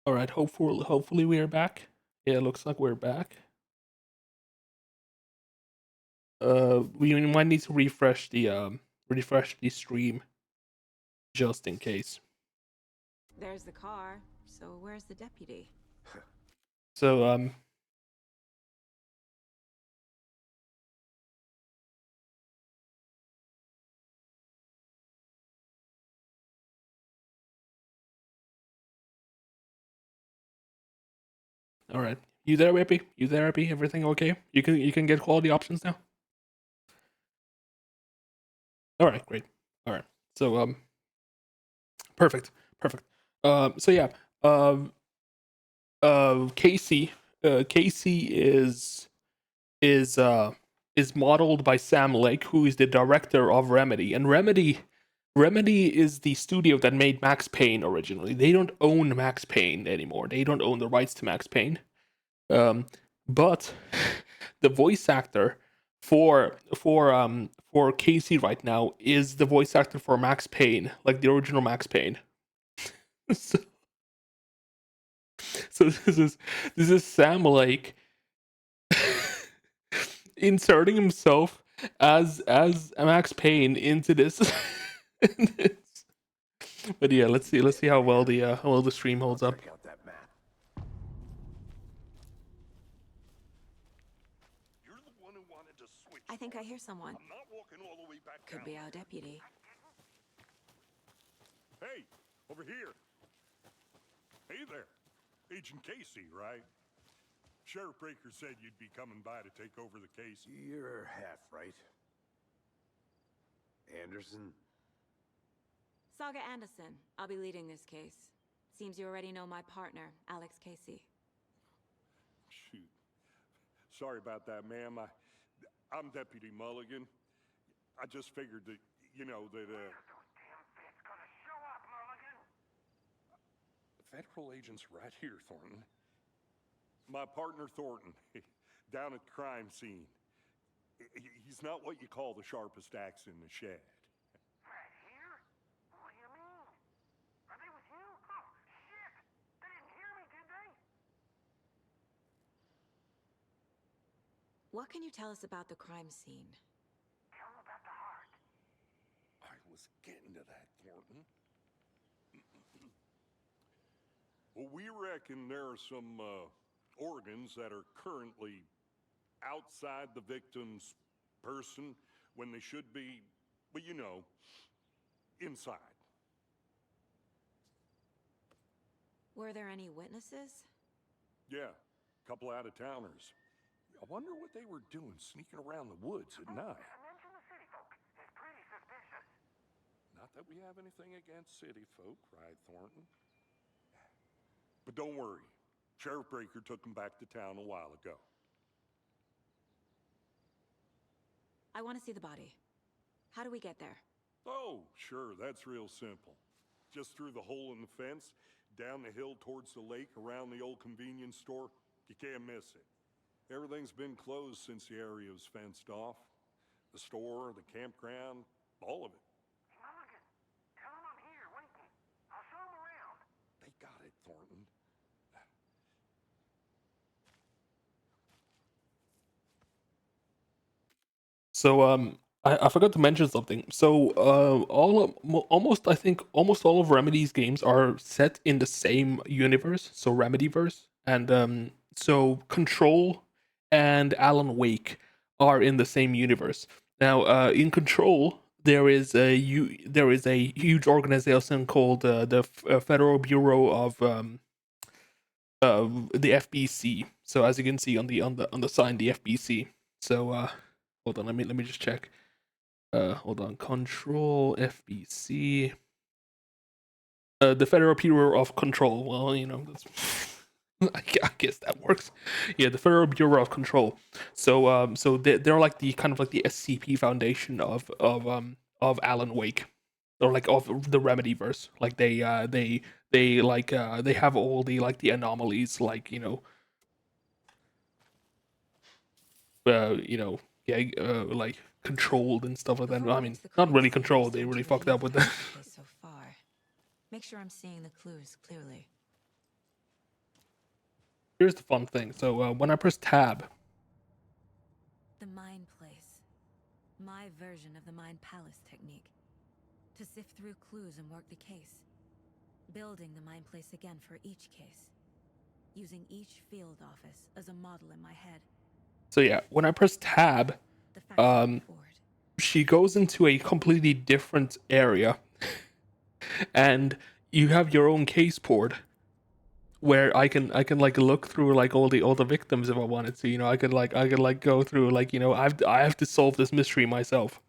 All right, hopefully we are back. Yeah, it looks like we're back. We might need to refresh the stream just in case. There's the car. So where's the deputy? So all right. You there, Epi? You there, Epi? Everything okay? You can get quality options now. All right, great. All right. So perfect, perfect. So yeah. Um, Casey. Casey is uh is modeled by Sam Lake, who is the director of Remedy, and Remedy is the studio that made Max Payne originally. They don't own Max Payne anymore. They don't own the rights to Max Payne. Um, but the voice actor for Casey right now is the voice actor for Max Payne, like the original Max Payne. so, so this is Sam Lake inserting himself as Max Payne into this. But yeah, let's see how well the stream holds up. Check out that map. You're the one who wanted to switch. I think I hear someone. I'm not walking all the way back Could down. be our deputy. Hey, over here. Hey there. Agent Casey, right? Sheriff Breaker said you'd be coming by to take over the case. You're half right. Anderson? Saga Anderson. I'll be leading this case. Seems you already know my partner, Alex Casey. Shoot. Sorry about that, ma'am. I'm Deputy Mulligan. I just figured that, that, Those damn feds gonna show up, Mulligan? federal agent's right here, Thornton. My partner, Thornton, down at the crime scene. He's not what you call the sharpest axe in the shed. Right here? What do you mean? Are they with you? Oh, shit! They didn't hear me, did they? What can you tell us about the crime scene? Tell them about the heart. I was getting to that, Thornton. Well, we reckon there are some organs that are currently outside the victim's person when they should be, well, inside. Were there any witnesses? Yeah, a couple out-of-towners. I wonder what they were doing sneaking around the woods at night. Mention the city folk. It's pretty suspicious. Not that we have anything against city folk, cried Thornton. But don't worry. Sheriff Breaker took them back to town a while ago. I want to see the body. How do we get there? Oh, sure, that's real simple. Just through the hole in the fence, down the hill towards the lake, around the old convenience store. You can't miss it. Everything's been closed since the area was fenced off. The store, the campground, all of it. Mulligan, tell them I'm here, waiting. I'll show them around. They got it, Thornton. So I forgot to mention something. So almost I think almost all of Remedy's games are set in the same universe. So Remedyverse, and so Control and Alan Wake are in the same universe. Now in Control there is a huge organization called the Federal Bureau of the FBC. So as you can see on the sign, the FBC. So hold on, let me just check. Hold on, Control FBC. The Federal Bureau of Control. Well, that's I guess that works. Yeah, the Federal Bureau of Control. So they're like the kind of like the SCP Foundation of Alan Wake, or like of the Remedyverse. Like they have all the like the anomalies, like yeah, like controlled and stuff like that. Before I we mean, get to the not crime really scene, controlled. I They just really want to fucked review up with the that. facts of the case so far. Make sure I'm seeing the clues clearly. here's the fun thing. So when I press tab, The Mind Place. My version of the Mind Palace technique. To sift through clues and work the case. Building the Mind Place again for each case. Using each field office as a model in my head. so yeah, when I press tab, The factory Um, board. she goes into a completely different area, and you have your own case board where I can like look through like all the victims if I wanted to. You know, I could go through like, you know, I have to solve this mystery myself.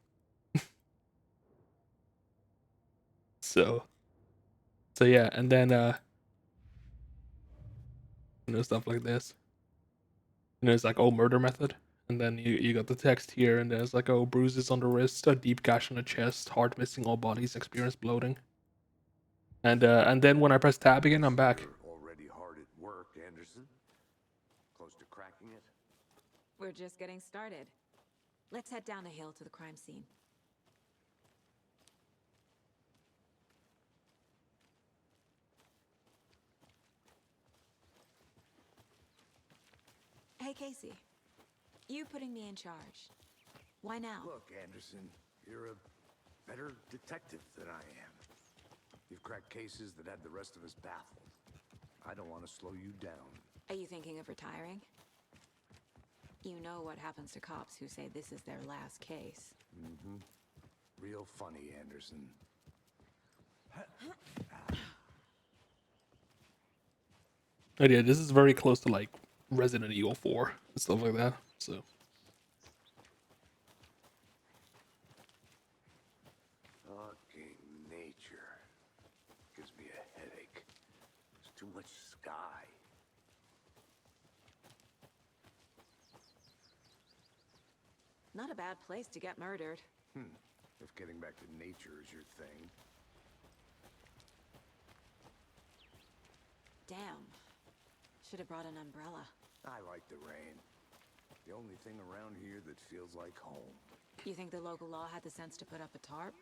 So yeah, and then you know, stuff like this. You know, it's like, oh, murder method. And then you got the text here, and there's like, oh, bruises on the wrist, a deep gash on the chest, heart missing all bodies, experience bloating. And then when I press tab again, I'm back. You're already hard at work, Anderson. Close to cracking it? We're just getting started. Let's head down the hill to the crime scene. Hey, Casey. You putting me in charge. Why now? Look, Anderson, you're a better detective than I am. You've cracked cases that had the rest of us baffled. I don't want to slow you down. Are you thinking of retiring? You know what happens to cops who say this is their last case. Mm-hmm. Real funny, Anderson. Oh yeah, this is very close to like Resident Evil 4 and stuff like that. So Fucking nature. Gives me a headache. There's too much sky. Not a bad place to get murdered. If getting back to nature is your thing. Damn. Should have brought an umbrella. I like the rain. The only thing around here that feels like home. You think the local law had the sense to put up a tarp?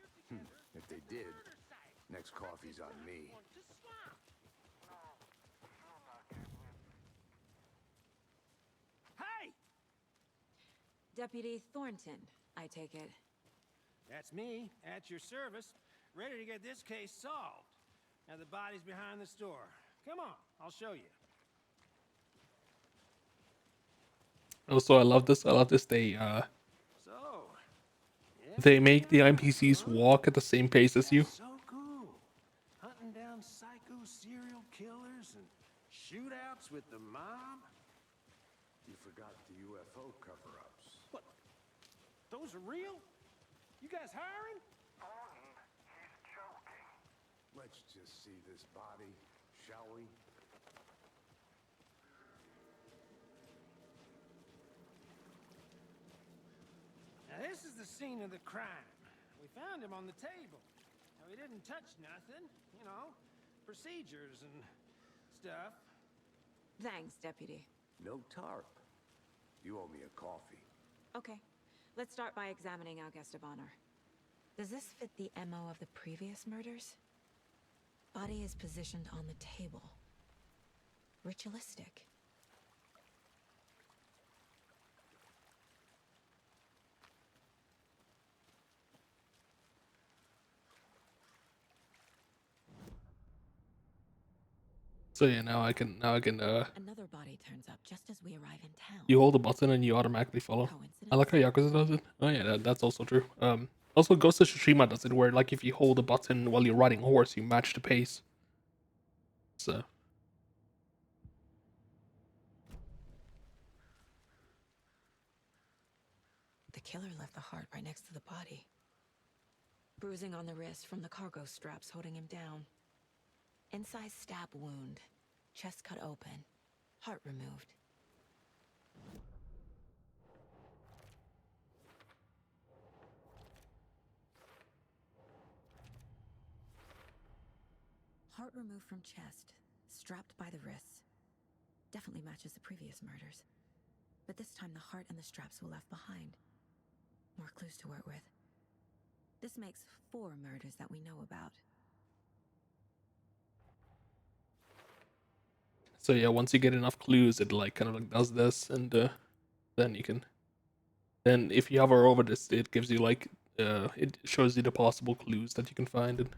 If they did, next coffee's on me. Hey! Deputy Thornton, I take it. That's me, at your service, ready to get this case solved. Now the body's behind the store. Come on, I'll show you. also I love this. I love this. So, They make the NPCs walk at the same pace as you. so cool. Hunting down psycho serial killers and shootouts with the mob. You forgot the UFO cover-ups. What? Those are real? You guys hiring? Thornton, he's joking. Let's just see this body, shall we? Now this is the scene of the crime. We found him on the table. Now he didn't touch nothing, you know, procedures and stuff. Thanks, Deputy. No tarp. You owe me a coffee. Okay. Let's start by examining our guest of honor. Does this fit the MO of the previous murders? Body is positioned on the table. Ritualistic. So yeah, now I can Another body turns up just as we arrive in town. you hold the button and you automatically follow. I like how Yakuza does it. Oh yeah, that's also true. Also Ghost of Tsushima does it where like if you hold the button while you're riding a horse, you match the pace. So The killer left the heart right next to the body. Bruising on the wrist from the cargo straps holding him down. Inside stab wound. Chest cut open. Heart removed. Heart removed from chest. Strapped by the wrists. Definitely matches the previous murders. But this time the heart and the straps were left behind. More clues to work with. This makes 4 murders that we know about. So yeah, once you get enough clues, it like kind of like does this, and then you can. Then if you hover over this, it gives you like it shows you the possible clues that you can find. And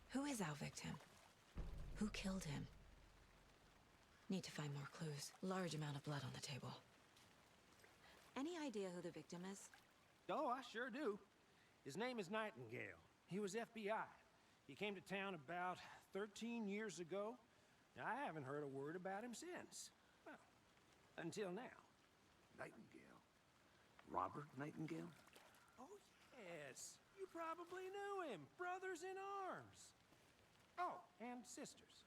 Who is our victim? Who killed him? Need to find more clues. Large amount of blood on the table. Any idea who the victim is? Oh, I sure do. His name is Nightingale. He was FBI. He came to town about 13 years ago. I haven't heard a word about him since. Well, until now. Nightingale? Robert Nightingale? Oh, yes. You probably knew him. Brothers in arms. Oh, and sisters.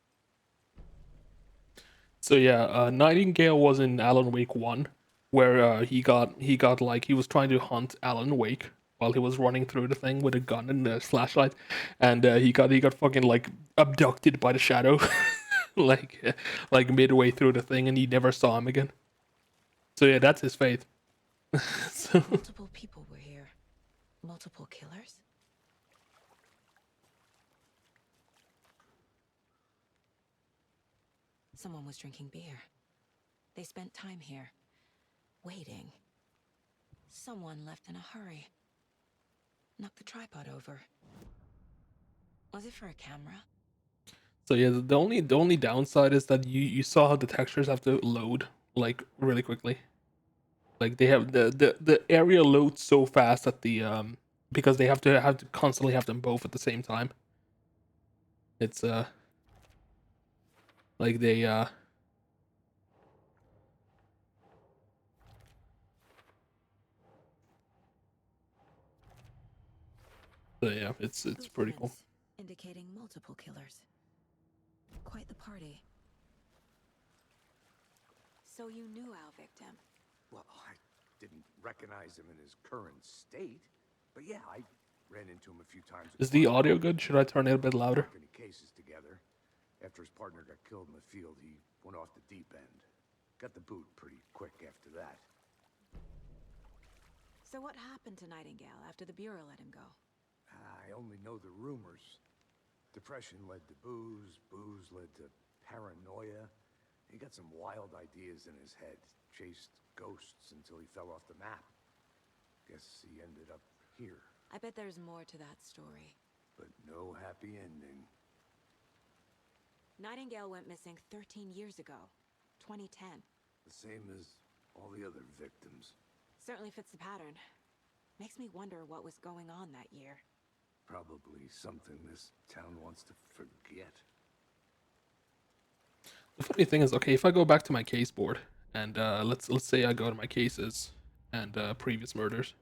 so yeah, Nightingale was in Alan Wake 1, where he got like he was trying to hunt Alan Wake while he was running through the thing with a gun and a flashlight, and he got fucking like abducted by the Shadow, like midway through the thing, and he never saw him again. So yeah, that's his fate. So Multiple people were here. Multiple killers? Someone was drinking beer. They spent time here, waiting. Someone left in a hurry. Knocked the tripod over. Was it for a camera? so yeah, the only downside is that you saw how the textures have to load like really quickly. Like they have the area loads so fast that the because they have to constantly have them both at the same time. It's like they so yeah, it's pretty cool. Blueprints indicating multiple killers. Quite the party. So you knew our victim. Well, I didn't recognize him in his current state, but yeah, I ran into him a few times. Is the audio good? Should I turn it a bit louder? Any cases together. After his partner got killed in the field, he went off the deep end. Got the boot pretty quick after that. So what happened to Nightingale after the Bureau let him go? I only know the rumors. Depression led to booze, booze led to paranoia. He got some wild ideas in his head, chased ghosts until he fell off the map. Guess he ended up here, I bet there's more to that story. but no happy ending. Nightingale went missing 13 years ago. 2010. The same as all the other victims. Certainly fits the pattern. Makes me wonder what was going on that year. Probably something this town wants to forget. The funny thing is, okay, if I go back to my case board and let's say I go to my cases and previous murders.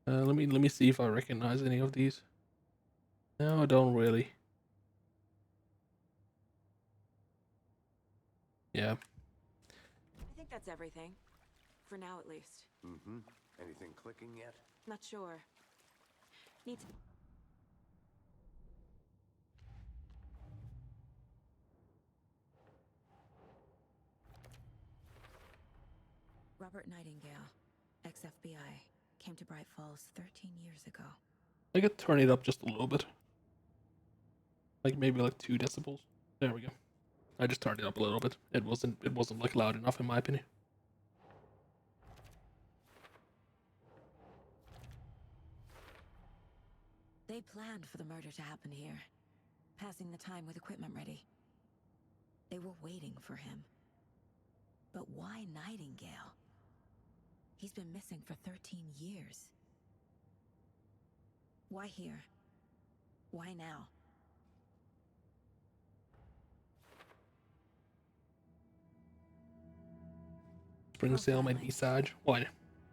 Let me see if I recognize any of these. No, I don't really. Yeah. I think that's everything. For now, at least. Mm-hmm. Anything clicking yet? Not sure. Need to... Robert Nightingale, ex-FBI, came to Bright Falls 13 years ago. I could turn it up just a little bit. Like maybe like 2 decibels. There we go. I just turned it up a little bit. It wasn't like loud enough in my opinion. They planned for the murder to happen here, passing the time with equipment ready. They were waiting for him. But why Nightingale? He's been missing for 13 years. Why here? Why now? Spring sale made me sad. Why?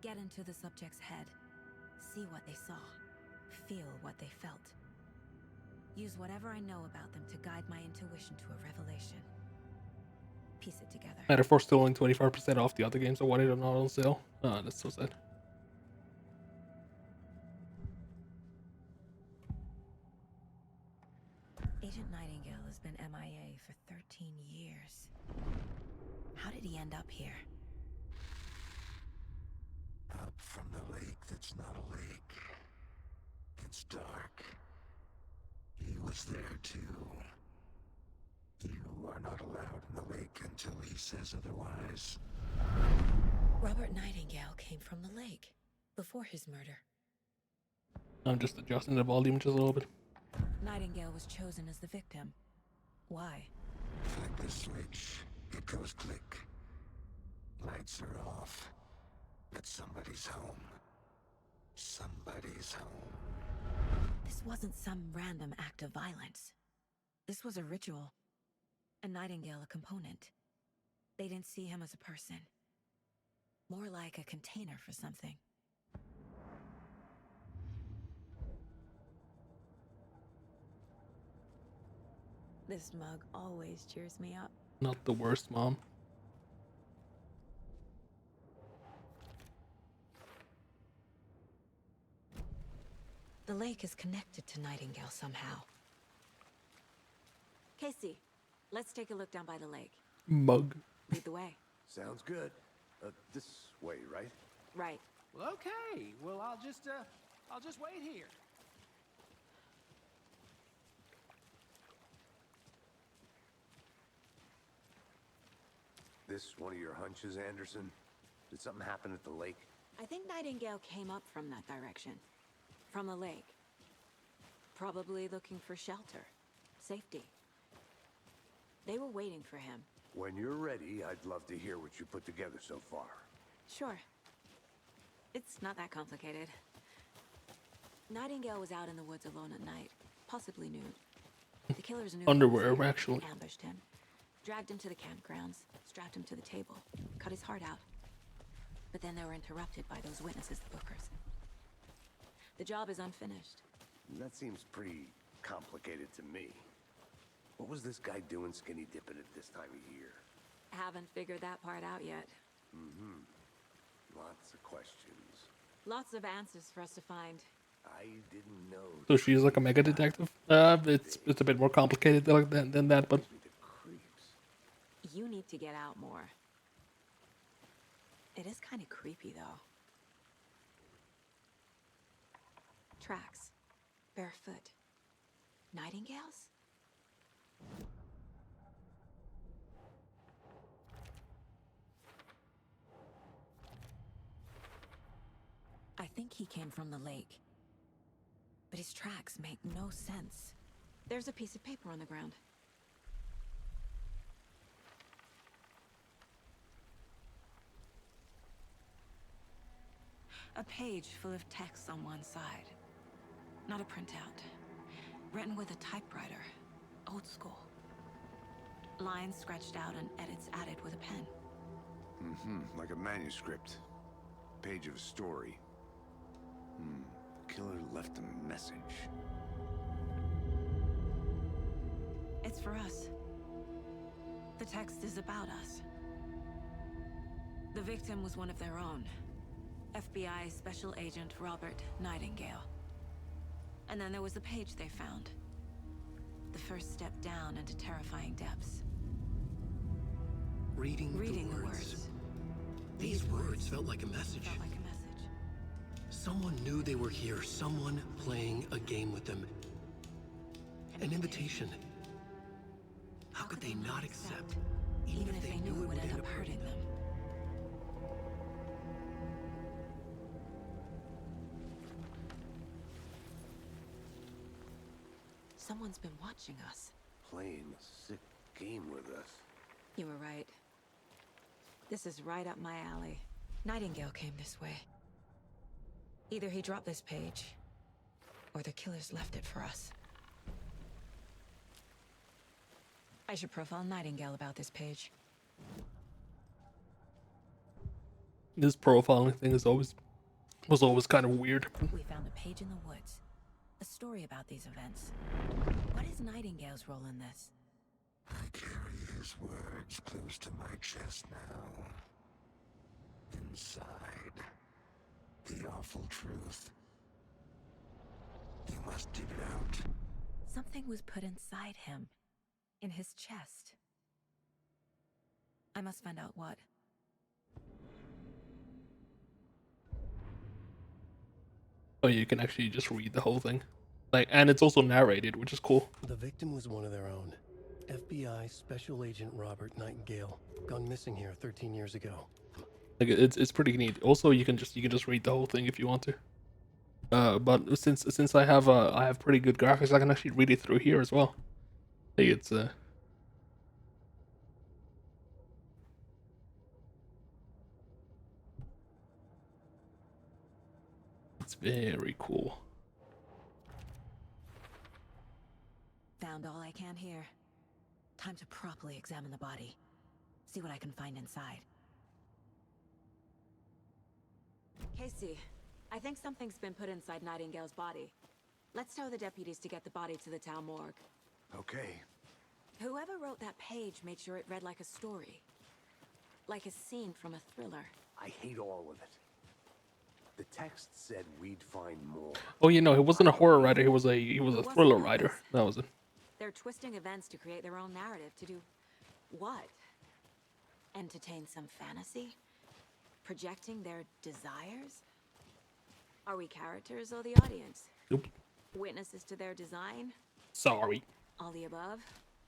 Get into the subject's head. See what they saw. Feel what they felt. Use whatever I know about them to guide my intuition to a revelation. Piece it together. Matter for still only 25% off the other games, so why they're not on sale? Oh, that's so sad. Agent Nightingale has been MIA for 13 years. How did he end up here? It's not a lake. It's dark. He was there too. You are not allowed in the lake until he says otherwise. Robert Nightingale came from the lake before his murder. I'm just adjusting the volume just a little bit. Nightingale was chosen as the victim. Why? Flick the switch. It goes click. Lights are off. But somebody's home. Somebody's home. This wasn't some random act of violence. This was a ritual. And Nightingale a component. They didn't see him as a person. More like a container for something. This mug always cheers me up. Not the worst, Mom. The lake is connected to Nightingale somehow. Casey, let's take a look down by the lake. Mug. Lead the way. Sounds good. This way, right? Right. Well, okay. Well, I'll just wait here. This one of your hunches, Anderson? Did something happen at the lake? I think Nightingale came up from that direction. From the lake. Probably looking for shelter. Safety. They were waiting for him. When you're ready, I'd love to hear what you put together so far. Sure. It's not that complicated. Nightingale was out in the woods alone at night, possibly nude. The killers knew Underwear, he was here, actually. ambushed him, dragged him to the campgrounds, strapped him to the table, cut his heart out. But then they were interrupted by those witnesses, the Bookers. The job is unfinished. That seems pretty complicated to me. What was this guy doing skinny dipping at this time of year? Haven't figured that part out yet. Lots of questions. Lots of answers for us to find. I didn't know. So she's like a mega detective. It's a bit more complicated than that, but Me the creeps. You need to get out more. It is kind of creepy, though. Tracks. Barefoot. Nightingales? I think he came from the lake. But his tracks make no sense. There's a piece of paper on the ground. A page full of text on one side. Not a printout. Written with a typewriter. Old school. Lines scratched out and edits added with a pen. Like a manuscript. Page of a story. The killer left a message. It's for us. The text is about us. The victim was one of their own. FBI Special Agent Robert Nightingale. And then there was the page they found. The first step down into terrifying depths. Reading the words. These words felt like a message. Felt like a message. Someone knew they were here. Someone playing a game with them. An invitation. How could they not accept, even if they knew it would end up hurting them? Someone's been watching us. Playing a sick game with us. You were right. This is right up my alley. Nightingale came this way. Either he dropped this page, or the killers left it for us. I should profile Nightingale about this page. this profiling thing was always kind of weird. We found a page in the woods. A story about these events. What is Nightingale's role in this? I carry his words close to my chest now. Inside, the awful truth. You must dig it out. Something was put inside him. In his chest. I must find out what. Oh, you can actually just read the whole thing. Like, and it's also narrated, which is cool. The victim was one of their own. FBI Special Agent Robert Nightingale, gone missing here 13 years ago. Like, it's pretty neat. Also, you can just read the whole thing if you want to. But since I have pretty good graphics, I can actually read it through here as well. Like, it's very cool. Found all I can here. Time to properly examine the body. See what I can find inside. Casey, I think something's been put inside Nightingale's body. Let's tell the deputies to get the body to the town morgue. Okay. Whoever wrote that page made sure it read like a story. Like a scene from a thriller. I hate all of it. The text said we'd find more. Oh, you know, he wasn't a horror writer. He was a thriller writer. That was it. They're twisting events to create their own narrative. To do what? Entertain some fantasy? Projecting their desires? Are we characters or the audience? Nope. Witnesses to their design? Sorry. All the above?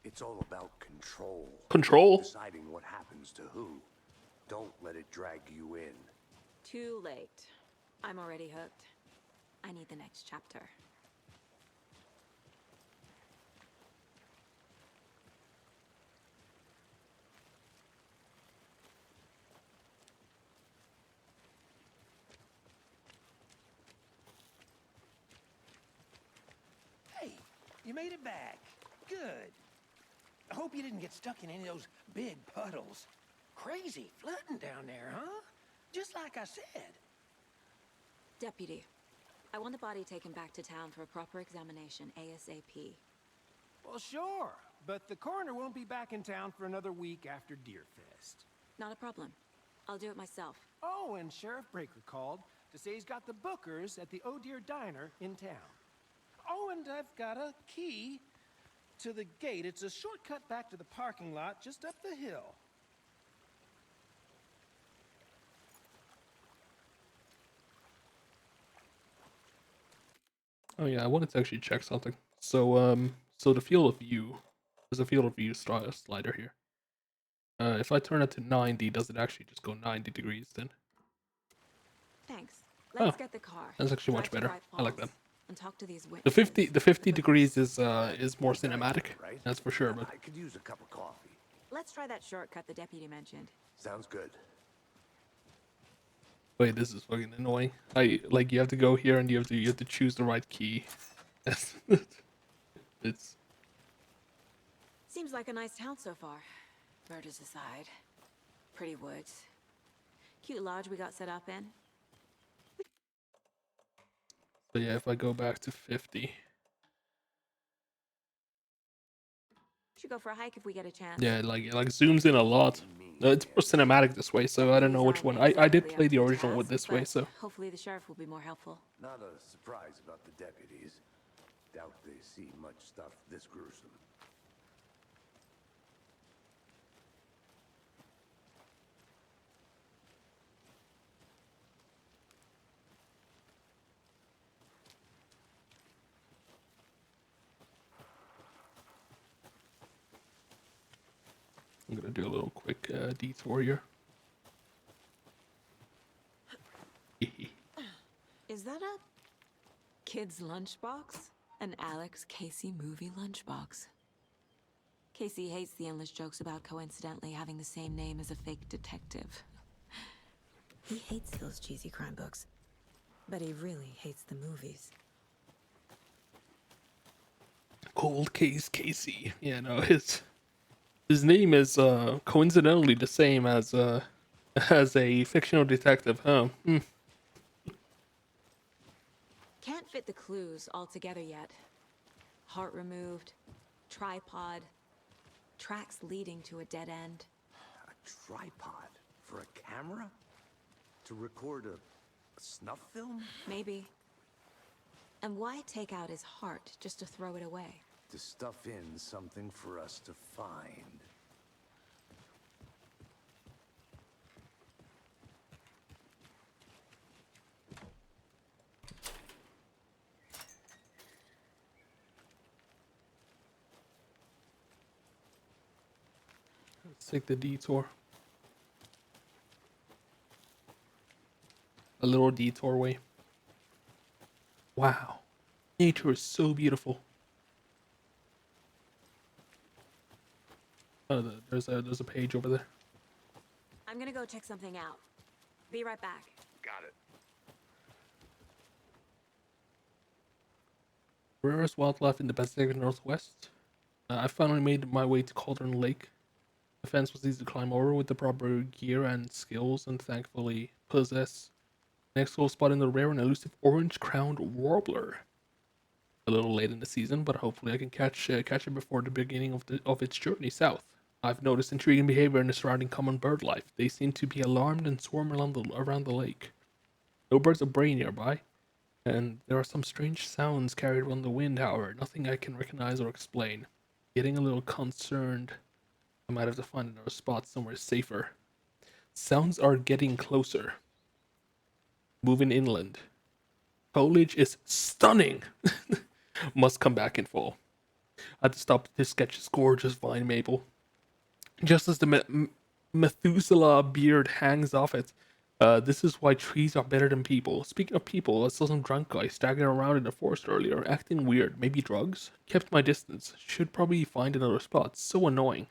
It's all about control. Control? Deciding what happens to who. Don't let it drag you in. Too late. I'm already hooked. I need the next chapter. Hey, you made it back. Good. I hope you didn't get stuck in any of those big puddles. Crazy flooding down there, huh? Just like I said. Deputy, I want the body taken back to town for a proper examination ASAP. Well, sure, but the coroner won't be back in town for another week after Deerfest. Not a problem. I'll do it myself. Oh, and Sheriff Breaker called to say he's got the bookers at the Oh Dear Diner in town. Oh, and I've got a key to the gate. It's a shortcut back to the parking lot just up the hill. Oh yeah, I wanted to actually check something. So so the field of view, there's a field of view slider here. If I turn it to 90, does it actually just go 90 degrees then? Thanks. Let's Oh, get the car. that's actually much Drive to better. Bright I like Falls that. And talk to these The witnesses. 50 degrees is more cinematic, Right? that's for sure. But I could use a cup of coffee. Let's try that shortcut the deputy mentioned. Sounds good. wait, this is fucking annoying. You have to go here and you have to choose the right key. It's Seems like a nice town so far. Murders aside. Pretty woods. Cute lodge we got set up in. so yeah. If I go back to 50, Should go for a hike if we get a chance. yeah, like zooms in a lot. It's more cinematic this way, so I don't know These which one. aren't I did exactly play up the to original with task, this way, but so hopefully the sheriff will be more helpful. Not a surprise about the deputies. Doubt they see much stuff this gruesome. I'm gonna do a little quick detour here. Is that a kid's lunchbox? An Alex Casey movie lunchbox. Casey hates the endless jokes about coincidentally having the same name as a fake detective. He hates those cheesy crime books, but he really hates the movies. Cold Case Casey. Yeah, no, his name is coincidentally the same as a fictional detective, huh? Hmm. Can't fit the clues all together yet. Heart removed, tripod, tracks leading to a dead end. A tripod for a camera? To record a snuff film? Maybe. And why take out his heart just to throw it away? To stuff in something for us to find. Let's take the detour. A little detour way. Wow. Nature is so beautiful. Oh, there's a page over there. I'm gonna go check something out. Be right back. Got it. Rarest wildlife in the Pacific Northwest. I finally made my way to Cauldron Lake. The fence was easy to climb over with the proper gear and skills, and thankfully possess next goal spot in the rare and elusive orange-crowned warbler. A little late in the season, but hopefully I can catch it before the beginning of its journey south. I've noticed intriguing behavior in the surrounding common bird life. They seem to be alarmed and swarm around the lake. No birds of prey nearby, and there are some strange sounds carried on the wind, however, nothing I can recognize or explain. Getting a little concerned. I might have to find another spot somewhere safer. Sounds are getting closer. Moving inland. Foliage is stunning! Must come back in fall. I had to stop to sketch this gorgeous vine maple. Just as the Methuselah beard hangs off it, this is why trees are better than people. Speaking of people, I saw some drunk guy staggering around in the forest earlier, acting weird. Maybe drugs? Kept my distance. Should probably find another spot. So annoying.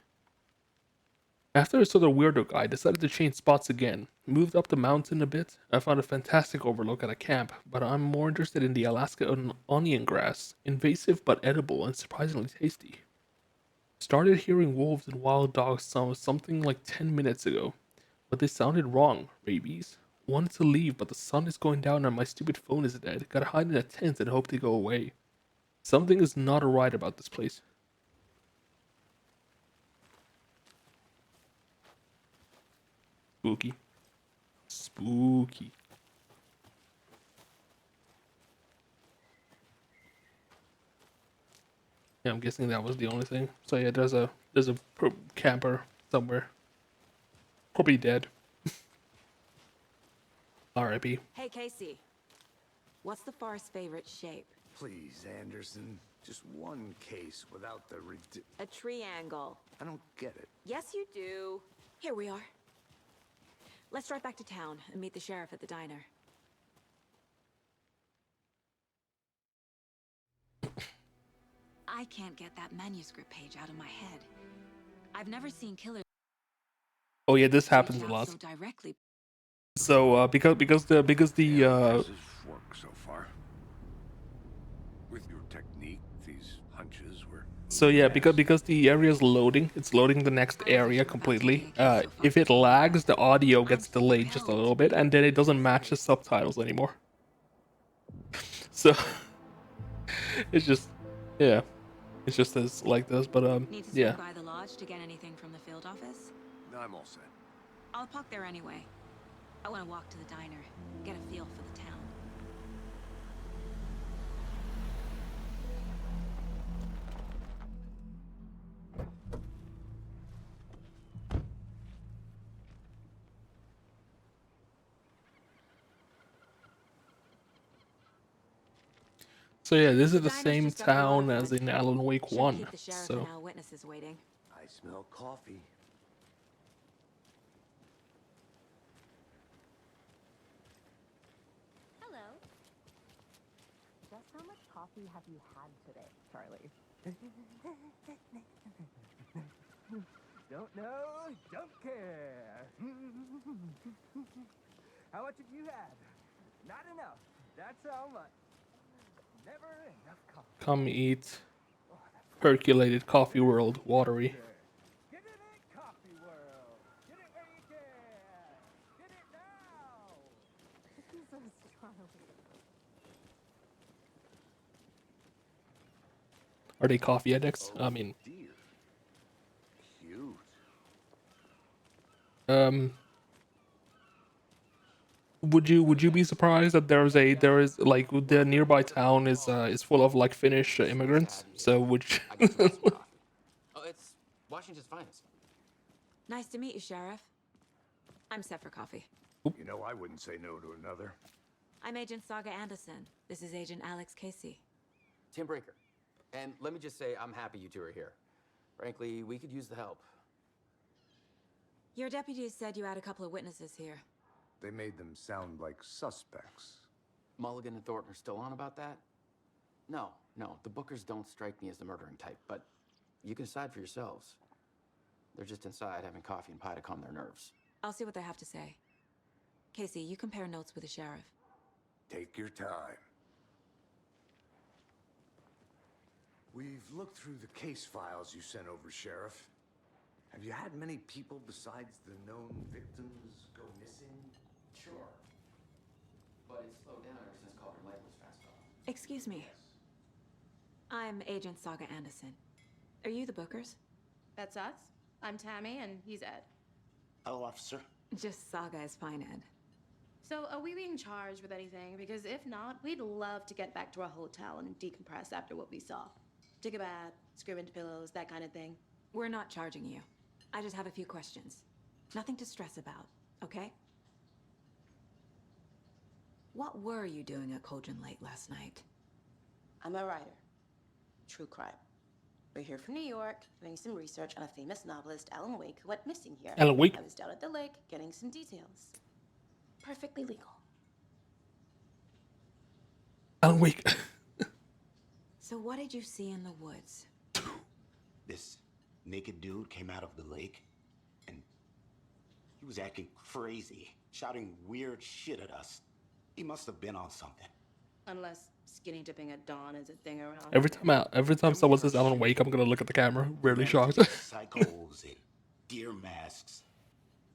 After I saw the weirdo guy, I decided to change spots again. Moved up the mountain a bit. I found a fantastic overlook at a camp, but I'm more interested in the Alaska onion grass. Invasive but edible and surprisingly tasty. Started hearing wolves and wild dogs something like 10 minutes ago. But they sounded wrong, rabies. Wanted to leave, but the sun is going down and my stupid phone is dead. Gotta hide in a tent and hope they go away. Something is not right about this place. Spooky. Spooky. Yeah, I'm guessing that was the only thing. So yeah, there's a camper somewhere. Probably dead. R.I.P. Hey, Casey. What's the forest's favorite shape? Please, Anderson. Just one case without the A triangle. I don't get it. Yes, you do. Here we are. Let's drive back to town and meet the sheriff at the diner. I can't get that manuscript page out of my head. I've never seen killers Oh yeah, this happens reach a out lot. so directly. So because the This has worked so far. With your technique, these hunches were. so yeah, because the area is loading, it's loading the next area completely. If it lags, the audio gets delayed just a little bit, and then it doesn't match the subtitles anymore. So it's just, yeah, it's just as like this. But Need to yeah. swing by the lodge to get anything from the field office? No, I'm all set. I'll park there anyway. I want to walk to the diner, get a feel for the town. So yeah, this is the Diner's same just up the town waterfront. as in Alan Wake Should 1. keep the sheriff So and our witnesses waiting. I smell coffee. Hello. Just how much coffee have you had today, Charlie? Don't know, don't care. How much have you had? Not enough. That's how much. Never enough coffee. come eat percolated coffee world watery. Get it in Coffee World. Get it where you can. Get it now. Jesus, Charlie. Are they coffee addicts? I mean, Dear. Cute. would you be surprised that there is like the nearby town is full of like Finnish immigrants? So which I got some nice coffee. Oh, it's Washington's finest. Nice to meet you, Sheriff. I'm set for coffee. You know, I wouldn't say no to another. I'm Agent Saga Anderson. This is Agent Alex Casey. Tim Breaker. And let me just say, I'm happy you two are here. Frankly, we could use the help. Your deputies said you had a couple of witnesses here. They made them sound like suspects. Mulligan and Thornton are still on about that? No, the Bookers don't strike me as the murdering type, but you can decide for yourselves. They're just inside having coffee and pie to calm their nerves. I'll see what they have to say. Casey, you compare notes with the sheriff. Take your time. We've looked through the case files you sent over, Sheriff. Have you had many people besides the known victims go missing? Sure. But it's slowed down ever since Cauldron Lake was fast off. Excuse me. I'm Agent Saga Anderson. Are you the Bookers? That's us. I'm Tammy, and he's Ed. Hello, officer. Just Saga is fine, Ed. So, are we being charged with anything? Because if not, we'd love to get back to our hotel and decompress after what we saw. Take a bath, scream into pillows, that kind of thing. We're not charging you. I just have a few questions. Nothing to stress about, okay? What were you doing at Cauldron Lake last night? I'm a writer. True crime. We're here from New York, doing some research on a famous novelist, Alan Wake, who went missing here. Alan Wake? I was down at the lake, getting some details. Perfectly legal. Alan Wake. So what did you see in the woods? This naked dude came out of the lake, and he was acting crazy, shouting weird shit at us. He must have been on something. Unless skinny dipping at dawn is a thing around Every time someone says Alan Wake, I'm gonna look at the camera, really shocked. Psychos and deer masks.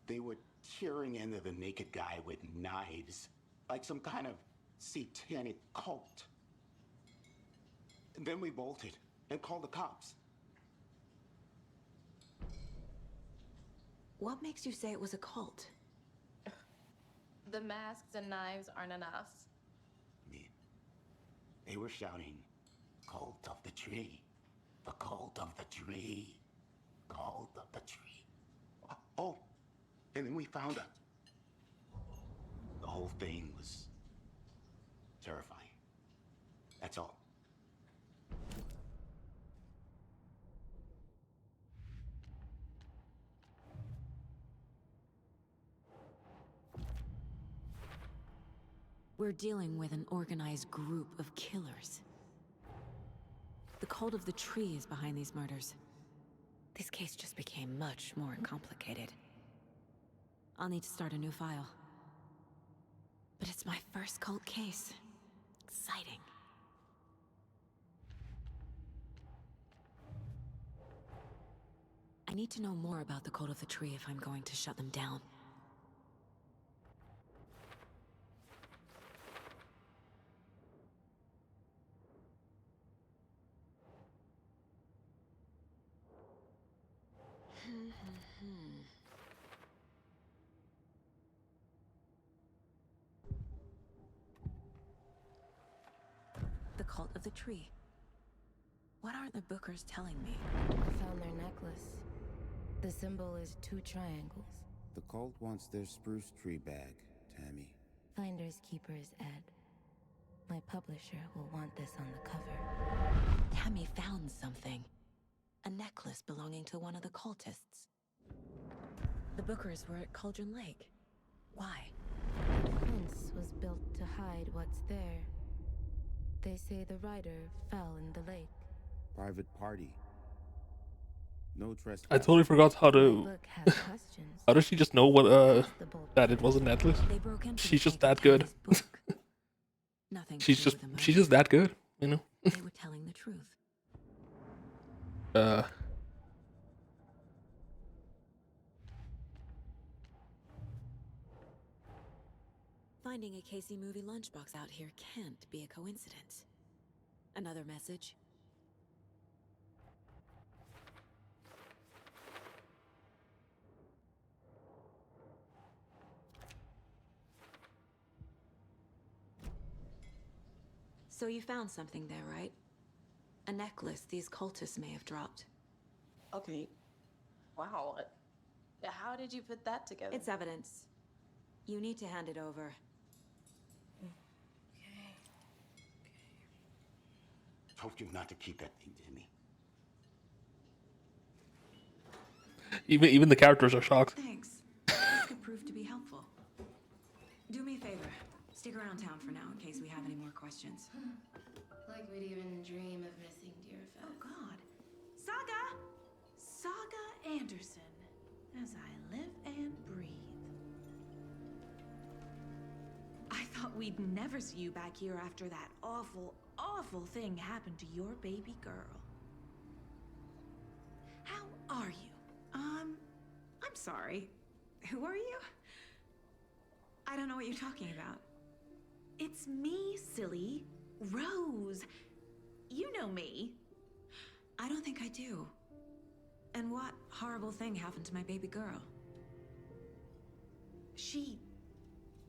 They were tearing into the naked guy with knives, like some kind of satanic cult. And then we bolted and called the cops. What makes you say it was a cult? The masks and knives aren't enough. They were shouting, "Cult of the tree, the cult of the tree, cult of the tree." Oh, and then we found out. The whole thing was terrifying. That's all. We're dealing with an organized group of killers. The cult of the tree is behind these murders. This case just became much more complicated. I'll need to start a new file. But it's my first cult case. Exciting. I need to know more about the cult of the tree if I'm going to shut them down. The cult of the tree. What aren't the Bookers telling me? I found their necklace. The symbol is 2 triangles. The cult wants their spruce tree bag, Tammy. Finders keepers, Ed. My publisher will want this on the cover. Tammy found something. A necklace belonging to one of the cultists. The Bookers were at Cauldron Lake. Why? The fence was built to hide what's there. They say the rider fell in the lake. Private party. No trespass. I totally forgot how to. How does she just know what that it was a necklace? She's just that good. Nothing. she's just that good, you know. They were telling the truth. Finding a Casey movie lunchbox out here can't be a coincidence. Another message. So you found something there, right? A necklace these cultists may have dropped. Okay. Wow. How did you put that together? It's evidence. You need to hand it over. Told you not to keep that thing to me. Even the characters are shocked. Thanks. patience. Like we'd even dream of missing Deerfest. Oh God. Saga Anderson. As I live and breathe. I thought we'd never see you back here after that awful, awful thing happened to your baby girl. How are you? I'm sorry. Who are you? I don't know what you're talking about. It's me, silly. Rose. You know me. I don't think I do. And what horrible thing happened to my baby girl? She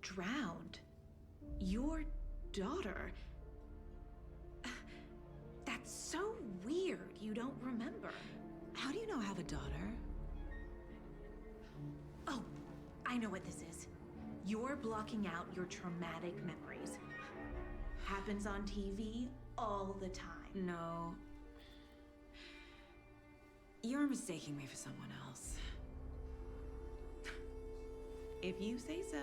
drowned. Your daughter. That's so weird you don't remember. How do you know I have a daughter? Oh, I know what this is. You're blocking out your traumatic memories. Happens on TV all the time. No. You're mistaking me for someone else. If you say so.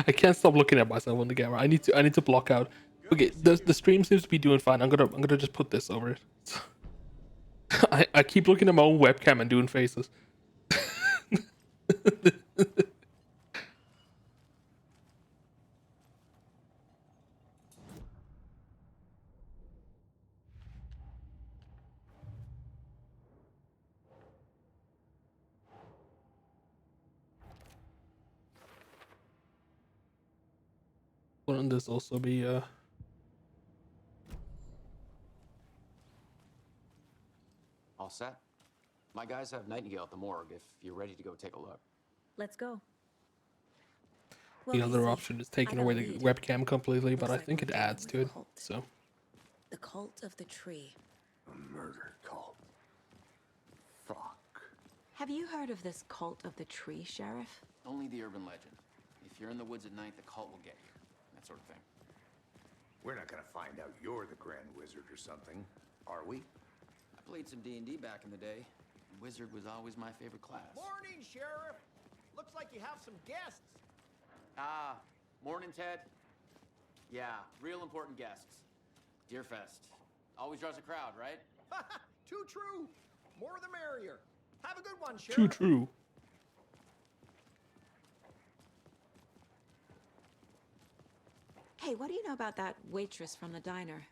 I can't stop looking at myself on the camera. I need to block out. Okay, the stream seems to be doing fine. I'm gonna just put this over it. I keep looking at my own webcam and doing faces. Wouldn't this also be All set? My guys have Nightingale at the morgue if you're ready to go take a look. Let's go. the other option is taking away the webcam completely, but I think it adds to it. So The cult of the tree. A murder cult. Fuck. Have you heard of this cult of the tree, Sheriff? Only the urban legend. If you're in the woods at night, the cult will get you. That sort of thing. We're not gonna find out you're the Grand Wizard or something, are we? I played some D&D back in the day. Wizard was always my favorite class. Morning, Sheriff. Looks like you have some guests. Ah, morning, Ted. Yeah, real important guests. Deerfest. Always draws a crowd, right? Too true. More the merrier. Have a good one, Sheriff. too true. Hey, what do you know about that waitress from the diner?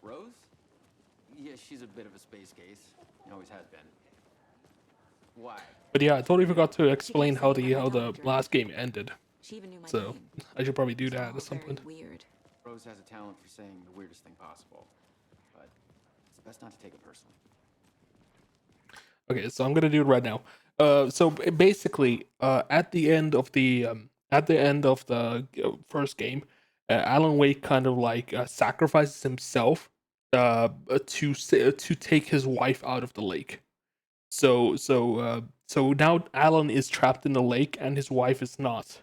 Rose? Yeah, she's a bit of a space case. Always has been. Why? But yeah, I totally forgot to explain how the last game ended. She even knew my So name. I should probably do that at some point. Weird. Rose has a talent for saying the weirdest thing possible. But it's best not to take it personally. Okay, so I'm gonna do it right now. So basically, at the end of the first game, Alan Wake kind of like sacrifices himself to take his wife out of the lake. So now Alan is trapped in the lake and his wife is not.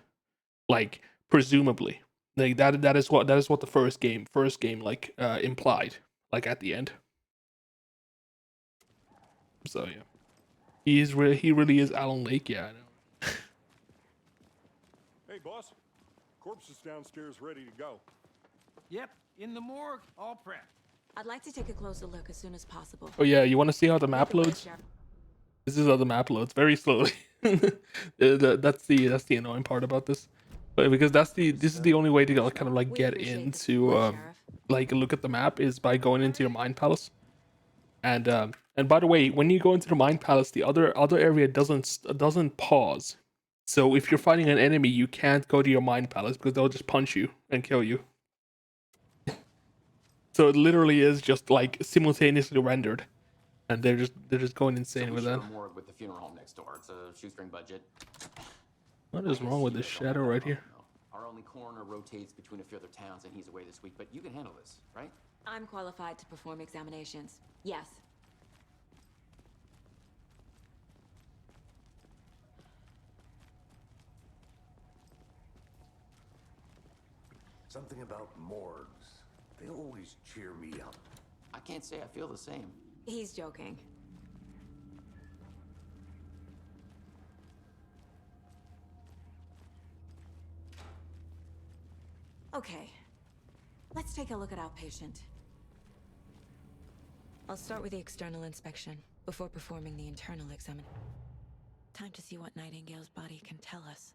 Like presumably, like that is what the first game like implied. Like at the end. So yeah. He really is Alan Wake, yeah, I know. Hey, boss. Corpse is downstairs ready to go. Yep, in the morgue, all prepped. I'd like to take a closer look as soon as possible. Oh yeah, you want to see how the map Look at loads? where This is how the map loads very slowly. That's the annoying part about this, but because this is the only way to kind of like get into like look at the map is by going into your Mind Palace. And by the way, when you go into the Mind Palace, the other area doesn't pause. So if you're fighting an enemy, you can't go to your Mind Palace because they'll just punch you and kill you. So it literally is just like simultaneously rendered, and they're just going insane with that. A morgue with the funeral home next door. It's a shoestring budget. What is wrong with this shadow right here? Our only coroner rotates between a few other towns, and he's away this week. But you can handle this, right? I'm qualified to perform examinations. Yes. Something about morgues. They always cheer me up. I can't say I feel the same. He's joking. Okay. Let's take a look at Outpatient. I'll start with the external inspection before performing the internal examination. Time to see what Nightingale's body can tell us.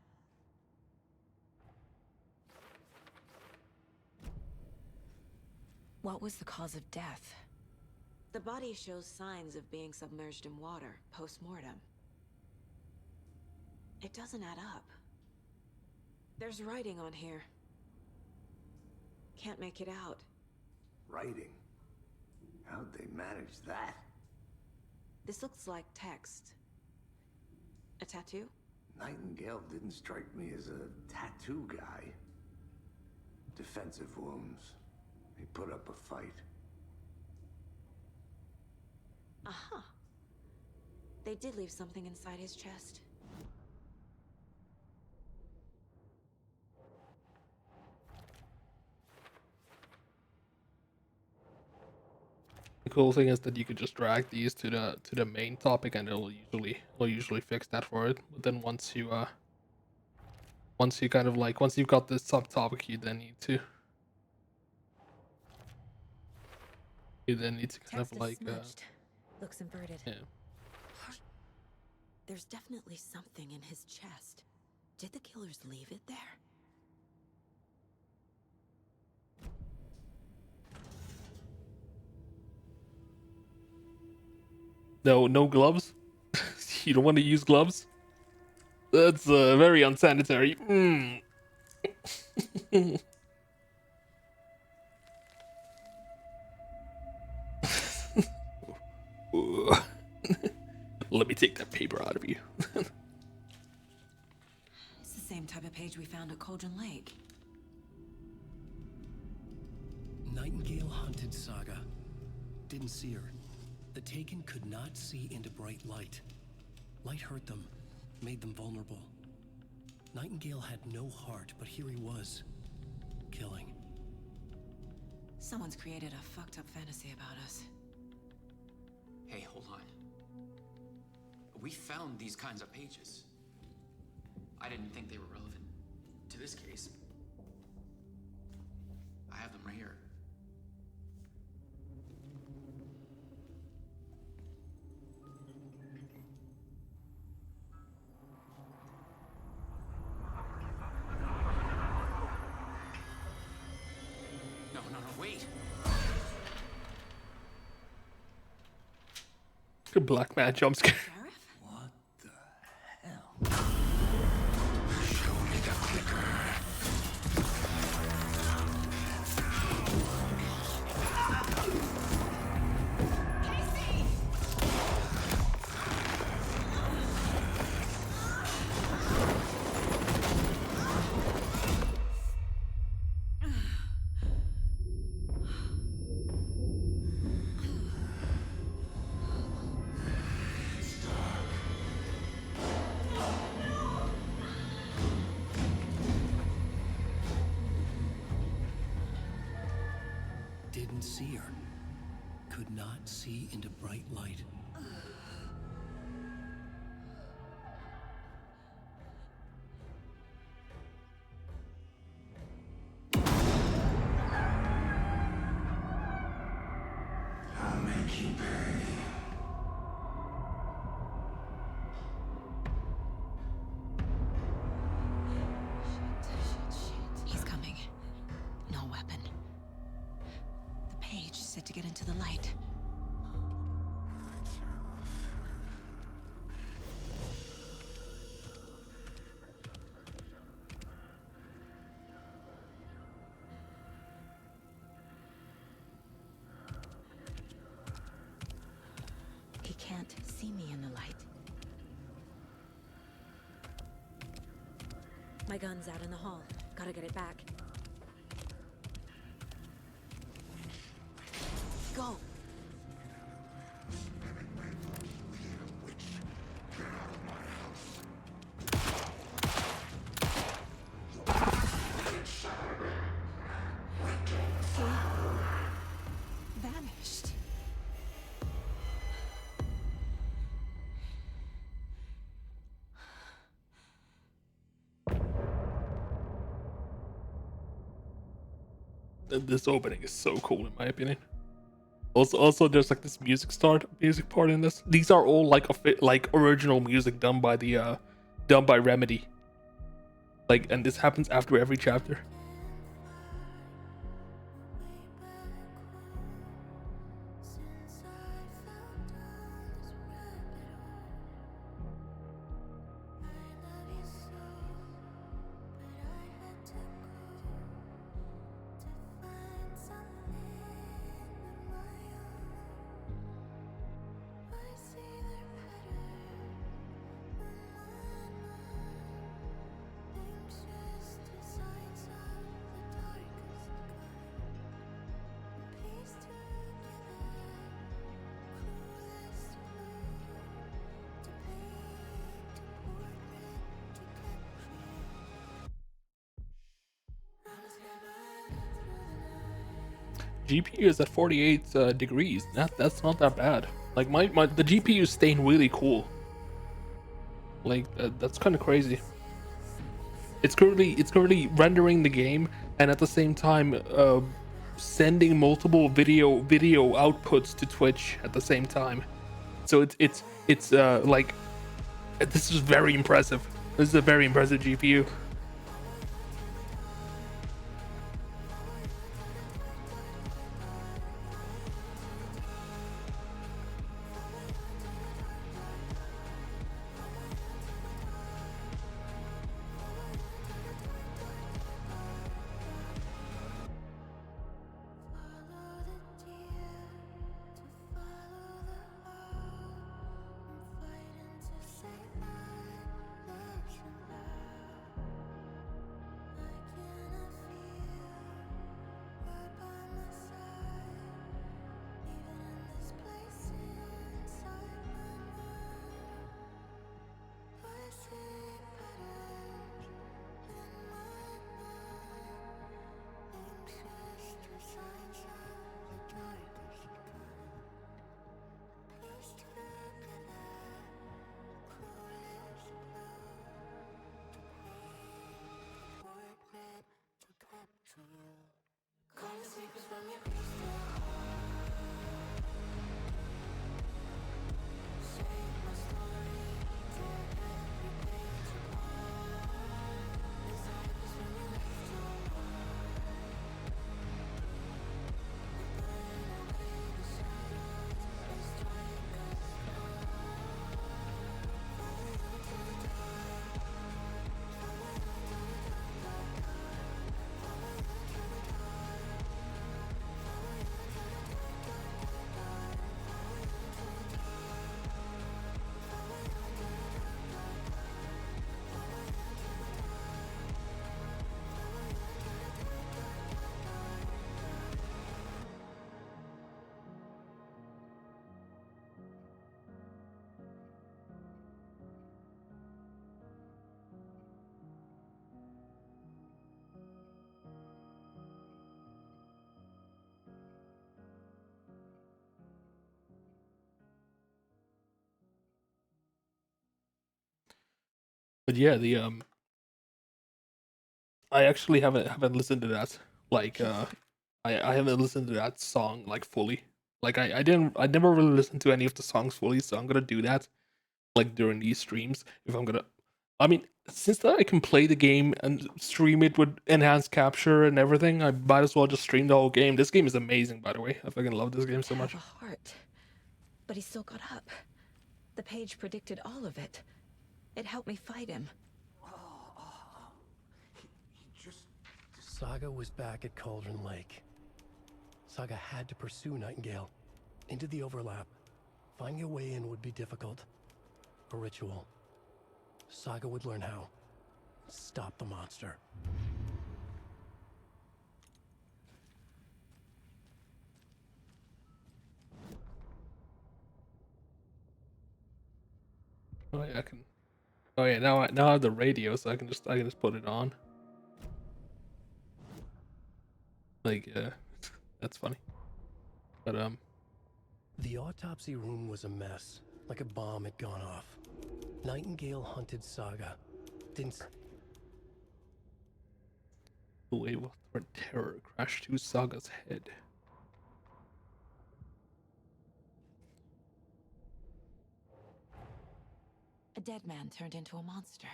What was the cause of death? The body shows signs of being submerged in water post-mortem. It doesn't add up. There's writing on here. Can't make it out. Writing? How'd they manage that? This looks like text. A tattoo? Nightingale didn't strike me as a tattoo guy. Defensive wounds. He put up a fight. Aha. They did leave something inside his chest. The cool thing is that you could just drag these to the main topic, and it'll usually fix that for it. But then once you kind of like, once you've got this subtopic, you then need to kind of like Looks inverted. yeah. There's definitely something in his chest. Did the killers leave it there? No gloves. You don't want to use gloves. That's very unsanitary. Let me take that paper out of you. It's the same type of page we found at Cauldron Lake. Nightingale hunted Saga. Didn't see her. The Taken could not see into bright light. Light hurt them, made them vulnerable. Nightingale had no heart, but here he was, killing. Someone's created a fucked up fantasy about us. Hey, hold on. We found these kinds of pages. I didn't think they were relevant to this case. I have them right here. No, wait. Black man jump scare. What the hell? Show me the clicker. Didn't see her. Could not see into bright light. I'll make you pay. He's coming. No weapon. The page said to get into the light. He can't see me in the light. My gun's out in the hall. Gotta get it back. Go! He vanished. this opening is so cool in my opinion. Also, there's like this music part in this. These are all like original music done by the done by Remedy. Like, and this happens after every chapter. GPU is at 48 degrees. That's not that bad. Like the GPU is staying really cool. Like that's kind of crazy. It's currently rendering the game and at the same time sending multiple video outputs to Twitch at the same time. So it's like this is very impressive. This is a very impressive GPU. But yeah, the I actually haven't listened to that. Like I haven't listened to that song like fully. Like I never really listened to any of the songs fully, so I'm gonna do that like during these streams if I'm gonna. I mean, since that I can play the game and stream it with enhanced capture and everything, I might as well just stream the whole game. This game is amazing, by the way. I fucking love this game so much. Have a heart, but he still got up. The page predicted all of it. It helped me fight him. Saga was back at Cauldron Lake. Saga had to pursue Nightingale into the overlap. Finding a way in would be difficult. A ritual. Saga would learn how. Stop the monster. Oh yeah, I can. Oh yeah, now I have the radio, so I can just put it on. Like that's funny. But The autopsy room was a mess, like a bomb had gone off. Nightingale hunted Saga. Didn't. The wave of terror crashed to Saga's head. A dead man turned into a monster.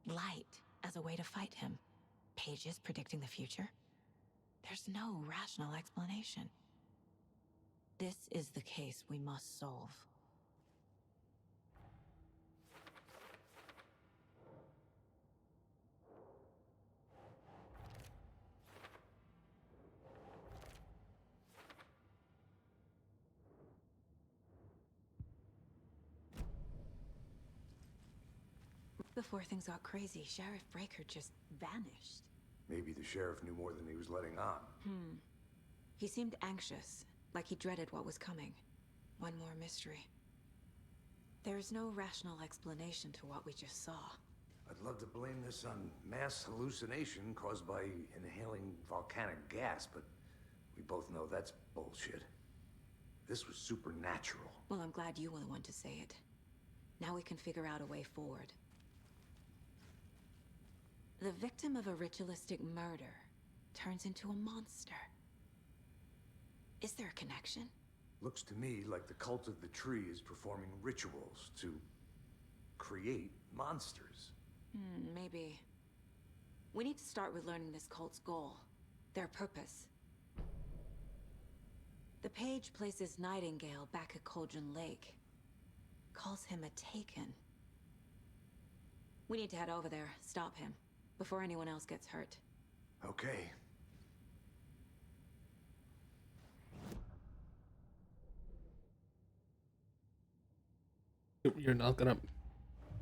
Light as a way to fight him. Pages predicting the future? There's no rational explanation. This is the case we must solve. Before things got crazy, Sheriff Breaker just vanished. Maybe the sheriff knew more than he was letting on. He seemed anxious, like he dreaded what was coming. One more mystery. There's no rational explanation to what we just saw. I'd love to blame this on mass hallucination caused by inhaling volcanic gas, but we both know that's bullshit. This was supernatural. Well, I'm glad you were the one to say it. Now we can figure out a way forward. The victim of a ritualistic murder turns into a monster. Is there a connection? Looks to me like the cult of the tree is performing rituals to create monsters. Maybe. We need to start with learning this cult's goal, their purpose. The page places Nightingale back at Cauldron Lake. Calls him a Taken. We need to head over there, stop him, before anyone else gets hurt. Okay. You're not gonna,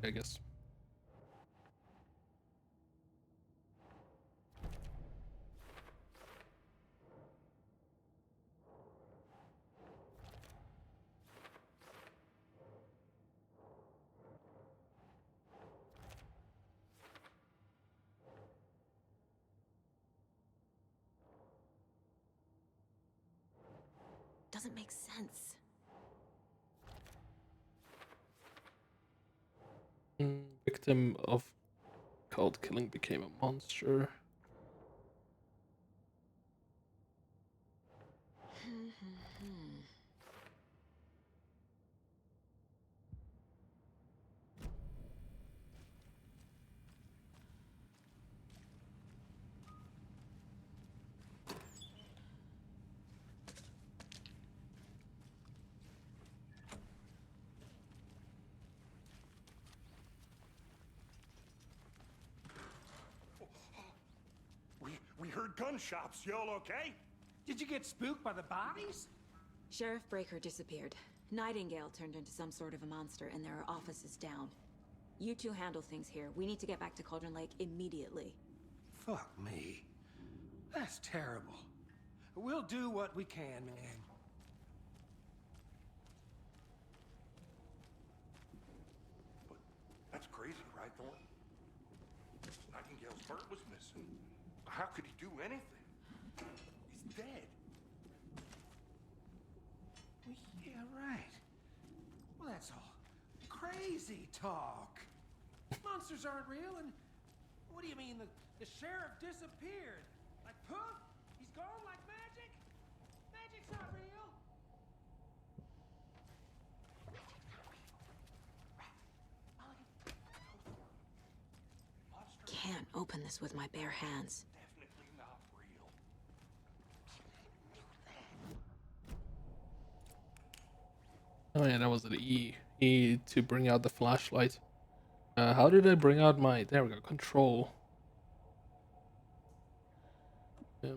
I guess. Doesn't make sense. Victim of cult killing became a monster. We heard gunshots. Y'all okay? Did you get spooked by the bodies? Sheriff Breaker disappeared. Nightingale turned into some sort of a monster, and there are offices down. You two handle things here. We need to get back to Cauldron Lake immediately. Fuck me. That's terrible. We'll do what we can, man. But that's crazy, right, Thornton? Nightingale's bird was missing. How could he do anything? He's dead. Well, yeah, right. Well, that's all crazy talk. Monsters aren't real, and what do you mean the sheriff disappeared? Like poof? He's gone like magic? Magic's not real. Can't open this with my bare hands. Definitely not real. Oh yeah, that was an E. E to bring out the flashlight. How did I bring out my... There we go, control. Yeah.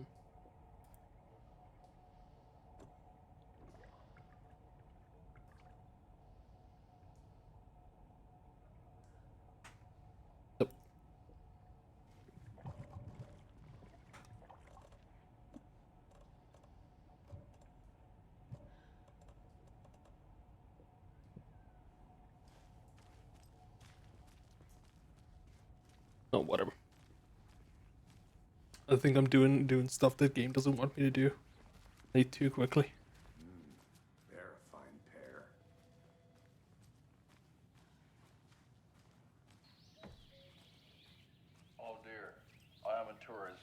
Yep. Oh, whatever. I think I'm doing stuff that game doesn't want me to do. Way too quickly. They're a fine pair. Oh dear, I am a tourist.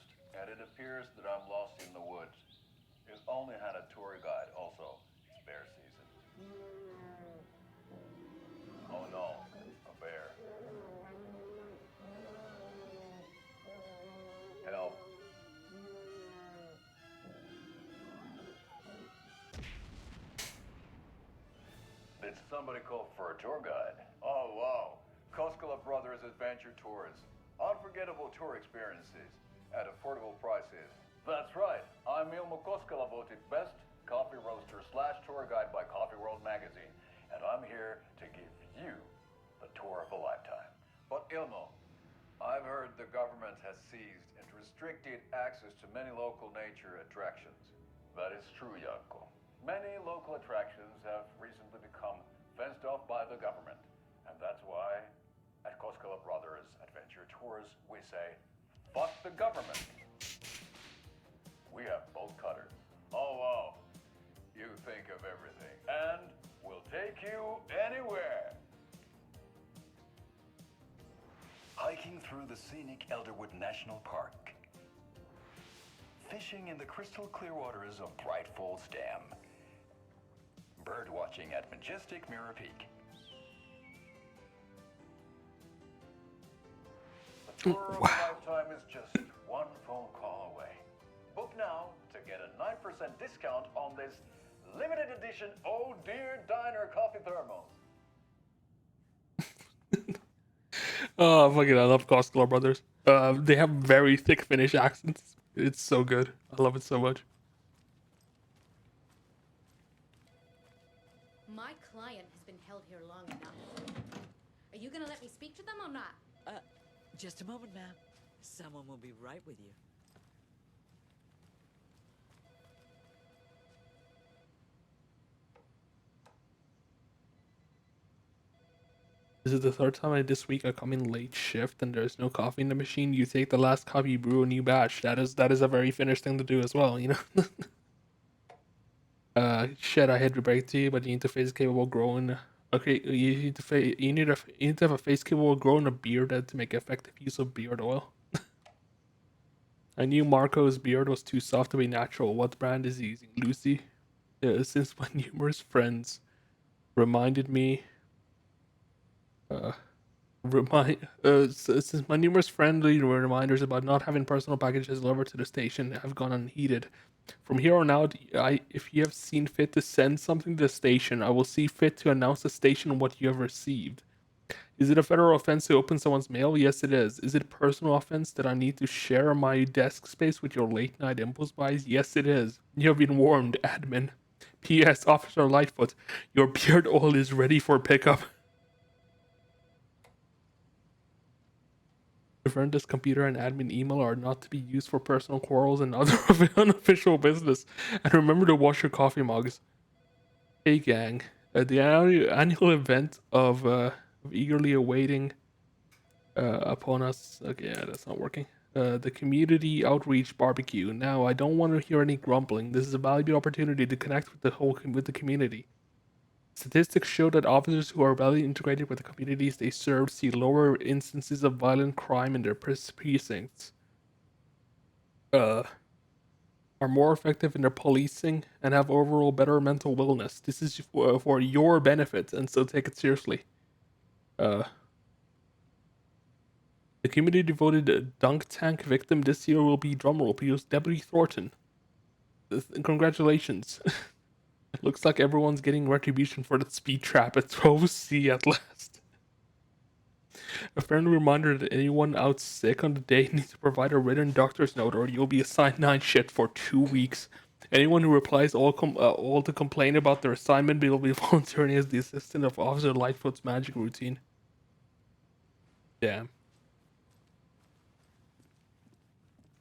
Somebody called for a tour guide. Oh, wow. Koskela Brothers Adventure Tours. Unforgettable tour experiences at affordable prices. That's right. I'm Ilmo Koskela, voted best coffee roaster / tour guide by Coffee World magazine. And I'm here to give you the tour of a lifetime. But Ilmo, I've heard the government has seized and restricted access to many local nature attractions. That is true, Janko. Many local attractions have recently become fenced off by the government. And that's why, at Koskela Brothers Adventure Tours, we say, fuck the government. We have bolt cutters. Oh, wow. You think of everything. And we'll take you anywhere. Hiking through the scenic Elderwood National Park. Fishing in the crystal clear waters of Bright Falls Dam. Bird watching at majestic Mirror Peak. The tour of a lifetime is just one phone call away. Book now to get a 9% discount on this limited edition Oh Dear Diner coffee thermos. Oh, fucking, I love Koskela Brothers. They have very thick Finnish accents. It's so good. I love it so much. My client has been held here long enough. Are you gonna let me speak to them or not? Just a moment, ma'am. Someone will be right with you. This is the third time this week I come in late shift and there's no coffee in the machine. You take the last coffee, you brew a new batch. That is a very Finnish thing to do as well, you know. Shit, I hate to break to you, but you need to face capable growing. Okay, you need to have a face capable of growing a beard to make effective use of beard oil. I knew Marco's beard was too soft to be natural. What brand is he using? Lucy? Since my numerous friends reminded me. Since my numerous friendly reminders about not having personal packages delivered to the station have gone unheeded. From here on out, if you have seen fit to send something to the station, I will see fit to announce to the station what you have received. Is it a federal offense to open someone's mail? Yes, it is. Is it a personal offense that I need to share my desk space with your late night impulse buys? Yes, it is. You have been warned, admin. P.S. Officer Lightfoot, your beard oil is ready for pickup. This computer and admin email are not to be used for personal quarrels and other unofficial business. And remember to wash your coffee mugs. Hey gang, the annual event of eagerly awaiting upon us. Okay, yeah, that's not working. The community outreach barbecue. Now, I don't want to hear any grumbling. This is a valuable opportunity to connect with the community. Statistics show that officers who are well integrated with the communities they serve see lower instances of violent crime in their precincts, are more effective in their policing, and have overall better mental wellness. This is for your benefit, and so take it seriously. The community devoted dunk tank victim this year will be, drumroll please, Debbie Thornton. Congratulations. It looks like everyone's getting retribution for that speed trap at 12C at last. A friendly reminder that anyone out sick on the day needs to provide a written doctor's note or you'll be assigned night shift for 2 weeks. Anyone who replies all to complain about their assignment will be volunteering as the assistant of Officer Lightfoot's magic routine. Damn.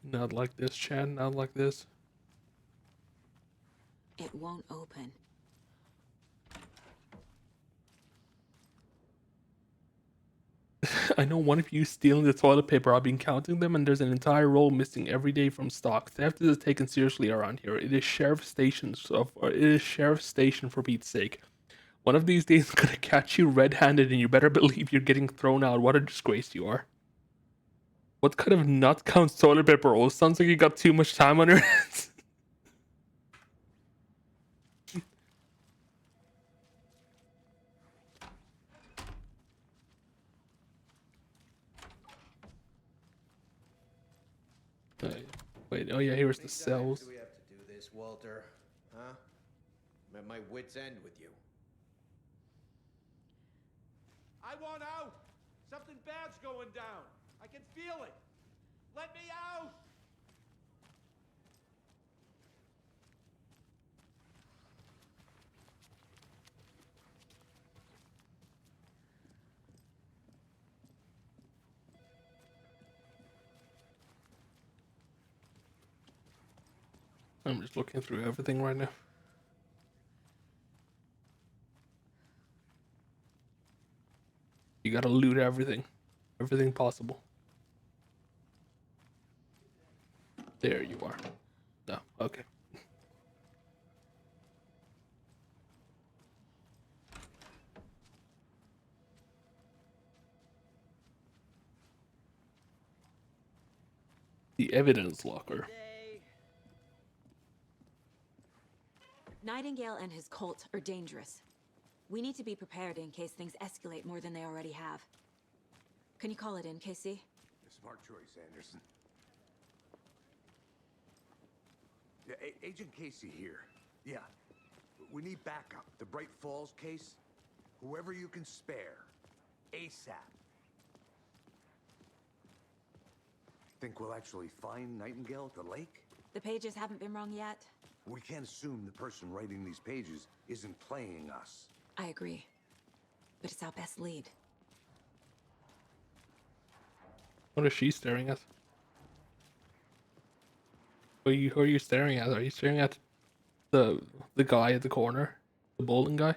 Not like this, Chad. Not like this. It won't open. I know one of you stealing the toilet paper. I've been counting them, and there's an entire roll missing every day from stock. Theft is taken seriously around here. It is sheriff's station, for Pete's sake. One of these days, I'm gonna catch you red-handed, and you better believe you're getting thrown out. What a disgrace you are. What kind of nut counts toilet paper roll? Sounds like you got too much time on your hands. Wait, oh yeah, here's the cells. Do we have to do this, Walter? Huh? I'm at my wit's end with you. I want out! Something bad's going down! I can feel it! Let me out! I'm just looking through everything right now. You gotta loot everything. Everything possible. There you are. No, okay. The evidence locker. Nightingale and his cult are dangerous. We need to be prepared in case things escalate more than they already have. Can you call it in, Casey? Smart choice, Anderson. Yeah, Agent Casey here. Yeah, we need backup. The Bright Falls case, whoever you can spare, ASAP. Think we'll actually find Nightingale at the lake? The pages haven't been wrong yet. We can't assume the person writing these pages isn't playing us. I agree. But it's our best lead. What is she staring at? Who are you staring at? Are you staring at the guy at the corner? The bowling guy?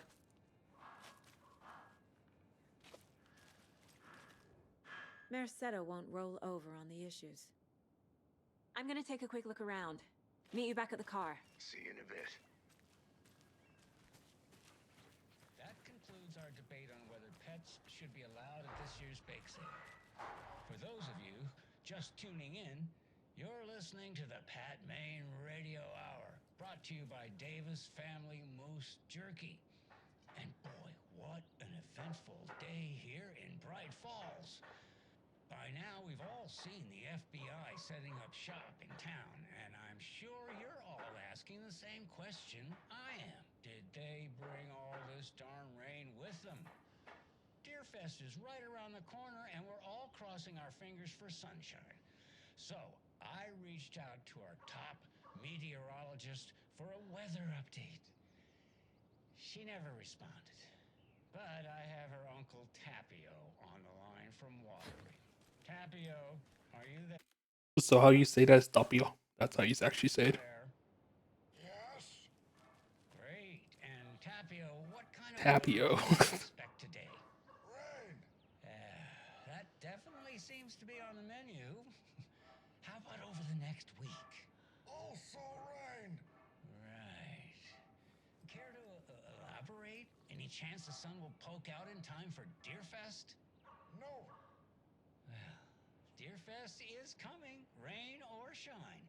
Mercado won't roll over on the issues. I'm gonna take a quick look around. Meet you back at the car. See you in a bit. That concludes our debate on whether pets should be allowed at this year's bake sale. For those of you just tuning in, you're listening to the Pat Maine Radio Hour, brought to you by Davis Family Moose Jerky. And boy, what an eventful day here in Bright Falls. By now, we've all seen the FBI setting up shop in town, and I'm sure you're all asking the same question I am. Did they bring all this darn rain with them? Deerfest is right around the corner, and we're all crossing our fingers for sunshine. So, I reached out to our top meteorologist for a weather update. She never responded, but I have her Uncle Tapio on the line from Waterloo. Tapio, are you there? So how you say that is Tapio. That's how you actually say it. Yes. Great. And Tapio, what kind of Tapio. weather do you expect today? Rain. That definitely seems to be on the menu. How about over the next week? Also rain. Right. Care to elaborate? Any chance the sun will poke out in time for Deerfest? No. Well, Deerfest is coming, rain or shine.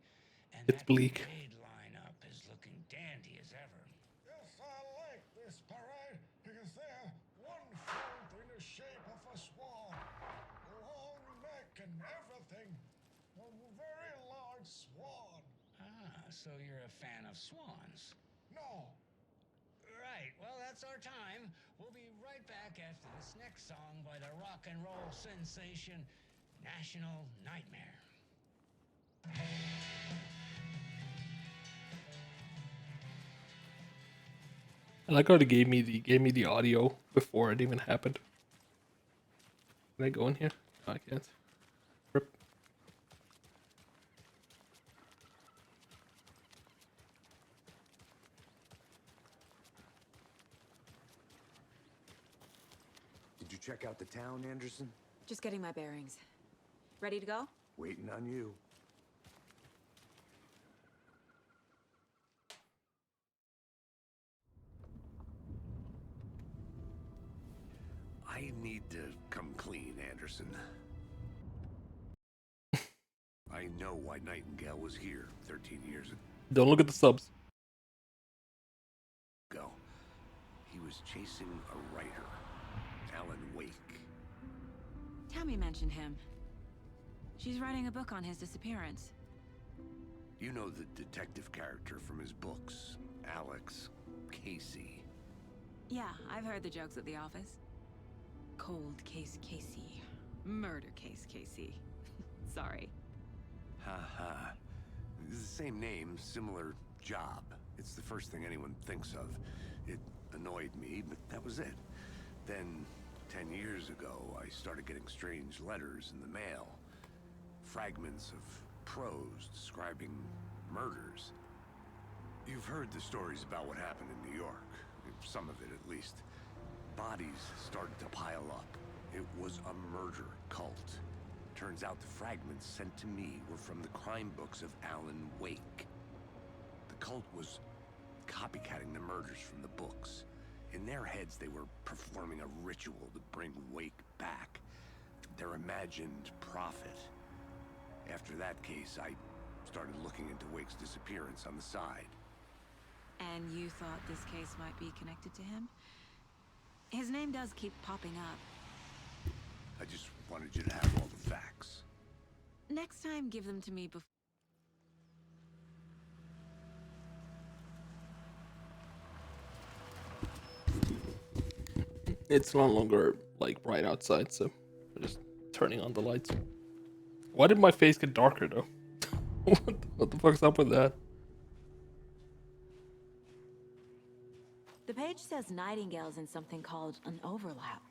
And It's that bleak. parade lineup is looking dandy as ever. Yes, I like this parade because they're one fold in the shape of a swan. Long neck and everything. A very large swan. Ah, so you're a fan of swans? No. Right, well, that's our time. We'll be right back after this next song by the rock and roll sensation, National Nightmare. I like how they gave me the audio before it even happened. Can I go in here? No, I can't. Rip. Did you check out the town, Anderson? Just getting my bearings. Ready to go? Waiting on you. I need to come clean, Anderson. I know why Nightingale was here 13 years Don't look at the subs. ago. He was chasing a writer, Alan Wake. Tammy mentioned him. She's writing a book on his disappearance. You know the detective character from his books, Alex Casey. Yeah, I've heard the jokes at the office. Cold case Casey. Murder case Casey. Sorry. Ha. It's the same name, similar job. It's the first thing anyone thinks of. It annoyed me, but that was it. Then, 10 years ago, I started getting strange letters in the mail. Fragments of prose describing murders. You've heard the stories about what happened in New York. Some of it, at least. Bodies started to pile up. It was a murder cult. Turns out the fragments sent to me were from the crime books of Alan Wake. The cult was copycatting the murders from the books. In their heads, they were performing a ritual to bring Wake back. Their imagined prophet. After that case, I started looking into Wake's disappearance on the side. And you thought this case might be connected to him? His name does keep popping up. I just wanted you to have all the facts. Next time, give them to me before. It's no longer like bright outside, so I'm just turning on the lights. Why did my face get darker though? What the fuck's up with that? The page says Nightingale's in something called an overlap.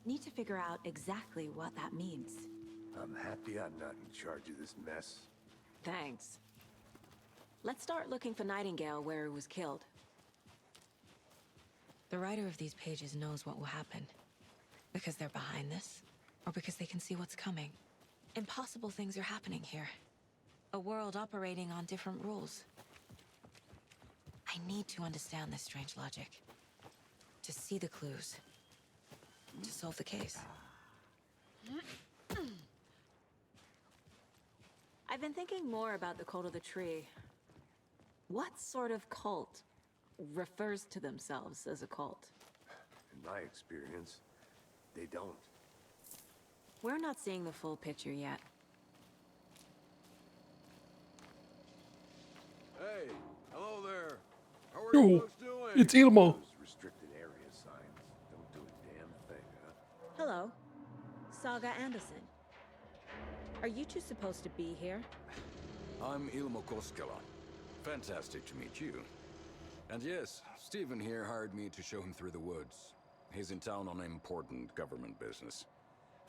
Need to figure out exactly what that means. I'm happy I'm not in charge of this mess. Thanks. Let's start looking for Nightingale where he was killed. The writer of these pages knows what will happen. Because they're behind this, or because they can see what's coming. Impossible things are happening here. A world operating on different rules. I need to understand this strange logic. To see the clues. To solve the case. I've been thinking more about the cult of the tree. What sort of cult refers to themselves as a cult? In my experience, they don't. We're not seeing the full picture yet. Hey, hello there. How are Yo, you folks doing? it's Ilmo. Those restricted area signs don't do a damn thing, huh? Hello, Saga Anderson. Are you two supposed to be here? I'm Ilmo Koskela. Fantastic to meet you. And yes, Stephen here hired me to show him through the woods. He's in town on important government business.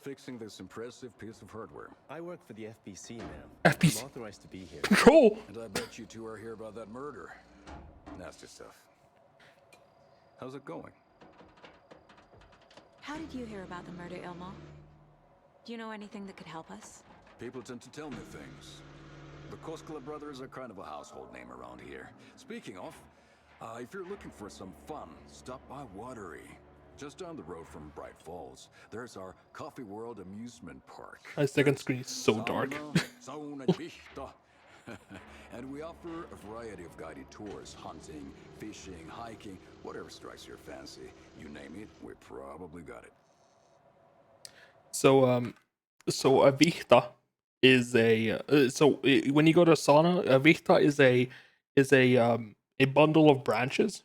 Fixing this impressive piece of hardware. I work for the FBC now. FBC. I'm authorized to be here. Control! And I bet you two are here about that murder. Nasty stuff. How's it going? How did you hear about the murder, Ilmo? Do you know anything that could help us? People tend to tell me things. The Koskela brothers are kind of a household name around here. Speaking of, if you're looking for some fun, stop by Watery. Just down the road from Bright Falls, there's our Coffee World amusement park. My second screen is so dark. And we offer a variety of guided tours, hunting, fishing, hiking, whatever strikes your fancy. You name it, we probably got it. So a Vichta is a when you go to sauna, a Vichta is a bundle of branches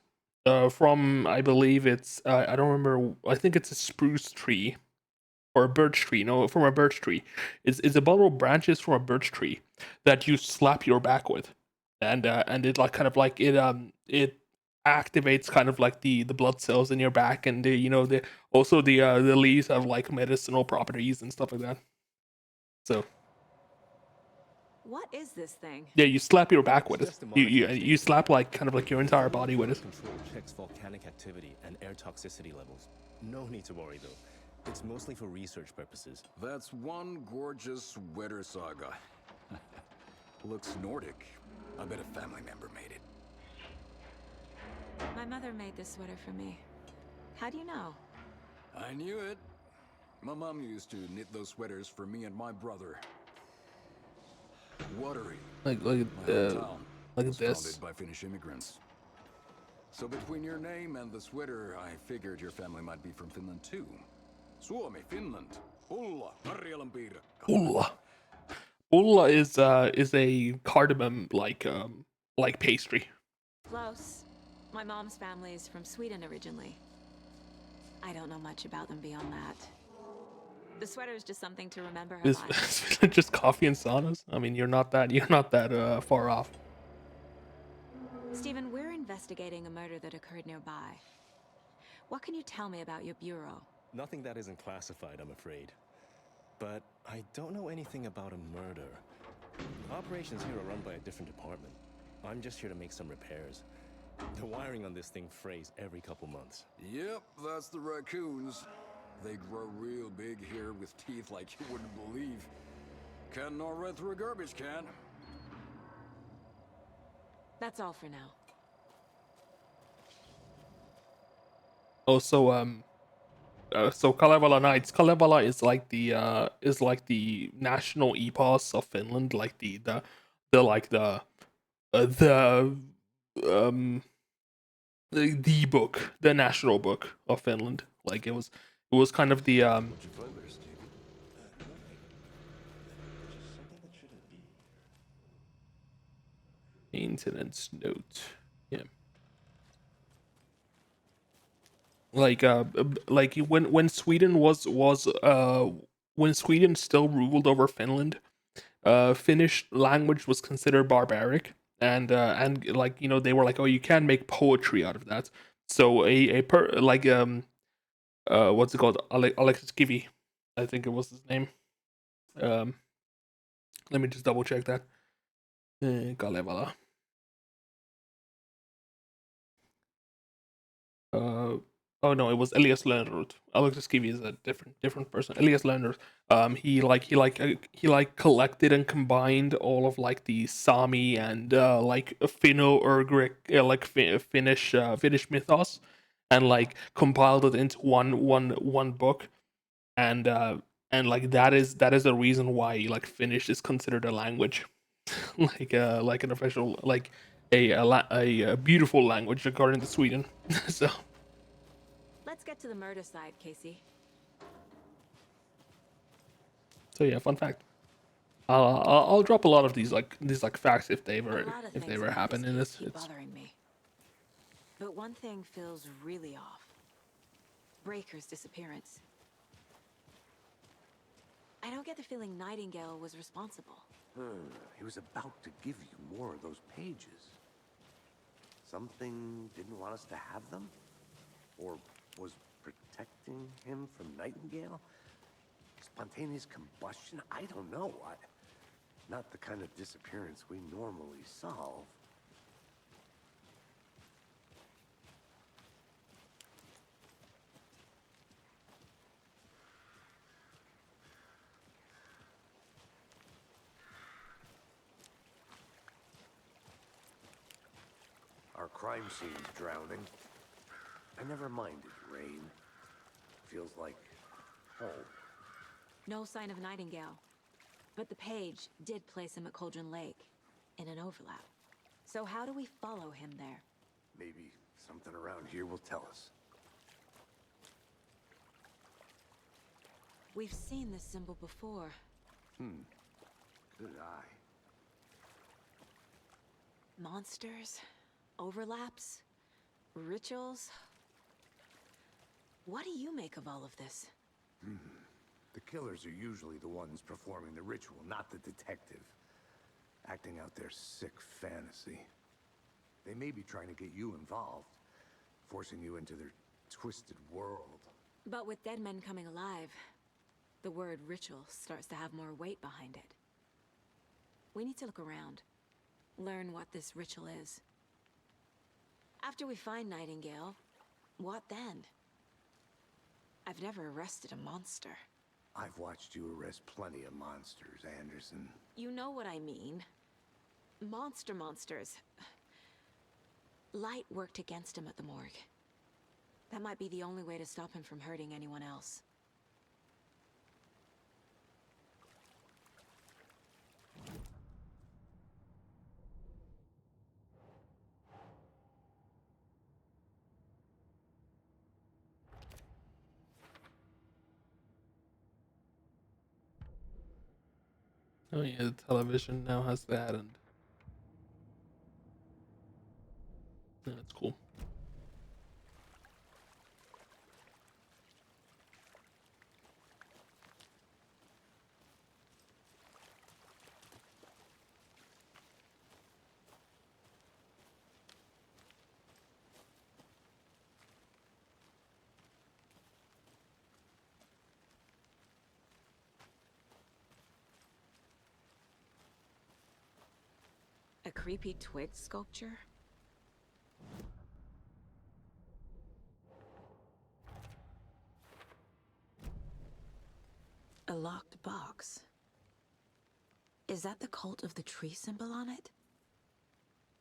from, I believe it's I don't remember, I think it's a spruce tree or a birch tree. No, from a birch tree. It's a bundle of branches from a birch tree that you slap your back with, and it like kind of like it activates kind of like the blood cells in your back, and the leaves have like medicinal properties and stuff like that. So What is this thing? yeah, you slap your back with it. You slap like kind of like your entire body with it. Control checks volcanic activity and air toxicity levels. No need to worry though. It's mostly for research purposes. That's one gorgeous weather saga. Looks Nordic. I bet a family member made it. My mother made this sweater for me. How do you know? I knew it. My mom used to knit those sweaters for me and my brother. Watery. Like my hometown, was this. founded by Finnish immigrants. So between your name and the sweater, I figured your family might be from Finland too. Suomi, Finland. Ulla, Karjalan piirakka. Ulla. Ulla is a cardamom like pastry. Close. My mom's family is from Sweden originally. I don't know much about them beyond that. The sweater is just something to remember her Is by. just coffee and saunas? I mean, you're not that far off. Stephen, we're investigating a murder that occurred nearby. What can you tell me about your bureau? Nothing that isn't classified, I'm afraid. But I don't know anything about a murder. Operations here are run by a different department. I'm just here to make some repairs. The wiring on this thing frays every couple months. Yep, that's the raccoons. They grow real big here with teeth like you wouldn't believe. Can't gnaw right through a garbage can. That's all for now. Also, so Kalevala Nights. Kalevala is like the national epos of Finland, like the book, the national book of Finland. Like it was kind of the maintenance note. Yeah. Like when Sweden was when Sweden still ruled over Finland, Finnish language was considered barbaric, and like, you know, they were like, oh, you can't make poetry out of that. So what's it called, Alexis Kivi, I think it was his name. Let me just double check that. Kalevala. Oh no, it was Elias Lönnrot. Alexis Kivi is a different person. Elias Lönnrot. He collected and combined all of like the Sami and like Finno-Ugric, Finnish mythos, and like compiled it into one book, and like that is the reason why like Finnish is considered a language, like an official, like a beautiful language according to Sweden. So. Let's get to the murder side, Casey. So yeah, fun fact. I'll drop a lot of these facts if they ever happen in this. Keep bothering me. But one thing feels really off. Breaker's disappearance. I don't get the feeling Nightingale was responsible. He was about to give you more of those pages. Something didn't want us to have them? Or was protecting him from Nightingale? Spontaneous combustion? I don't know. Not the kind of disappearance we normally solve. Our crime scene's drowning. I never minded rain. Feels like home. No sign of Nightingale. But the page did place him at Cauldron Lake, in an overlap. So how do we follow him there? Maybe something around here will tell us. We've seen this symbol before. Good eye. Monsters? Overlaps? Rituals? What do you make of all of this? The killers are usually the ones performing the ritual, not the detective. Acting out their sick fantasy. They may be trying to get you involved, forcing you into their twisted world. But with dead men coming alive, the word ritual starts to have more weight behind it. We need to look around, learn what this ritual is. After we find Nightingale, what then? I've never arrested a monster. I've watched you arrest plenty of monsters, Anderson. You know what I mean. Monsters. Light worked against him at the morgue. That might be the only way to stop him from hurting anyone else. Oh yeah, the television now has that, and that's cool. creepy twig sculpture? A locked box. Is that the cult of the tree symbol on it?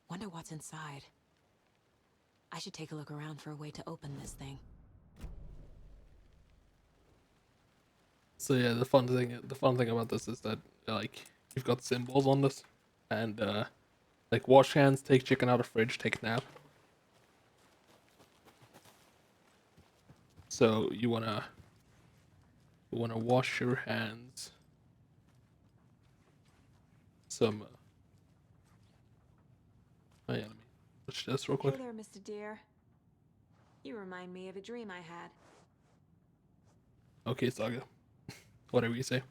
Wonder what's inside. I should take a look around for a way to open this thing. So yeah, the fun thing about this is that like you've got symbols on this, and like wash hands, take chicken out of fridge, take nap. So you wanna wash your hands. Some. Oh yeah, let me switch this real quick. Hey there, Mr. Deer. You remind me of a dream I had. Okay, Saga. Whatever you say.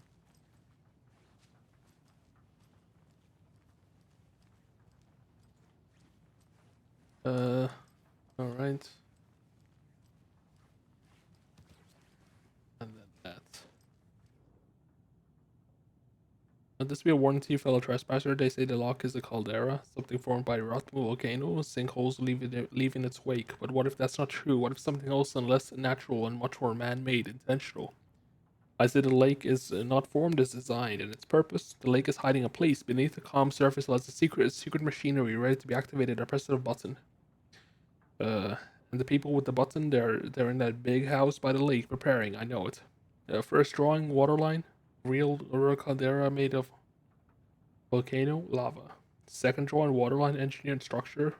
All right. And then that. Let this be a warning to you, fellow trespasser. They say the lock is a caldera, something formed by a rotten volcano, sinkholes leaving its wake. But what if that's not true? What if something else and less natural and much more man-made, intentional? I say the lake is not formed as designed, and its purpose, the lake is hiding a place beneath the calm surface lies a secret machinery ready to be activated at a press of a button. And the people with the button, they're in that big house by the lake preparing. I know it. First drawing, waterline, real caldera made of volcano lava. Second drawing, waterline, engineered structure,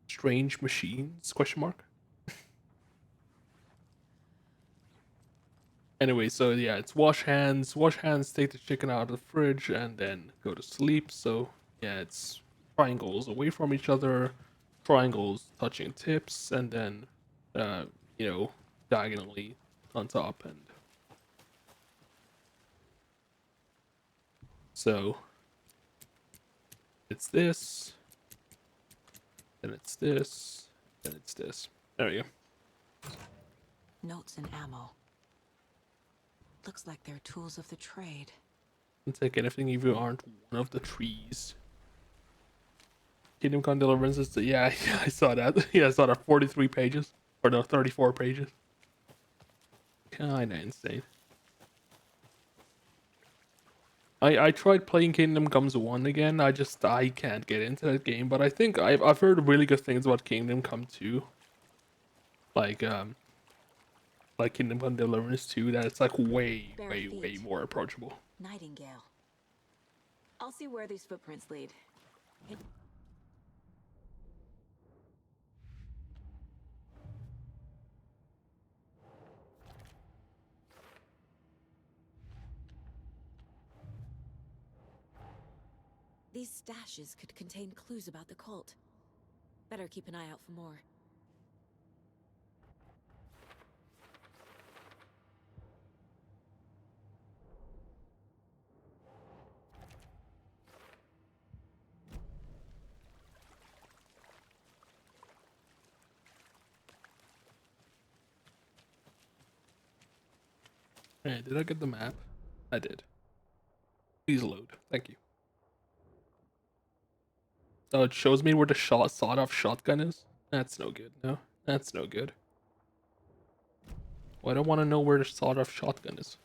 strange machines? Question mark. Anyway, so yeah, it's wash hands, take the chicken out of the fridge, and then go to sleep. So yeah, it's triangles away from each other, triangles touching tips, and then you know, diagonally on top. And so it's this, then it's this, then it's this. There we go. Notes and ammo. Looks like they're tools of the trade. Don't take anything if you aren't one of the trees. Kingdom Come Deliverance. Yeah, I saw that. Yeah, I saw that. 43 pages. Or no, 34 pages. Kinda insane. I tried playing Kingdom Comes 1 again. I can't get into that game. But I think I've heard really good things about Kingdom Come 2. Like Kingdom Come Deliverance 2, that it's like way more approachable. Nightingale. I'll see where these footprints lead. These stashes could contain clues about the cult. Better keep an eye out for more. Hey, did I get the map? I did. Please load. Thank you. Oh, it shows me where the sawed-off shotgun is? That's no good, no? That's no good. Well, I don't want to know where the sawed-off shotgun is.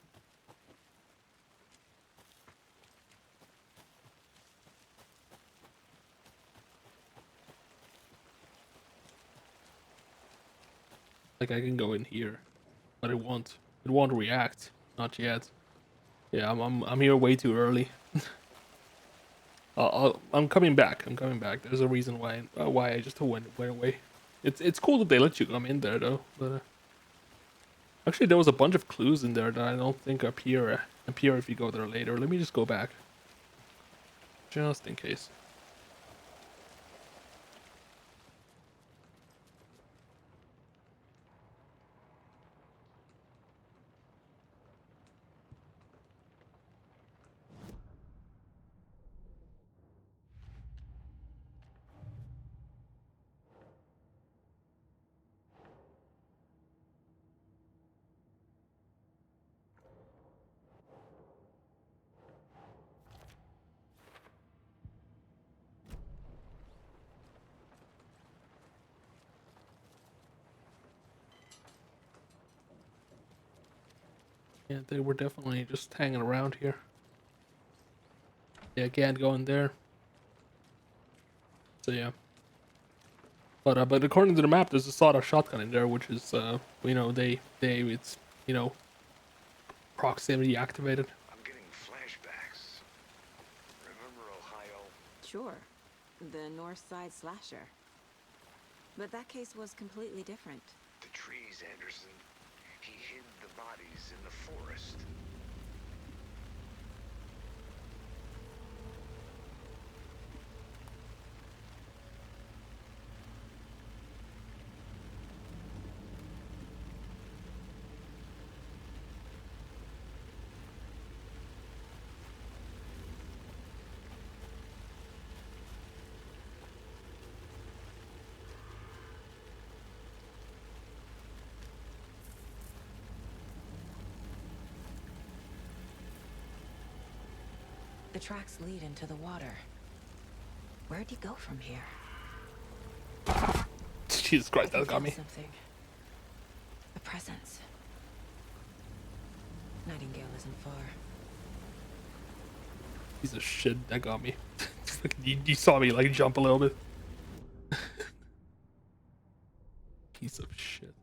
Like, I can go in here, but it won't react. Not yet. Yeah, I'm here way too early. I'm coming back. I'm coming back. There's a reason why I just went away. It's cool that they let you come in there though. But actually, there was a bunch of clues in there that I don't think appear if you go there later. Let me just go back, just in case. Yeah, they were definitely just hanging around here. Yeah, can't go in there. So yeah. But according to the map, there's a sawed-off shotgun in there, which is you know, it's, you know, proximity activated. I'm getting flashbacks. Remember Ohio? Sure. The North Side slasher. But that case was completely different. The trees, Anderson. He hid the bodies in the forest. The tracks lead into the water. Where'd he go from here? Jesus Christ, that got me. Something. A presence. Nightingale isn't far. Piece of shit, that got me. you saw me like jump a little bit. Piece of shit.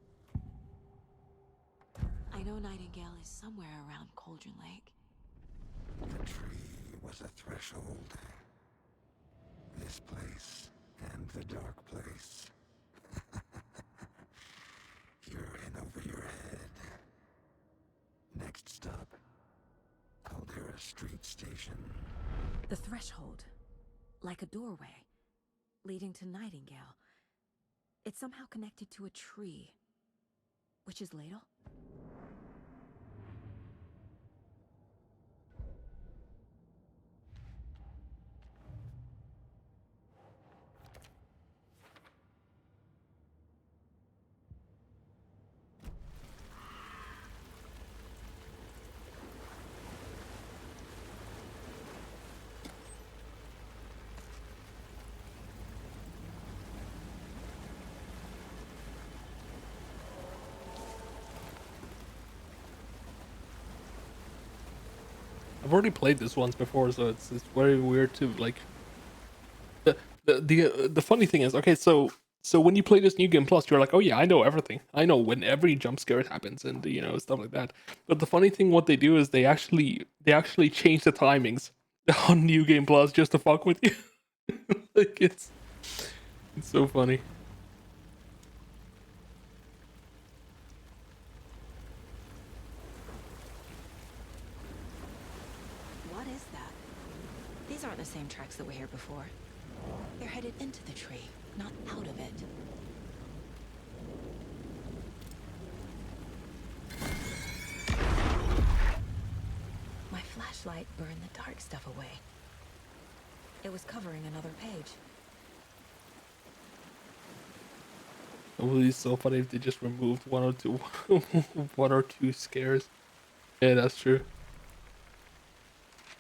I know Nightingale is somewhere around Cauldron Lake. The tree was a threshold. This place and the dark place. You're in over your head. Next stop, Caldera Street Station. The threshold. Like a doorway. Leading to Nightingale. It's somehow connected to a tree. Witch's Ladle? I've already played this once before, so it's very weird to like. The funny thing is, okay, so when you play this New Game Plus, you're like, oh yeah, I know everything. I know when every jump scare happens and you know stuff like that. But the funny thing, what they do is they actually change the timings on New Game Plus just to fuck with you. Like it's so funny. What is that? These aren't the same tracks that were here before. They're headed into the tree, not out of it. My flashlight burned the dark stuff away. It was covering another page. It would be so funny if they just removed one or two scares. Yeah, that's true.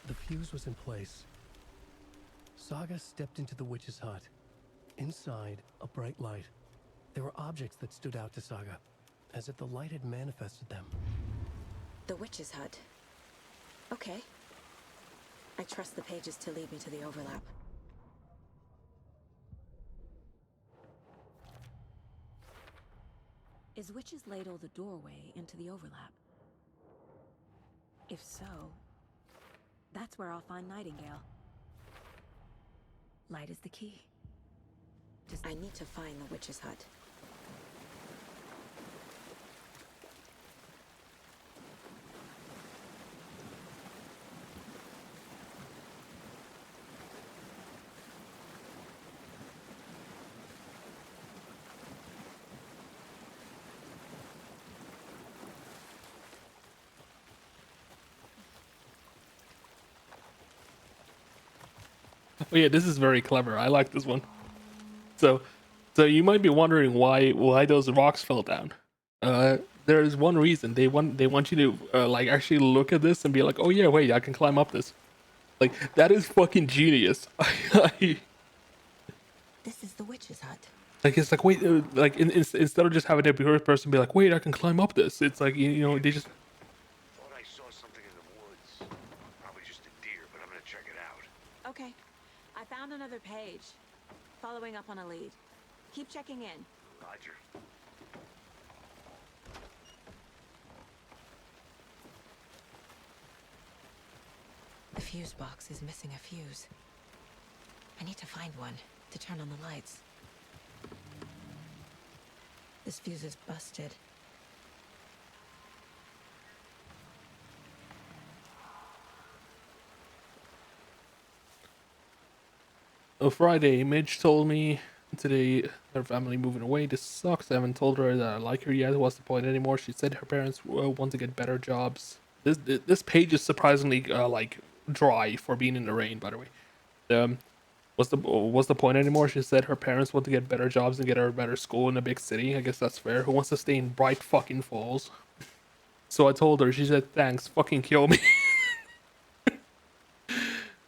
The fuse was in place. Saga stepped into the witch's hut. Inside, a bright light. There were objects that stood out to Saga, as if the light had manifested them. The witch's hut. Okay. I trust the pages to lead me to the overlap. Is Witch's Ladle the doorway into the overlap? If so, that's where I'll find Nightingale. Light is the key. I need to find the witch's hut. Oh yeah, this is very clever. I like this one. So you might be wondering why those rocks fell down. There is one reason. They want you to like actually look at this and be like, oh yeah, wait, I can climb up this. Like that is fucking genius. This is the witch's hut. Like it's like wait, like instead of just having a pure person be like, wait, I can climb up this. It's like you know they just. Thought I off on a lead. Keep checking in. Roger. The fuse box is missing a fuse. I need to find one to turn on the lights. This fuse is busted. Oh, Friday, Midge told me today her family moving away. This sucks. I haven't told her that I like her yet. What's the point anymore? She said her parents want to get better jobs. This page is surprisingly like dry for being in the rain. By the way, what's the point anymore? She said her parents want to get better jobs and get her a better school in a big city. I guess that's fair. Who wants to stay in Bright fucking Falls? So I told her. She said thanks. Fucking kill me.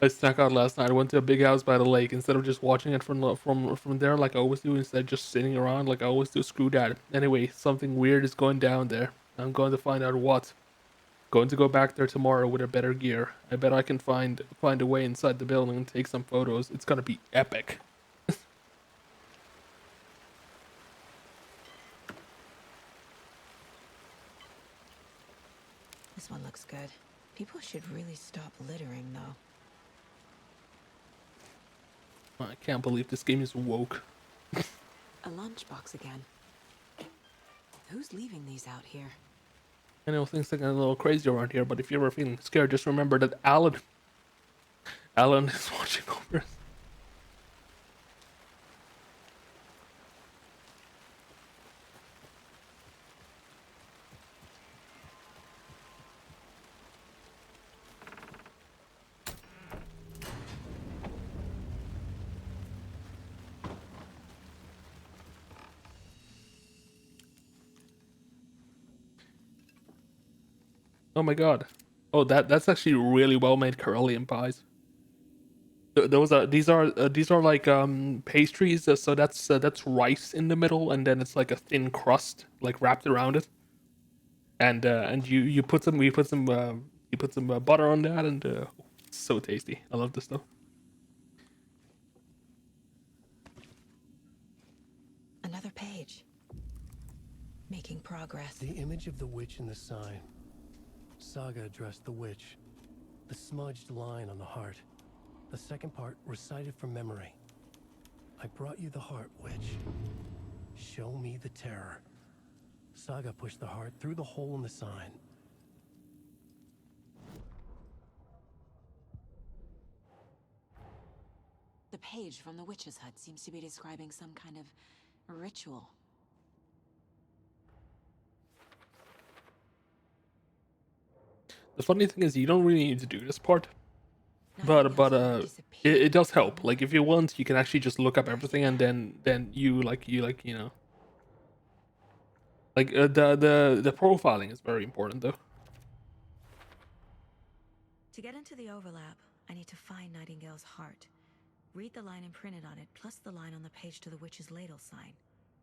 I snuck out last night. I went to a big house by the lake. Instead of just watching it from there like I always do, instead just sitting around like I always do. Screw that. Anyway, something weird is going down there. I'm going to find out what. Going to go back there tomorrow with a better gear. I bet I can find a way inside the building and take some photos. It's gonna be epic. This one looks good. People should really stop littering, though. I can't believe this game is woke. A lunchbox again. Who's leaving these out here? I know things are getting a little crazy around here, but if you're ever feeling scared, just remember that Alan is watching over us. Oh my god. Oh, that's actually really well made Carolean pies. These are like pastries. So that's rice in the middle, and then it's like a thin crust like wrapped around it. And you put some butter on that, and it's so tasty. I love this stuff. Another page. Making progress. The image of the witch in the sign. Saga addressed the witch. The smudged line on the heart. The second part recited from memory. I brought you the heart, witch. Show me the terror. Saga pushed the heart through the hole in the sign. The page from the witch's hut seems to be describing some kind of ritual. The funny thing is, you don't really need to do this part, but it does help. Like if you want, you can actually just look up everything, and then you know, like the profiling is very important though. To get into the overlap, I need to find Nightingale's heart. Read the line imprinted on it, plus the line on the page to the witch's ladle sign.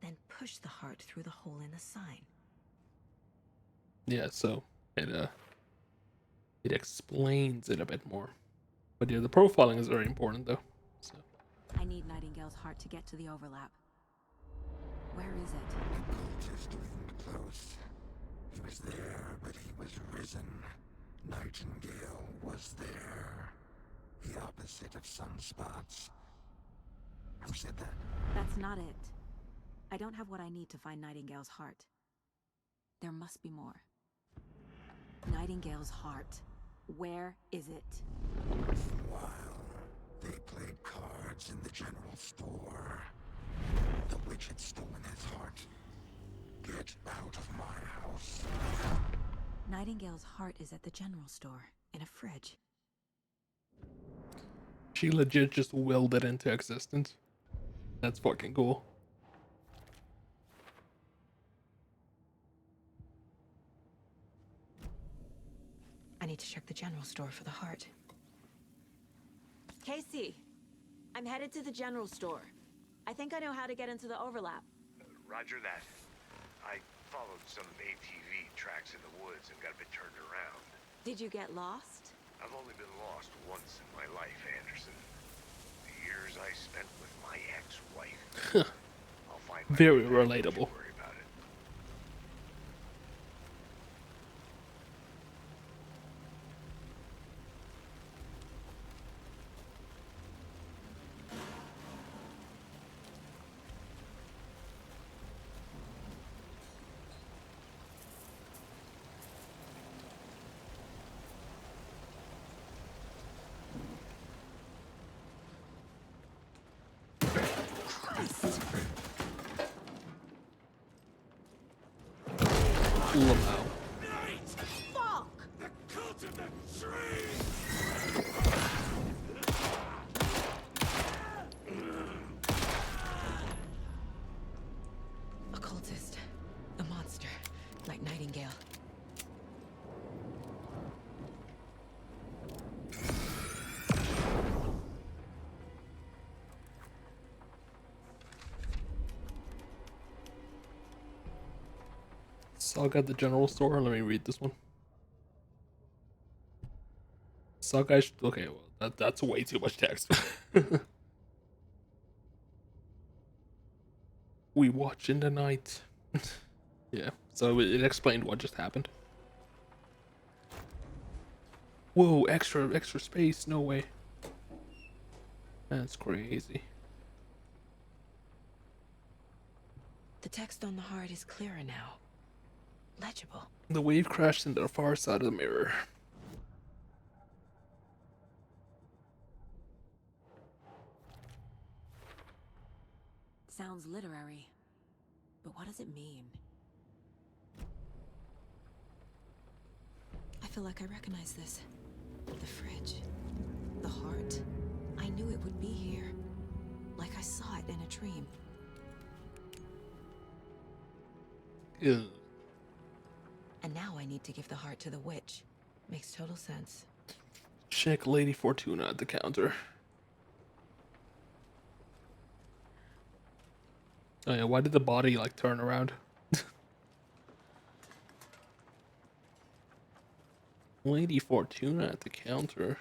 Then push the heart through the hole in the sign. Yeah, so it explains it a bit more. But yeah, the profiling is very important though. So. I need Nightingale's heart to get to the overlap. Where is it? The cultist isn't close. He was there, but he was risen. Nightingale was there. The opposite of sunspots. Who said that? That's not it. I don't have what I need to find Nightingale's heart. There must be more. Nightingale's heart. Where is it? While they played cards in the general store, the witch had stolen his heart. Get out of my house. Nightingale's heart is at the general store, in a fridge. She legit just willed it into existence. That's fucking cool. I need to check the general store for the heart. Casey, I'm headed to the general store. I think I know how to get into the overlap. Roger that. I followed some ATV tracks in the woods and got a bit turned around. Did you get lost? I've only been lost once in my life, Anderson. years I spent with my ex-wife. I'll find my Very way back, don't you relatable. worry about it. Lamau. A cultist. A monster. Like Nightingale. Saga at the general store. Let me read this one. Saga. Okay, well, that's way too much text. We watch in the night. Yeah, so it explained what just happened. Whoa, extra space. No way. That's crazy. The text on the heart is clearer now. Legible. The wave crashed into the far side of the mirror. Sounds literary. But what does it mean? I feel like I recognize this. The fridge. The heart. I knew it would be here. Like I saw it in a dream. Ew. And now I need to give the heart to the witch. Makes total sense. Check Lady Fortuna at the counter. Oh yeah, why did the body like turn around? Lady Fortuna at the counter.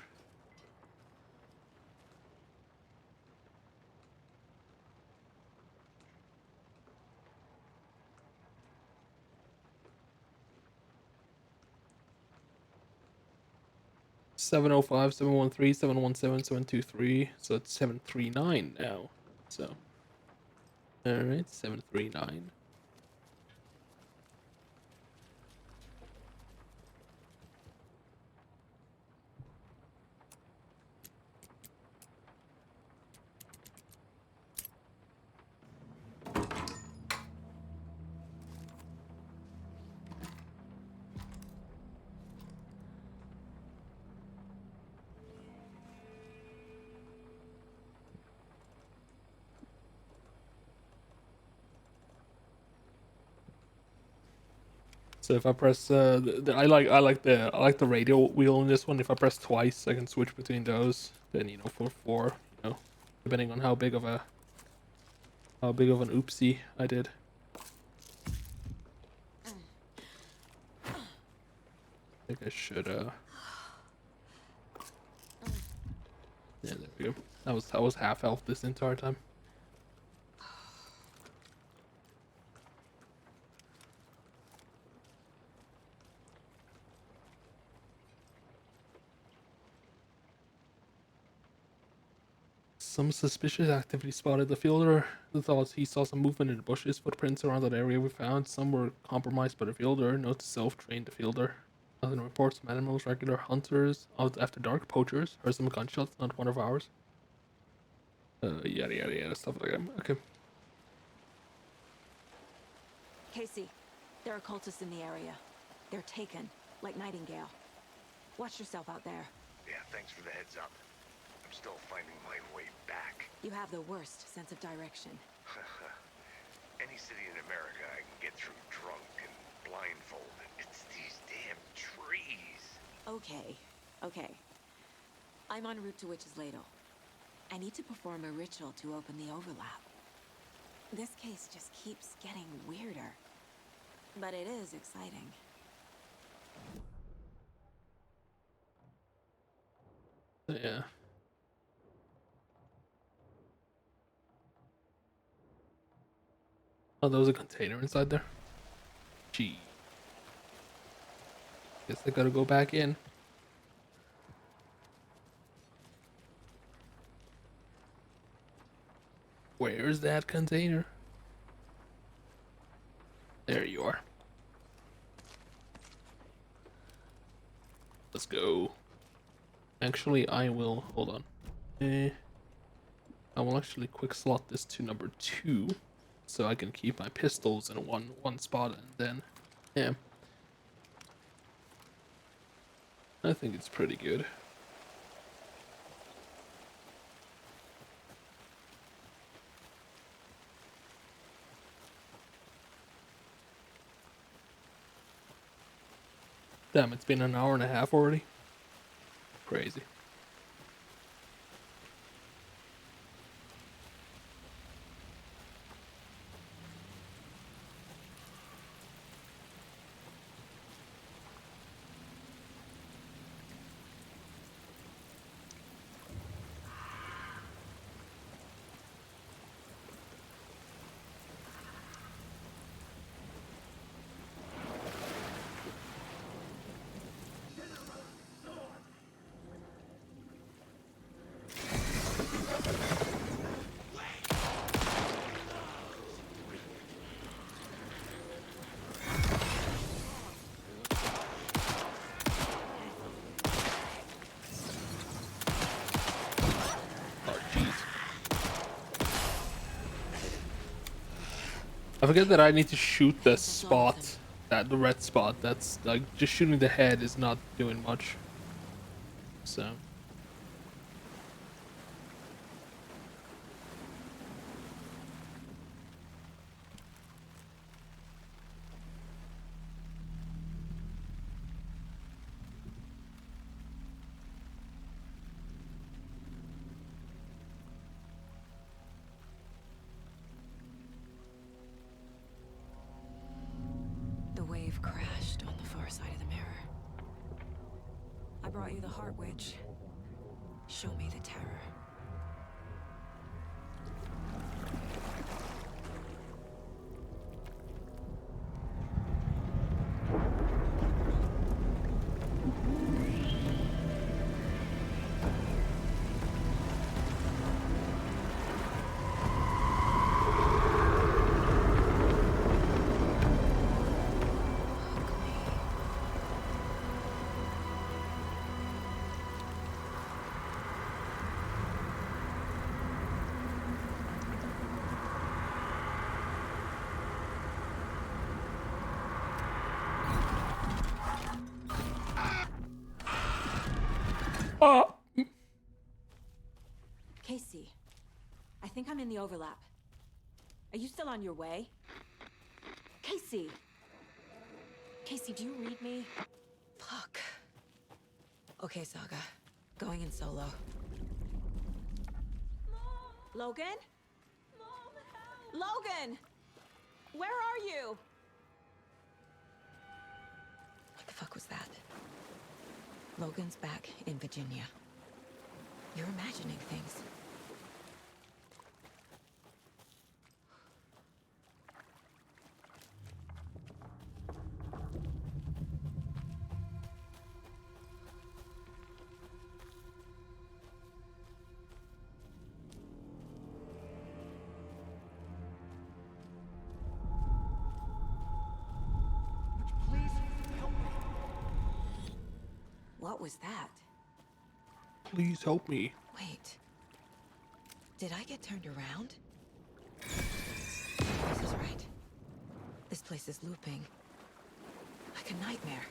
(705, 713, 717, 723). So it's 739 now. So. Alright, 739. So if I press, I like the radio wheel in this one. If I press twice, I can switch between those. Then for 4, depending on how big of an oopsie I did. I think I should yeah, there we go. I was half health this entire time. Some suspicious activity spotted. The fielder thought he saw some movement in the bushes. Footprints around that area we found. Some were compromised by the fielder. Note to self, trained the fielder. Nothing reports of animals. Regular hunters out after dark. Poachers. Heard some gunshots. Not one of ours. Yada yada yada. Stuff like that. Okay. Casey, there are cultists in the area. They're taken, like Nightingale. Watch yourself out there. Yeah, thanks for the heads up. I'm still finding my way back. You have the worst sense of direction. Any city in America I can get through drunk and blindfolded. It's these damn trees. Okay. I'm en route to Witch's Ladle. I need to perform a ritual to open the overlap. This case just keeps getting weirder. But it is exciting. Yeah. Oh, there was a container inside there. Gee. Guess I gotta go back in. Where's that container? There you are. Let's go. Actually, I will, hold on. I will actually quick slot this to number 2 so I can keep my pistols in one spot, and then, yeah. I think it's pretty good. Damn, it's been an hour and a half already. Crazy. I forget that I need to shoot the spot, the red spot. That's like just shooting the head is not doing much. So. The wave crashed on the far side of the mirror. I brought you the Heart Witch. Show me the terror. Casey, I think I'm in the overlap. Are you still on your way? Casey! Casey, do you read me? Fuck. Okay, Saga. Going in solo. Logan? Logan! Where are you? What the fuck was that? Logan's back in Virginia. You're imagining things. What was that? Please help me. Wait. Did I get turned around? This is right. This place is looping. Like a nightmare.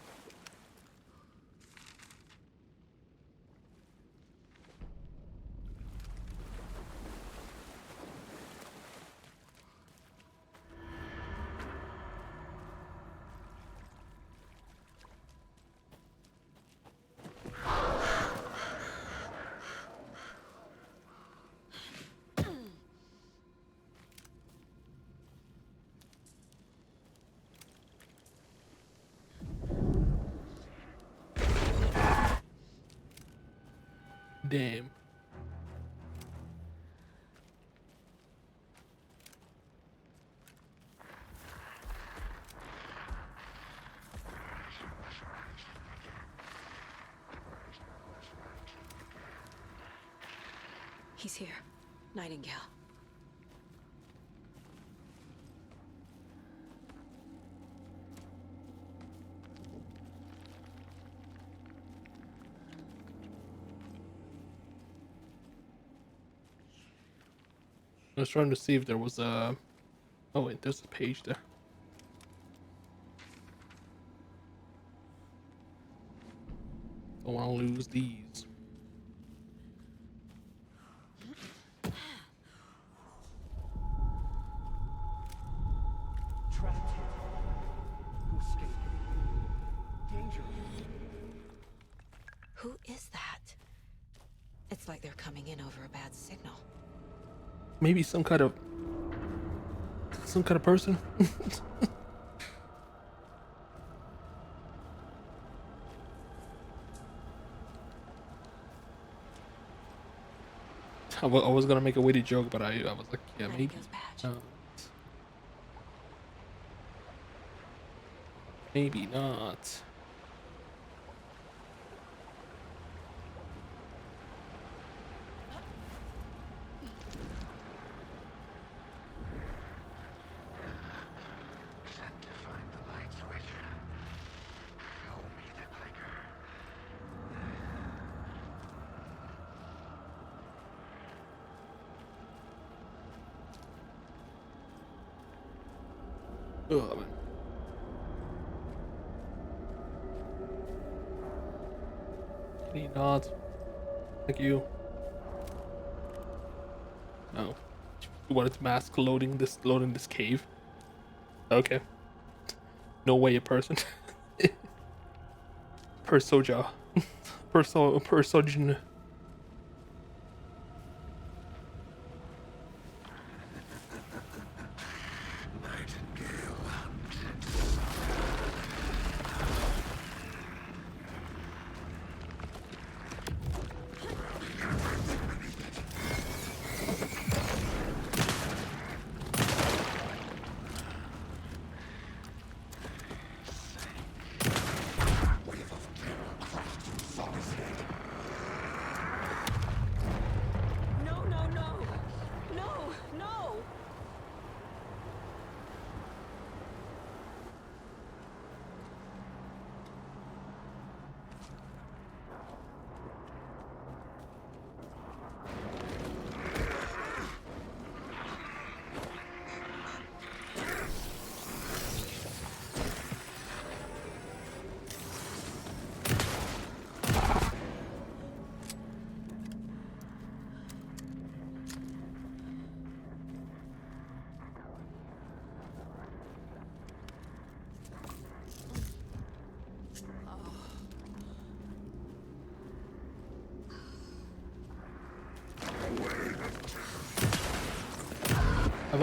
Damn. He's here. Nightingale. I was trying to see if there was a... Oh wait, there's a page there. Don't want to lose these. Trapped here. To escape. Danger. Who is that? It's like they're coming in over a bad signal. Maybe some kind of person. I was gonna make a witty joke, but I was like, yeah, maybe. Maybe not. Oh, man. Can you not? Thank you. No. You wanted to mask loading this cave? Okay. No way a person. Persoja. Persojin.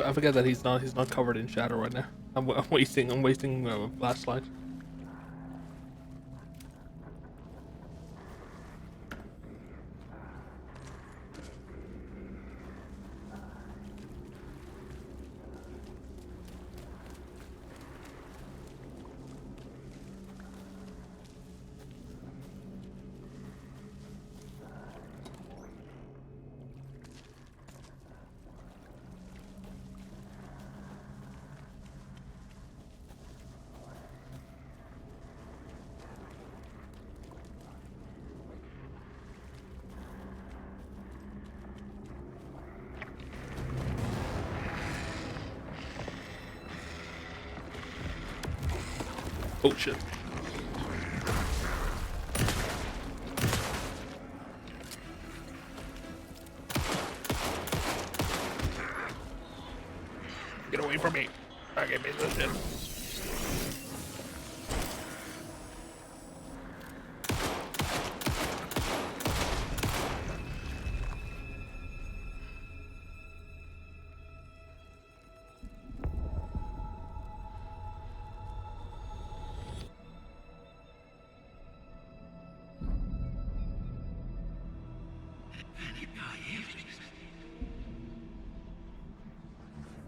I forget that he's not covered in shadow right now. I'm wasting flashlight. Oh shit. Get away from me. I get piece of shit.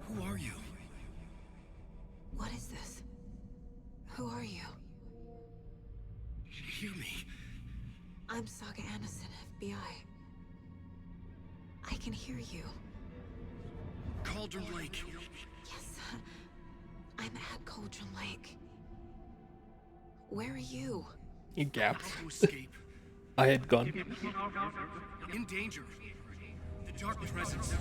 Who are you? What is this? Who are you? Hear me. I'm Saga Anderson, FBI. I can hear you. Cauldron Lake. Yes, I'm at Cauldron Lake. Where are you? You gapped. How to escape. I had gone. In danger. The dark presence.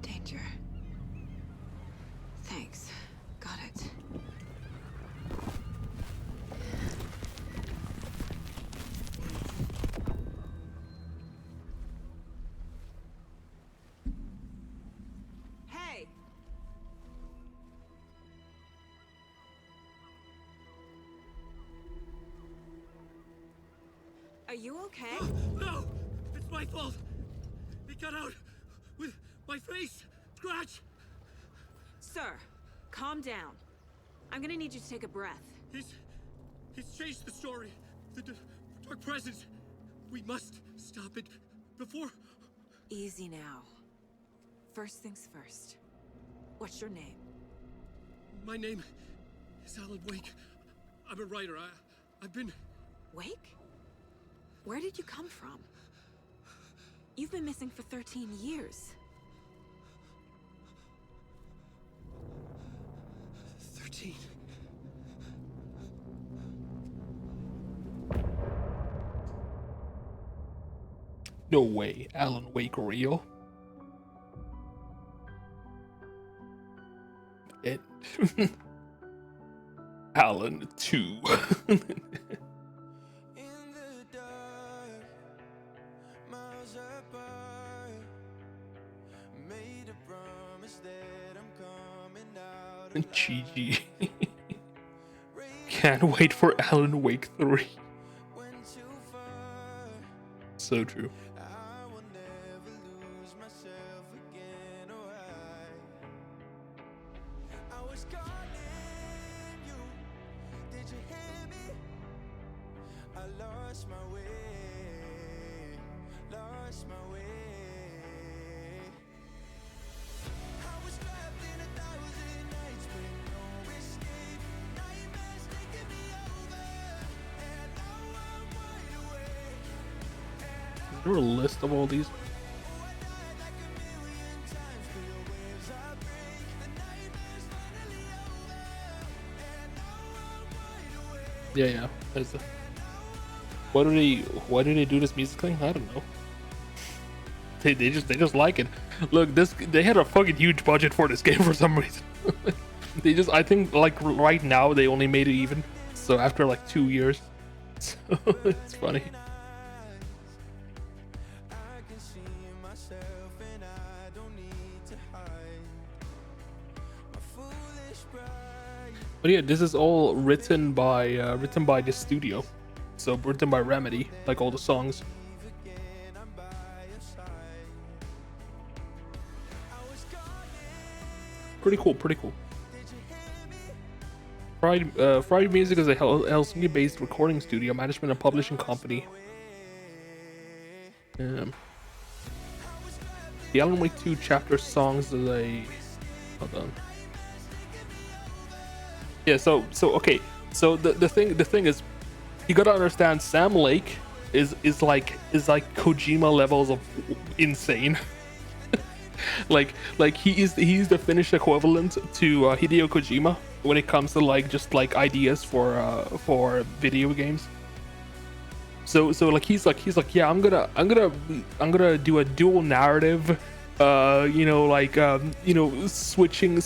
Danger. Thanks. Got it. Hey! Are you okay? No! It's my fault! It got out with my face! Scratch! Sir, calm down. I'm gonna need you to take a breath. He's changed the story. The dark presence. We must stop it before... Easy now. First things first. What's your name? My name is Alan Wake. I'm a writer. I've been... Wake? Where did you come from? You've been missing for 13 years. 13. No way, Alan Wake real. It Alan 2. GG. Can't wait for Alan Wake 3. So true. Is there a list of all these? Yeah. There's the... Why do they do this music thing? I don't know. They just like it. Look, they had a fucking huge budget for this game for some reason. I think like right now they only made it even. So after like 2 years. So it's funny. But yeah, this is all written by this studio, so written by Remedy, like all the songs. Pretty cool. Friday Music is a Helsinki-based recording studio, management and publishing company. The Alan Wake 2 chapter songs is a... Hold on. Yeah, so okay. So the thing is, you gotta understand, Sam Lake is like Kojima levels of insane. like he's the Finnish equivalent to Hideo Kojima when it comes to like just like ideas for video games. So like he's like yeah, I'm gonna do a dual narrative, switching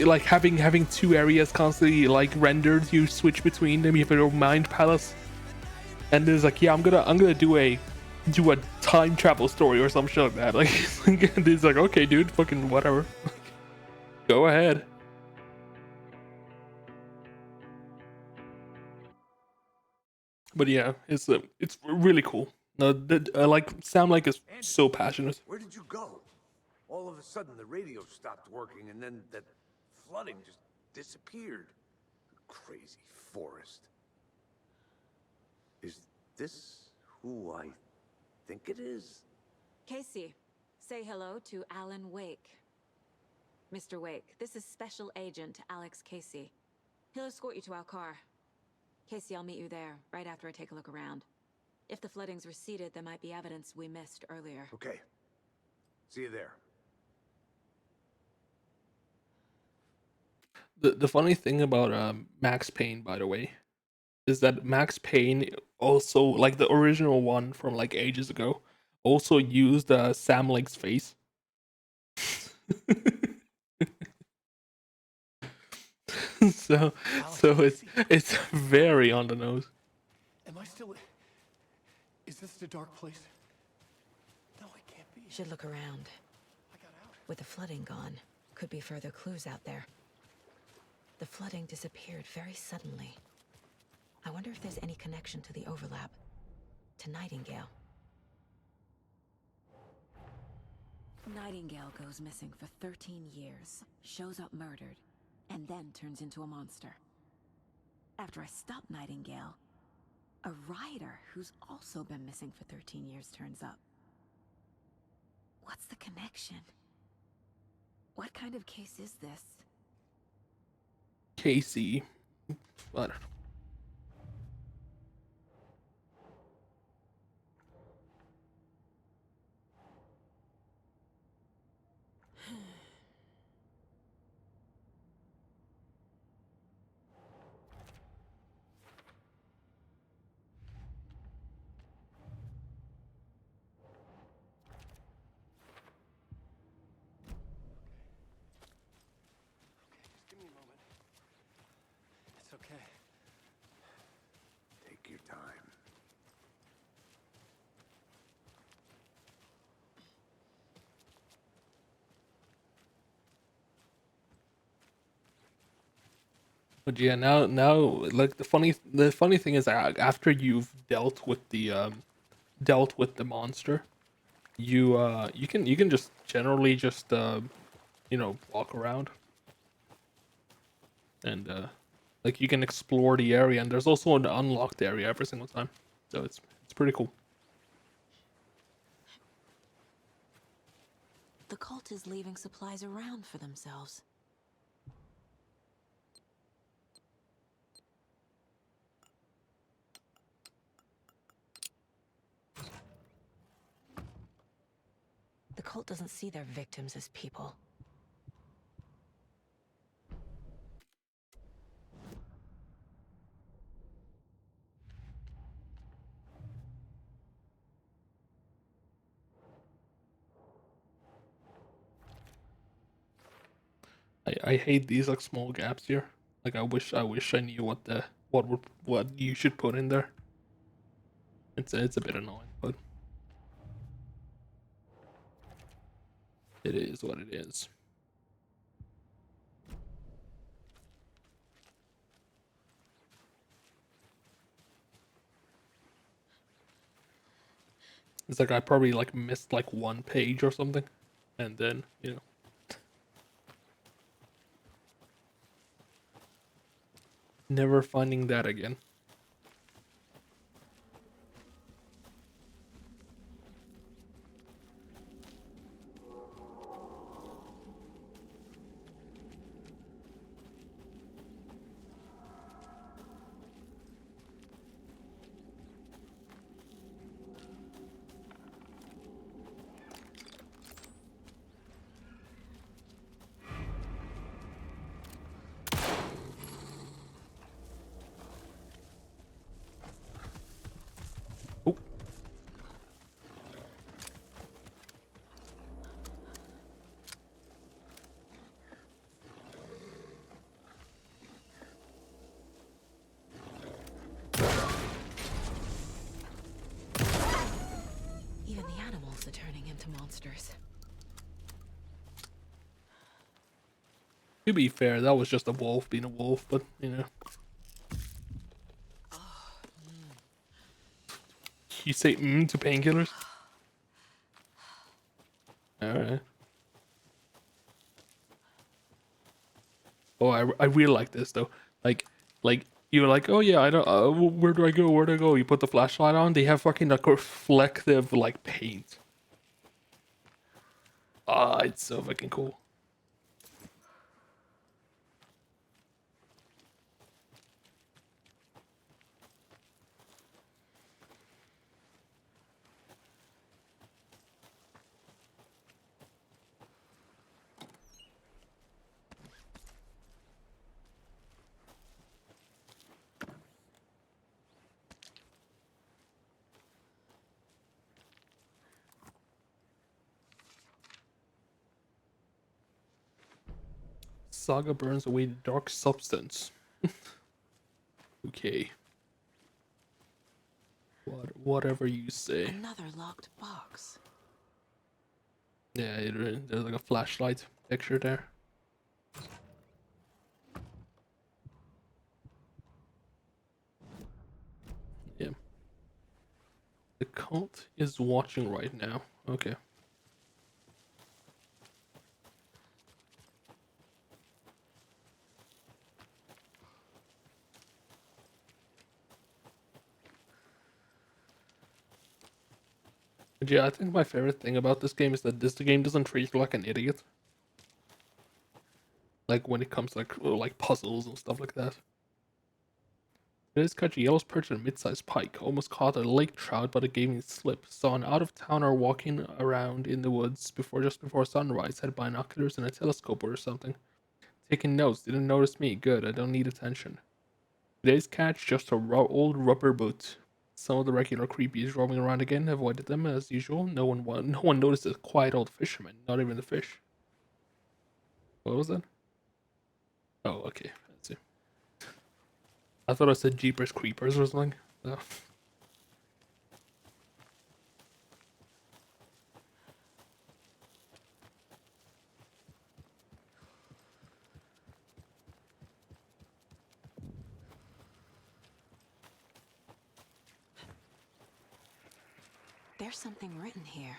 like having two areas constantly like rendered. You switch between them. You have your mind palace, and there's like yeah, I'm gonna do a time travel story or some shit like that. Like he's like okay, dude, fucking whatever, go ahead. But yeah, it's really cool. No, like Sam Lake is so passionate. Where did you go? All of a sudden, the radio stopped working, and then that flooding just disappeared. Crazy forest. Is this who I think it is? Casey, say hello to Alan Wake. Mr. Wake, this is Special Agent Alex Casey. He'll escort you to our car. Casey, I'll meet you there, right after I take a look around. If the floodings receded, there might be evidence we missed earlier. Okay. See you there. The funny thing about Max Payne, by the way, is that Max Payne also, like the original one from like ages ago, also used Sam Lake's face. so it's very on the nose. Am I still... Is this the dark place? No, it can't be. Should look around. With the flooding gone, could be further clues out there. The flooding disappeared very suddenly. I wonder if there's any connection to the overlap. To Nightingale. Nightingale goes missing for 13 years, shows up murdered, and then turns into a monster. After I stop Nightingale, a rider who's also been missing for 13 years turns up. What's the connection? What kind of case is this? Casey. I don't know. Just give me a moment. It's okay. Take your time. But yeah, now like the funny thing is that after you've dealt with the monster, you can just generally just you know, walk around and like you can explore the area, and there's also an unlocked area every single time, so it's pretty cool. The cult is leaving supplies around for themselves. The cult doesn't see their victims as people. I hate these like small gaps here. Like I wish I knew what you should put in there. It's a bit annoying, but it is what it is. It's like I probably like missed like one page or something, and then, you know. Never finding that again. Even the animals are turning into monsters. To be fair, that was just a wolf being a wolf, but you know. You say to painkillers? Alright. Oh, I really like this though. Like you're like, oh yeah, I don't. Where do I go? Where do I go? You put the flashlight on. They have fucking like reflective like paint. Ah, it's so fucking cool. Saga burns away the dark substance. Okay. Whatever you say. Another locked box. Yeah, there's like a flashlight picture there. Yeah. The cult is watching right now. Okay. But yeah, I think my favorite thing about this game is that this game doesn't treat you like an idiot. Like when it comes to like puzzles and stuff like that. Today's catch a yellow perch and a mid-sized pike. Almost caught a lake trout, but it gave me a slip. Saw an out-of-towner walking around in the woods just before sunrise. Had binoculars and a telescope or something. Taking notes. Didn't notice me. Good. I don't need attention. Today's catch, just a old rubber boot. Some of the regular creepies roaming around again. Avoided them as usual. No one noticed a quiet old fisherman. Not even the fish. What was that? Oh, okay. Let's see. I thought I said Jeepers Creepers or something. Oh. There's something written here.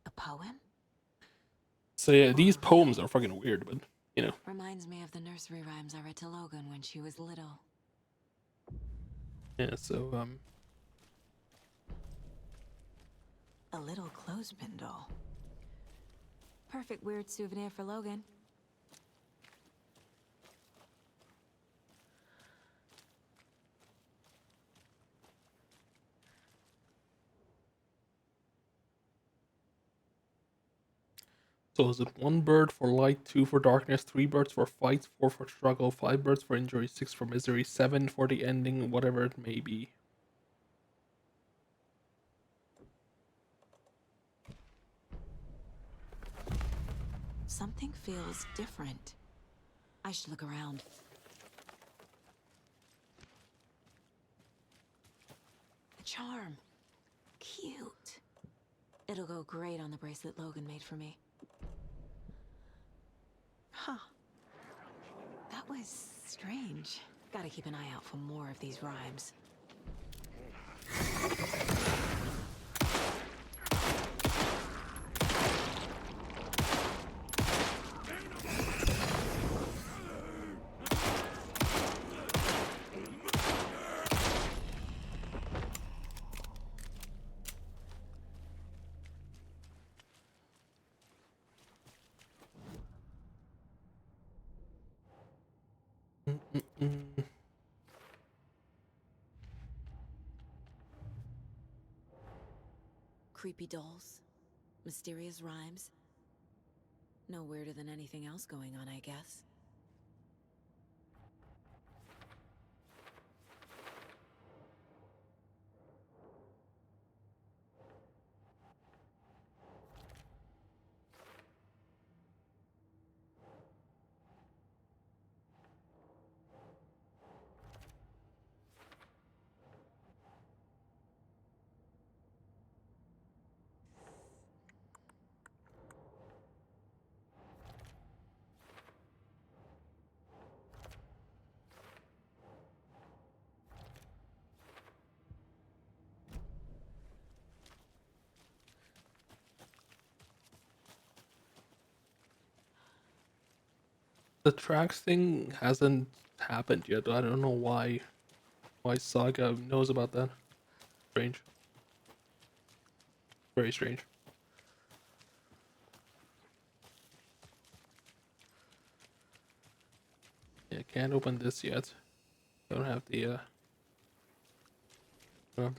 A poem? So yeah, these poems are fucking weird, but you know. Reminds me of the nursery rhymes I read to Logan when she was little. Yeah, so A little clothespin doll. Perfect weird souvenir for Logan. So is it 1 bird for light, 2 for darkness, 3 birds for fight, 4 for struggle, 5 birds for injury, 6 for misery, 7 for the ending, whatever it may be. Something feels different. I should look around. A charm. Cute. It'll go great on the bracelet Logan made for me. Huh. That was strange. Gotta keep an eye out for more of these rhymes. Creepy dolls, mysterious rhymes. No weirder than anything else going on, I guess. The tracks thing hasn't happened yet. I don't know why Saga knows about that. Strange. Very strange. Yeah, can't open this yet. Don't have the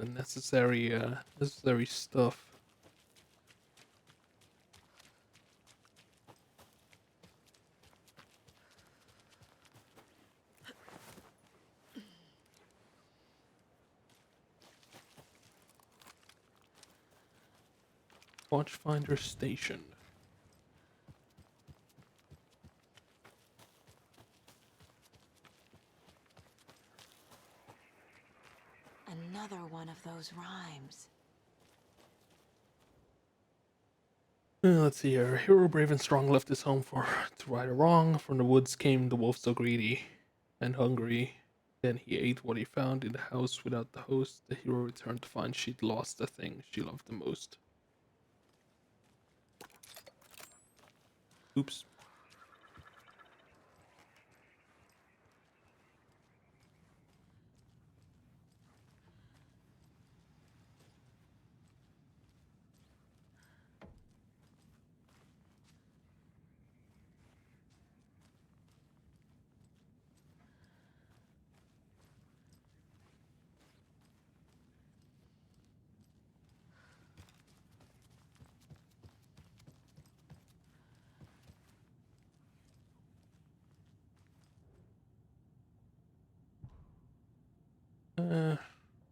necessary stuff. Watchfinder Station. another one of those rhymes. Let's see here. Hero brave and strong left his home to right or wrong. From the woods came the wolf so greedy and hungry. Then he ate what he found in the house without the host. The hero returned to find she'd lost the thing she loved the most. Oops.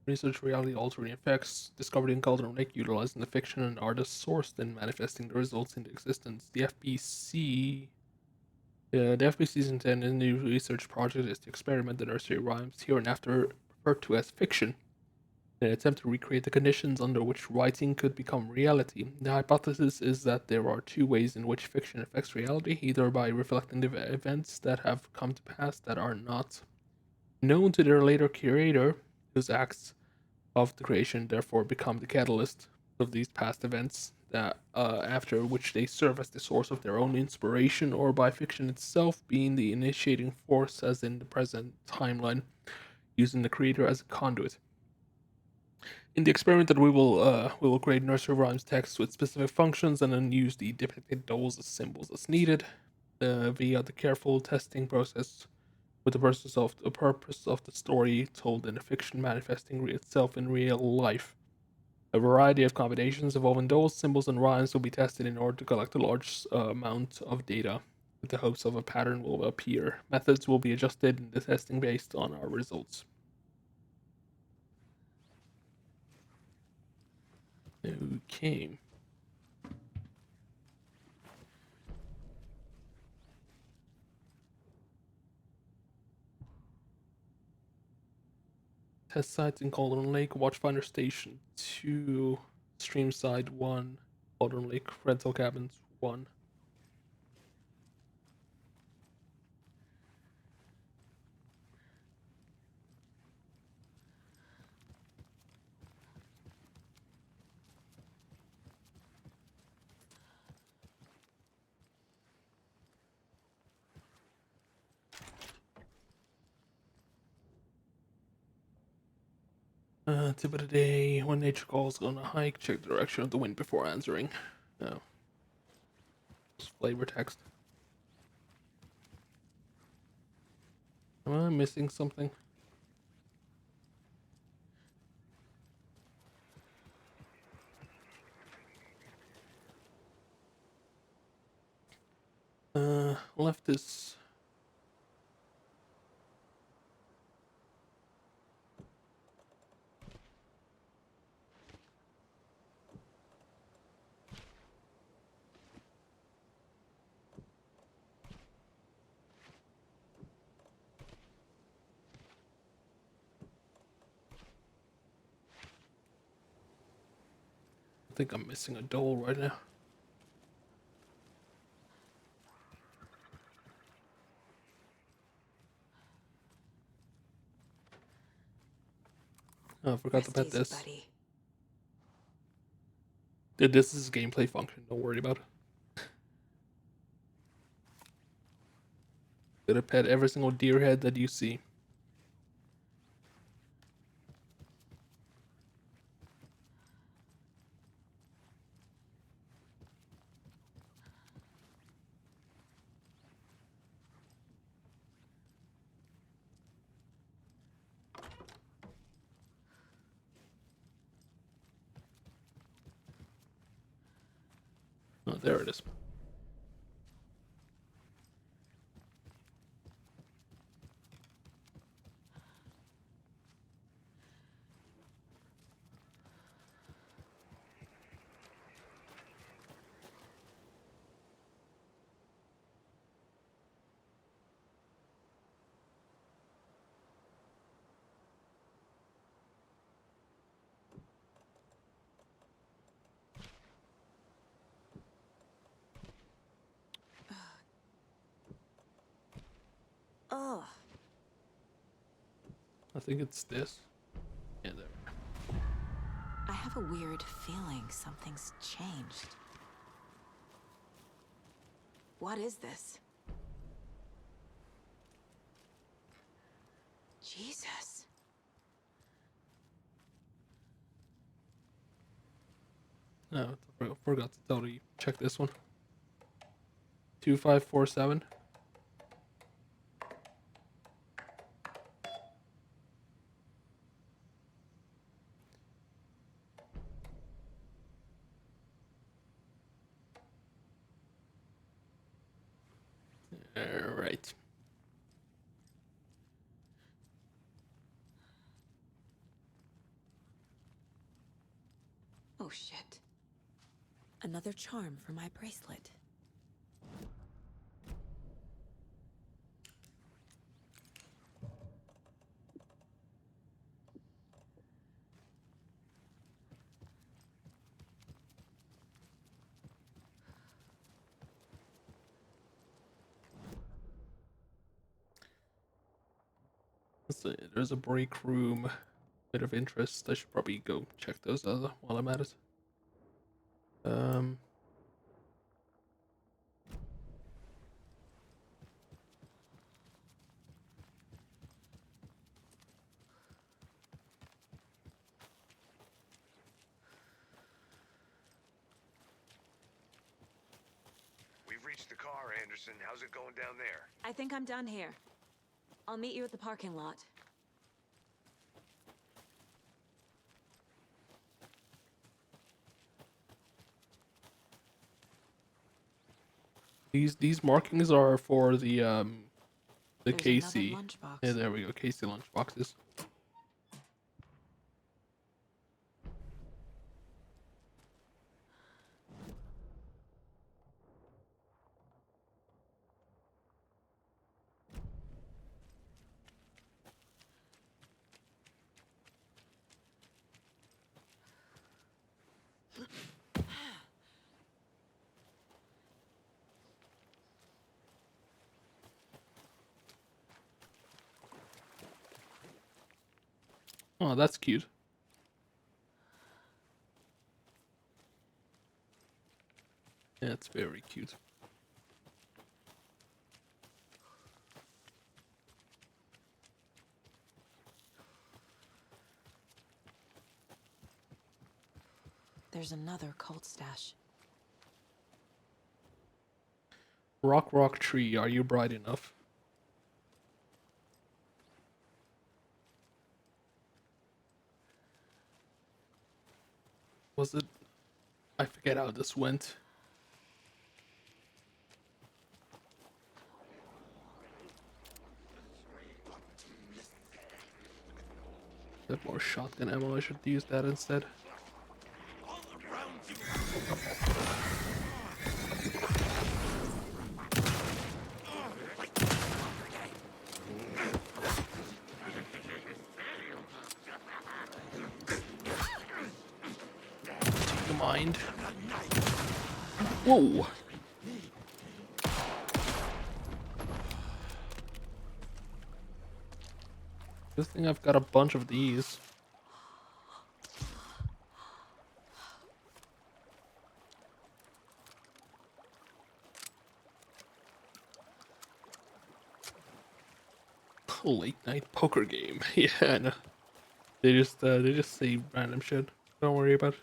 Research reality altering effects discovered in Cauldron Lake, utilizing the fiction and artist sourced and manifesting the results into existence. The FBC's intended new research project is to experiment the nursery rhymes, here and after referred to as fiction, in an attempt to recreate the conditions under which writing could become reality. The hypothesis is that there are two ways in which fiction affects reality, either by reflecting the events that have come to pass that are not known to their later creator, whose acts of the creation therefore become the catalyst of these past events, that after which they serve as the source of their own inspiration, or by fiction itself being the initiating force, as in the present timeline, using the creator as a conduit. In the experiment that we will create nursery rhymes text with specific functions and then use the depicted dolls as symbols as needed via the careful testing process, with the purpose of the story told in a fiction manifesting itself in real life. A variety of combinations involving dolls, symbols, and rhymes will be tested in order to collect a large amount of data, with the hopes of a pattern will appear. Methods will be adjusted in the testing based on our results. Okay. Test sites in Cauldron Lake, Watchfinder Station 2, Streamside 1, Cauldron Lake, Rental Cabins 1. Tip of the day: when nature calls on a hike, check the direction of the wind before answering. No. Just flavor text. Am I missing something? Left is... I think I'm missing a doll right now. Oh, I forgot to pet this. Buddy. This is a gameplay function, don't worry about it. Gonna pet every single deer head that you see. Oh, there it is. I think it's this. Yeah, there. I have a weird feeling something's changed. What is this? Jesus. No, I forgot to tell you. Check this one. 2547. All right. Oh shit. Another charm for my bracelet. Let's see. There's a break room. Bit of interest. I should probably go check those other while I'm at it. We've reached the car, Anderson. How's it going down there? I think I'm done here. I'll meet you at the parking lot. These markings are for the There's KC. another lunchbox. Yeah, there we go. KC lunchboxes. Oh, that's cute. Yeah, it's very cute. There's another cult stash. Rock tree, are you bright enough? Was it? I forget how this went. Bit more shotgun ammo. I should use that instead. Take the mind. Whoa. Good thing I've got a bunch of these. Late night poker game. Yeah, I know. They just say random shit. Don't worry about it.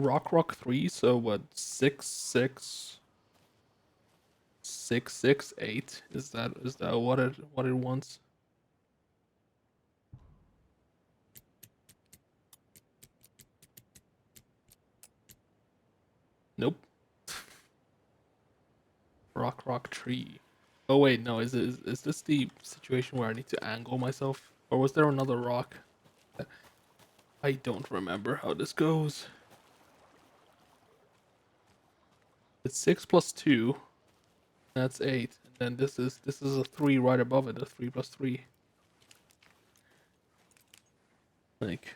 Rock 3, so what, 66668? Is that what it wants? Nope. Rock tree. Oh wait, no, is this the situation where I need to angle myself? Or was there another rock? I don't remember how this goes. It's 6 plus 2. That's 8. And then this is a 3 right above it, a 3 plus 3. Like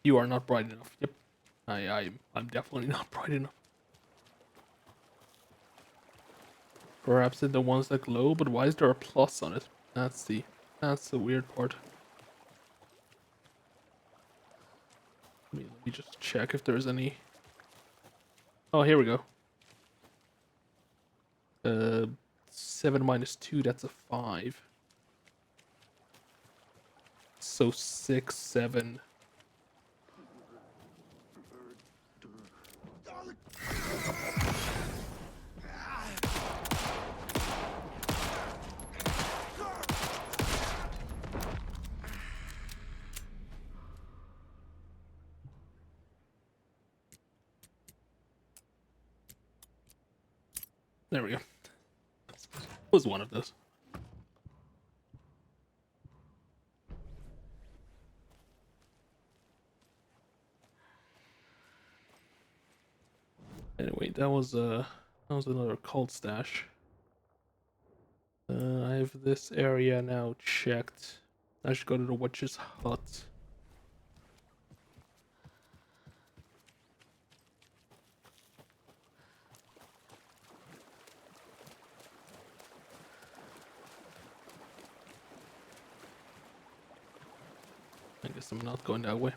You are not bright enough. Yep. I'm definitely not bright enough. Perhaps they're the ones that glow, but why is there a plus on it? That's the weird part. Let me just check if there's any. Oh, here we go. 7 minus 2, that's a 5. So 6, 7. There we go. Was one of those. Anyway, that was another cult stash. I have this area now checked. I should go to the witch's hut. I guess I'm not going that way.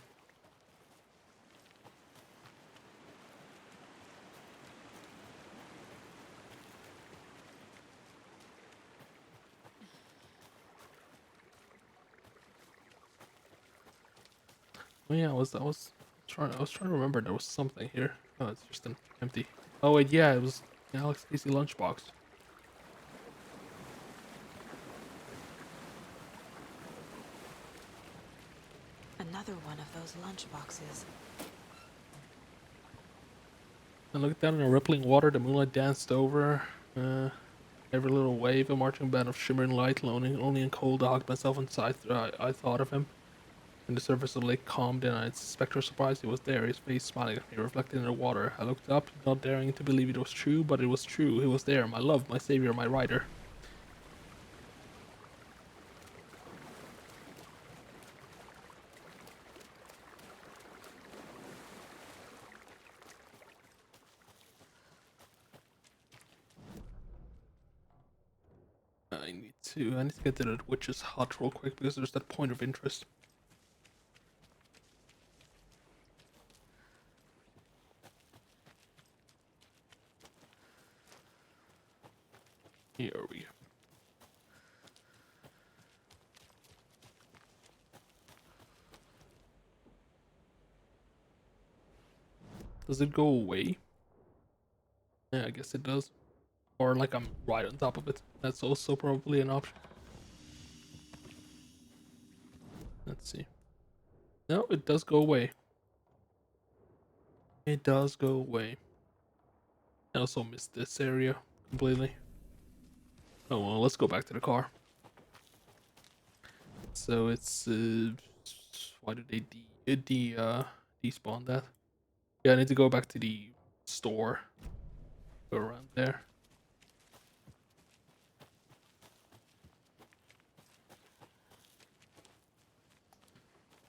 Oh yeah, I was trying to remember there was something here. Oh, it's just an empty. Oh wait, yeah, it was Alex Casey lunchbox. Another one of those lunch boxes. I looked down in the rippling water, the moonlight danced over. Every little wave, a marching band of shimmering light, only in cold I hugged myself inside. I thought of him. When the surface of the lake calmed and I spectral surprise he was there, his face smiling at me, reflected in the water. I looked up, not daring to believe it was true, but it was true. He was there, my love, my savior, my rider. I need to get to the witch's hut real quick because there's that point of interest. Here we go. Does it go away? Yeah, I guess it does. Or like I'm right on top of it. That's also probably an option. Let's see. No, it does go away. It does go away. I also missed this area completely. Oh well, let's go back to the car. So it's why did they despawn that? Yeah, I need to go back to the store. Go around there.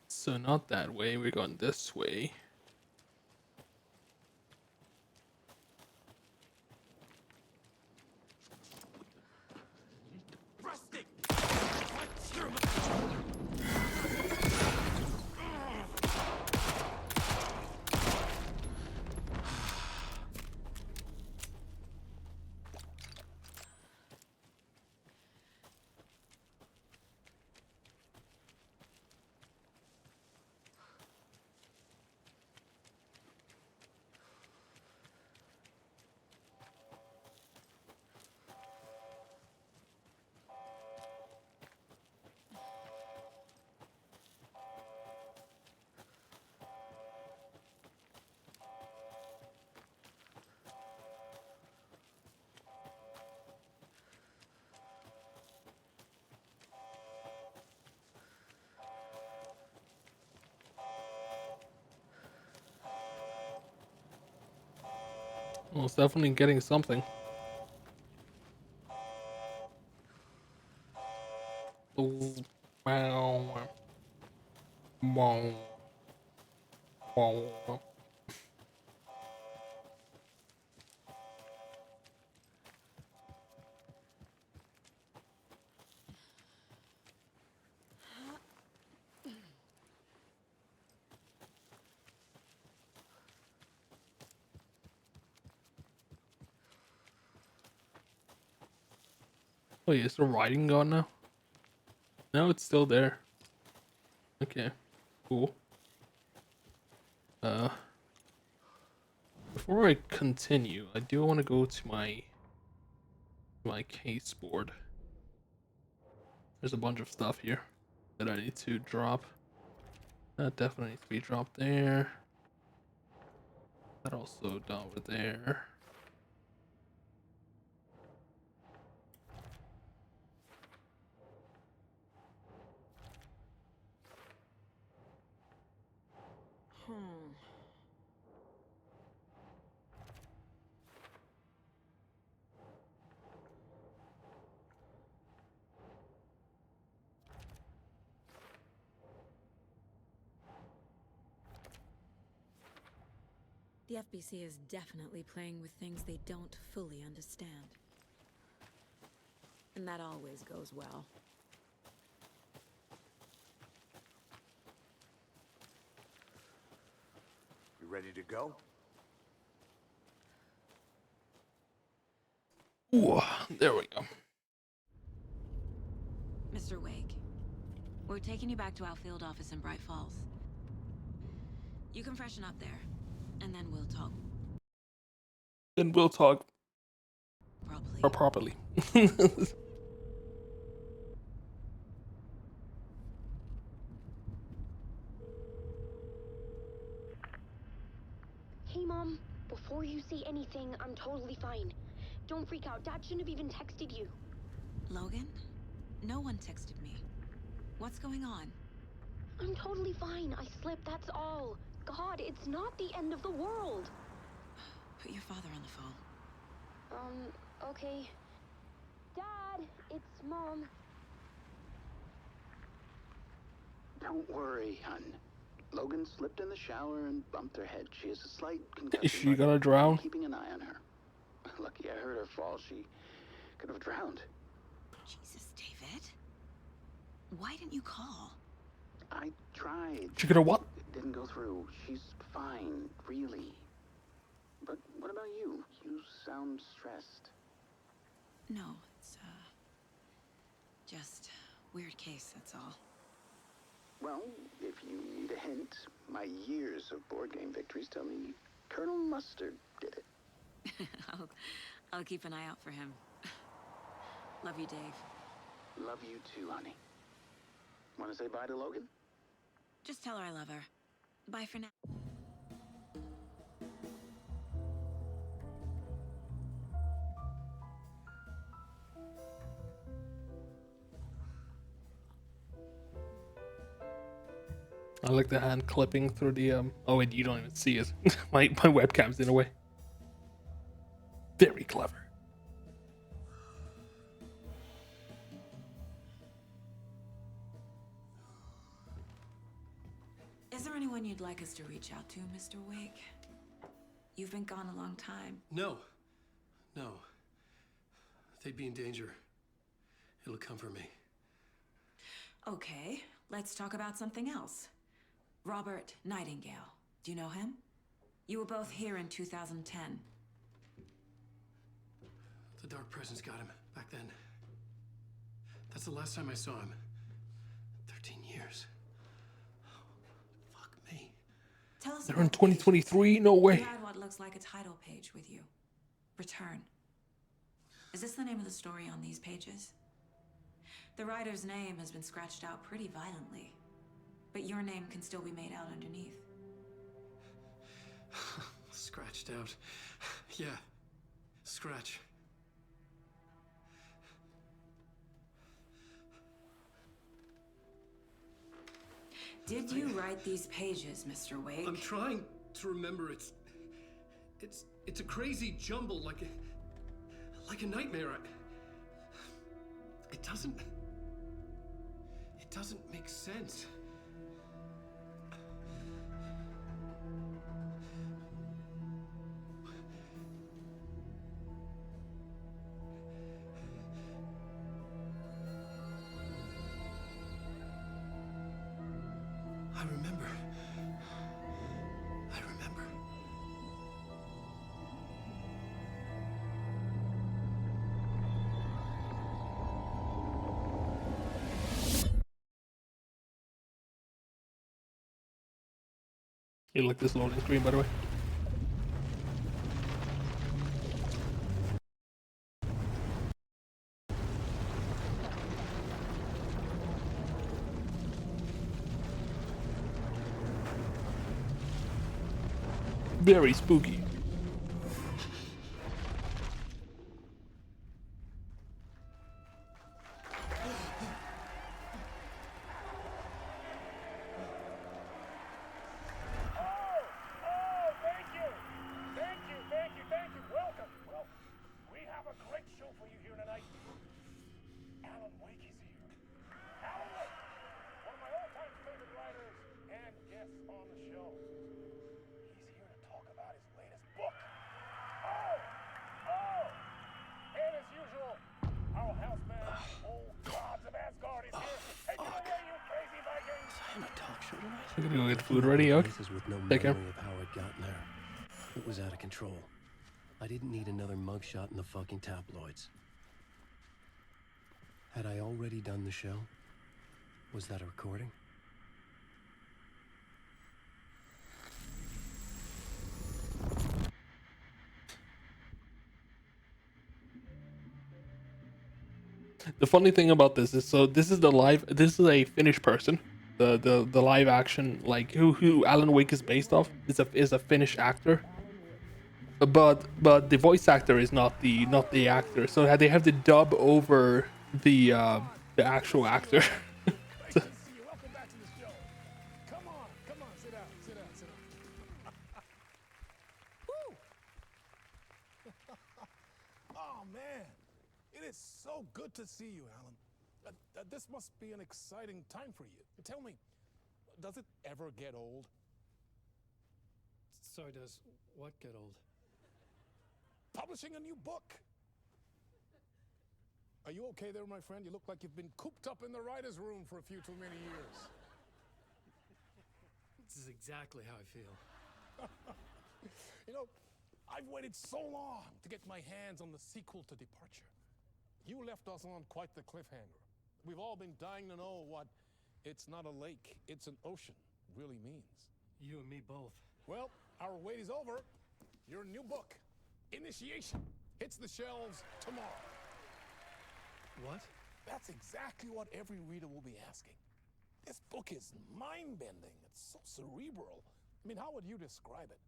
So not that way, we're going this way. Well, it's definitely getting something. Oh, wow. Wow. Oh. Wait, is the writing gone now? No, it's still there. Okay, cool. Before I continue, I do want to go to my case board. There's a bunch of stuff here that I need to drop. That definitely needs to be dropped there. That also down over there. The FBC is definitely playing with things they don't fully understand. And that always goes well. You ready to go? Ooh, there we go. Mr. Wake, we're taking you back to our field office in Bright Falls. You can freshen up there, and then we'll talk. Then we'll talk properly. Hey, Mom. Before you say anything, I'm totally fine. Don't freak out. Dad shouldn't have even texted you. Logan? No one texted me. What's going on? I'm totally fine. I slipped, that's all. God, it's not the end of the world. Put your father on the phone. Okay. Dad, it's Mom. Don't worry, hun. Logan slipped in the shower and bumped her head. She has a slight concussion. Is she gonna drown? I'm keeping an eye on her. Lucky I heard her fall. She could have drowned. Jesus, David. Why didn't you call? I tried. She gonna what? It didn't go through. She's fine, really. But what about you? You sound stressed. No, it's, just weird case, that's all. Well, if you need a hint, my years of board game victories tell me Colonel Mustard did it. I'll keep an eye out for him. Love you, Dave. Love you too, honey. Want to say bye to Logan? Just tell her I love her. Bye for now. I like the hand clipping through the oh wait, you don't even see it. my webcam's in a way. Very clever. Is there anyone you'd like us to reach out to, Mr. Wake? You've been gone a long time. No. They'd be in danger. It'll come for me. Okay, let's talk about something else. Robert Nightingale. Do you know him? You were both here in 2010. The Dark Presence got him back then. That's the last time I saw him. 13 years. Fuck me. Tell us. They're in 2023? No way. You had what looks like a title page with you. Return. Is this the name of the story on these pages? The writer's name has been scratched out pretty violently, but your name can still be made out underneath. Scratched out. Yeah. Scratch. Did you write these pages, Mr. Wake? I'm trying to remember. It's a crazy jumble, like a nightmare. It doesn't make sense. remember. I remember. You like this loading screen, by the way. Very spooky. Thank you. Welcome. Well, we have a great show for you here tonight. Alan Wake is here. Alan Wake, one of my all-time favorite writers and guests on the show. He's here to talk about his latest book. And as usual, our house band, Old Gods of Asgard, is here. Take it away, you crazy Vikings! I'm a talk show tonight. I'm gonna go get food ready, okay? This is with no Take care. memory of how I'd gotten there. It was out of control. I didn't need another mugshot in the fucking tabloids. Had I already done the show? Was that a recording? The funny thing about this is, so this is a Finnish person. The live action, like who Alan Wake is based off, is a Finnish actor. But the voice actor is not the actor, so they have to dub over the actual actor. Welcome back to the show. Come on, sit down. Woo! Oh man, it is so good to see you, Alan. This must be an exciting time for you. Tell me, does it ever get old? Sorry, does what get old? Publishing a new book. Are you okay there, my friend? You look like you've been cooped up in the writer's room for a few too many years. This is exactly how I feel. You know, I've waited so long to get my hands on the sequel to Departure. You left us on quite the cliffhanger. We've all been dying to know what "it's not a lake, it's an ocean" really means. You and me both. Well, our wait is over. Your new book, Initiation, hits the shelves tomorrow. What? That's exactly what every reader will be asking. This book is mind-bending. It's so cerebral. I mean, how would you describe it?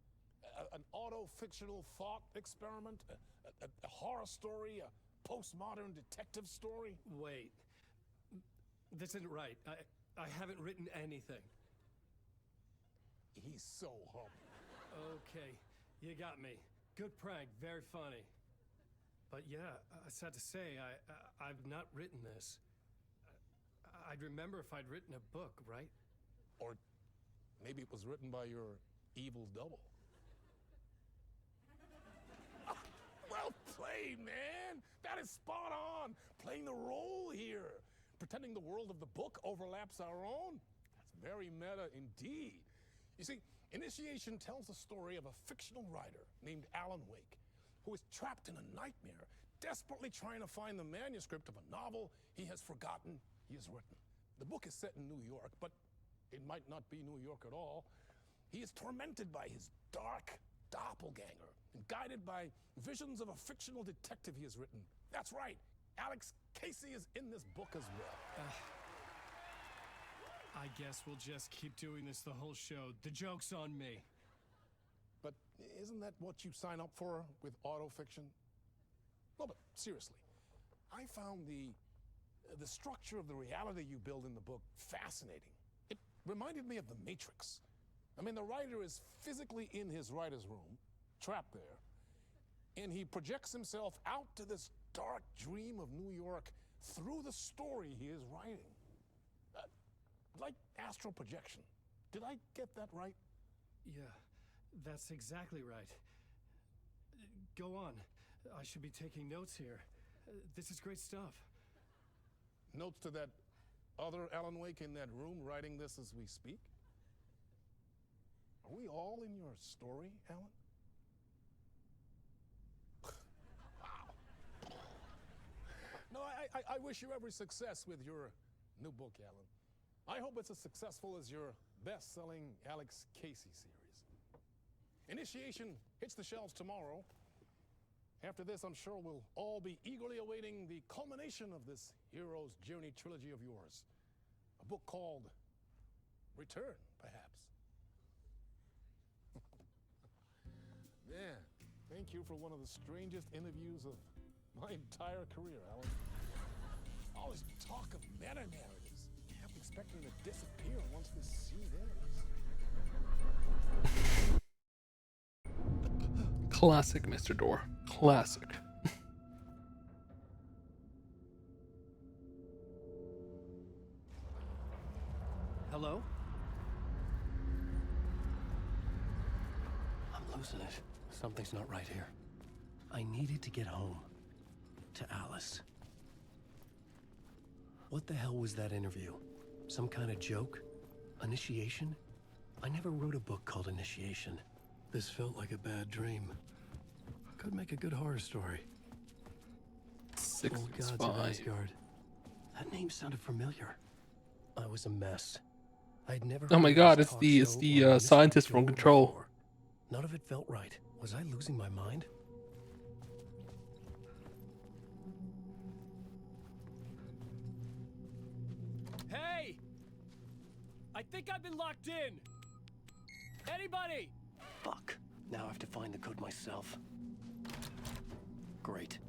An auto-fictional thought experiment? A horror story? A postmodern detective story? Wait. This isn't right. I haven't written anything. He's so humble. Okay, you got me. Good prank, very funny. But yeah, sad to say, I've not written this. I'd remember if I'd written a book, right? Or maybe it was written by your evil double. Well played, man! That is spot on! Playing the role here. Pretending the world of the book overlaps our own. That's very meta indeed. You see, Initiation tells the story of a fictional writer named Alan Wake, who is trapped in a nightmare, desperately trying to find the manuscript of a novel he has forgotten he has written. The book is set in New York, but it might not be New York at all. He is tormented by his dark doppelganger and guided by visions of a fictional detective he has written. That's right, Alex Casey is in this book as well. I guess we'll just keep doing this the whole show. The joke's on me. But isn't that what you sign up for with autofiction? No, but seriously, I found the structure of the reality you build in the book fascinating. It reminded me of The Matrix. I mean, the writer is physically in his writer's room, trapped there, and he projects himself out to this dark dream of New York through the story he is writing. Like astral projection. Did I get that right? Yeah, that's exactly right. Go on. I should be taking notes here. This is great stuff. Notes to that other Alan Wake in that room writing this as we speak? Are we all in your story, Alan? Wow. No, I wish you every success with your new book, Alan. I hope it's as successful as your best-selling Alex Casey series. Initiation hits the shelves tomorrow. After this, I'm sure we'll all be eagerly awaiting the culmination of this hero's journey trilogy of yours. A book called Return, perhaps. Man, thank you for one of the strangest interviews of my entire career, Alan. All this talk of meta-narratives. Kept expecting to disappear once this scene ends. Classic, Mr. Door. Classic. Hello? I'm losing it. Something's not right here. I needed to get home. To Alice. What the hell was that interview? Some kind of joke? Initiation? I never wrote a book called Initiation. This felt like a bad dream. Could make a good horror story. Old gods of Asgard. That name sounded familiar. I was a mess. I'd never. Oh my God! It's the scientist from Control. None of it felt right. Was I losing my mind? Hey! I think I've been locked in. Anybody? Fuck. Now I have to find the code myself. Great.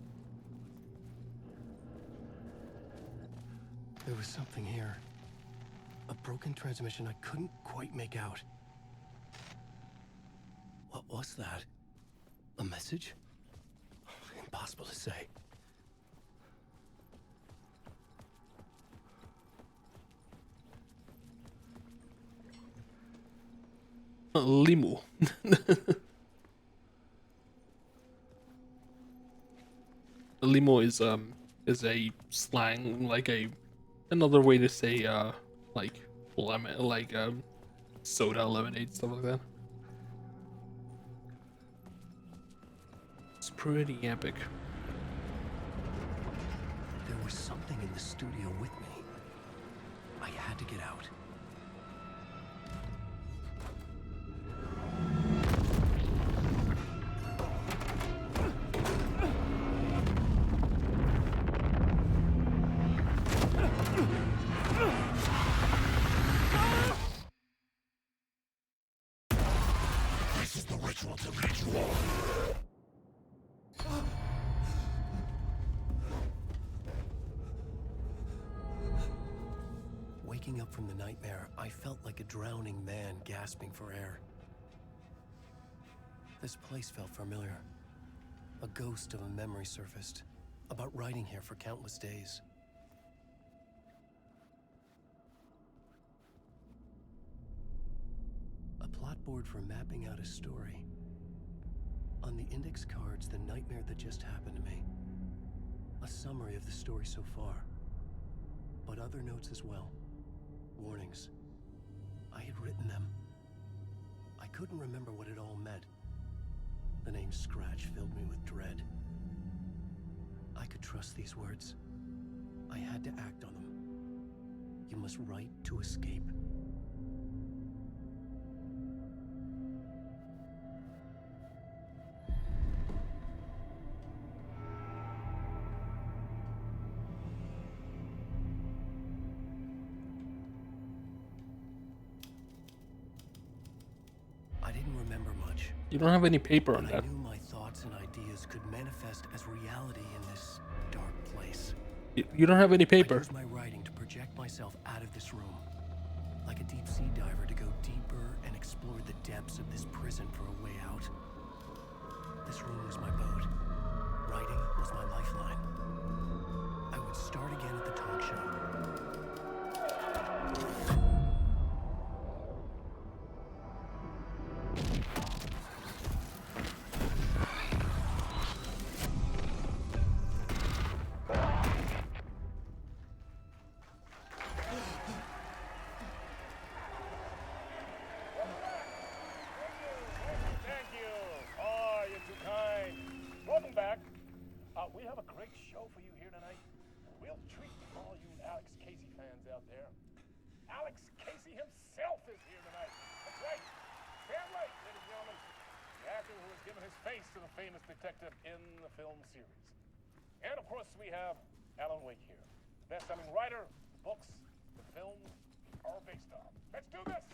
There was something here. A broken transmission I couldn't quite make out. What was that? A message? Impossible to say. Limo. Limo is a slang, like another way to say like lemon, like soda, lemonade, stuff like that. It's pretty epic. There was something in the studio with me. I had to get out. This is the ritual to ritual. Waking up from the nightmare, I felt like a drowning man gasping for air. This place felt familiar. A ghost of a memory surfaced, about riding here for countless days. A plot board for mapping out a story. On the index cards, the nightmare that just happened to me. A summary of the story so far, but other notes as well. Warnings. I had written them. I couldn't remember what it all meant. The name Scratch filled me with dread. I could trust these words. I had to act on them. You must write to escape. I didn't remember much. You don't have any paper on But that. I knew my thoughts and ideas could manifest as reality in this dark place. You don't have any I paper. used my writing to project myself out of this room, like a deep sea diver to go deeper and explore the depths of this prison for a way out. This room was my boat. Writing was my lifeline. I would start again at the talk show. have a great show for you here tonight. We'll treat all you Alex Casey fans out there. Alex Casey himself is here tonight. That's right. Sam Lake, ladies and gentlemen. The actor who has given his face to the famous detective in the film series. And of course, we have Alan Wake here. Best-selling writer, the books, the films are based on. Let's do this!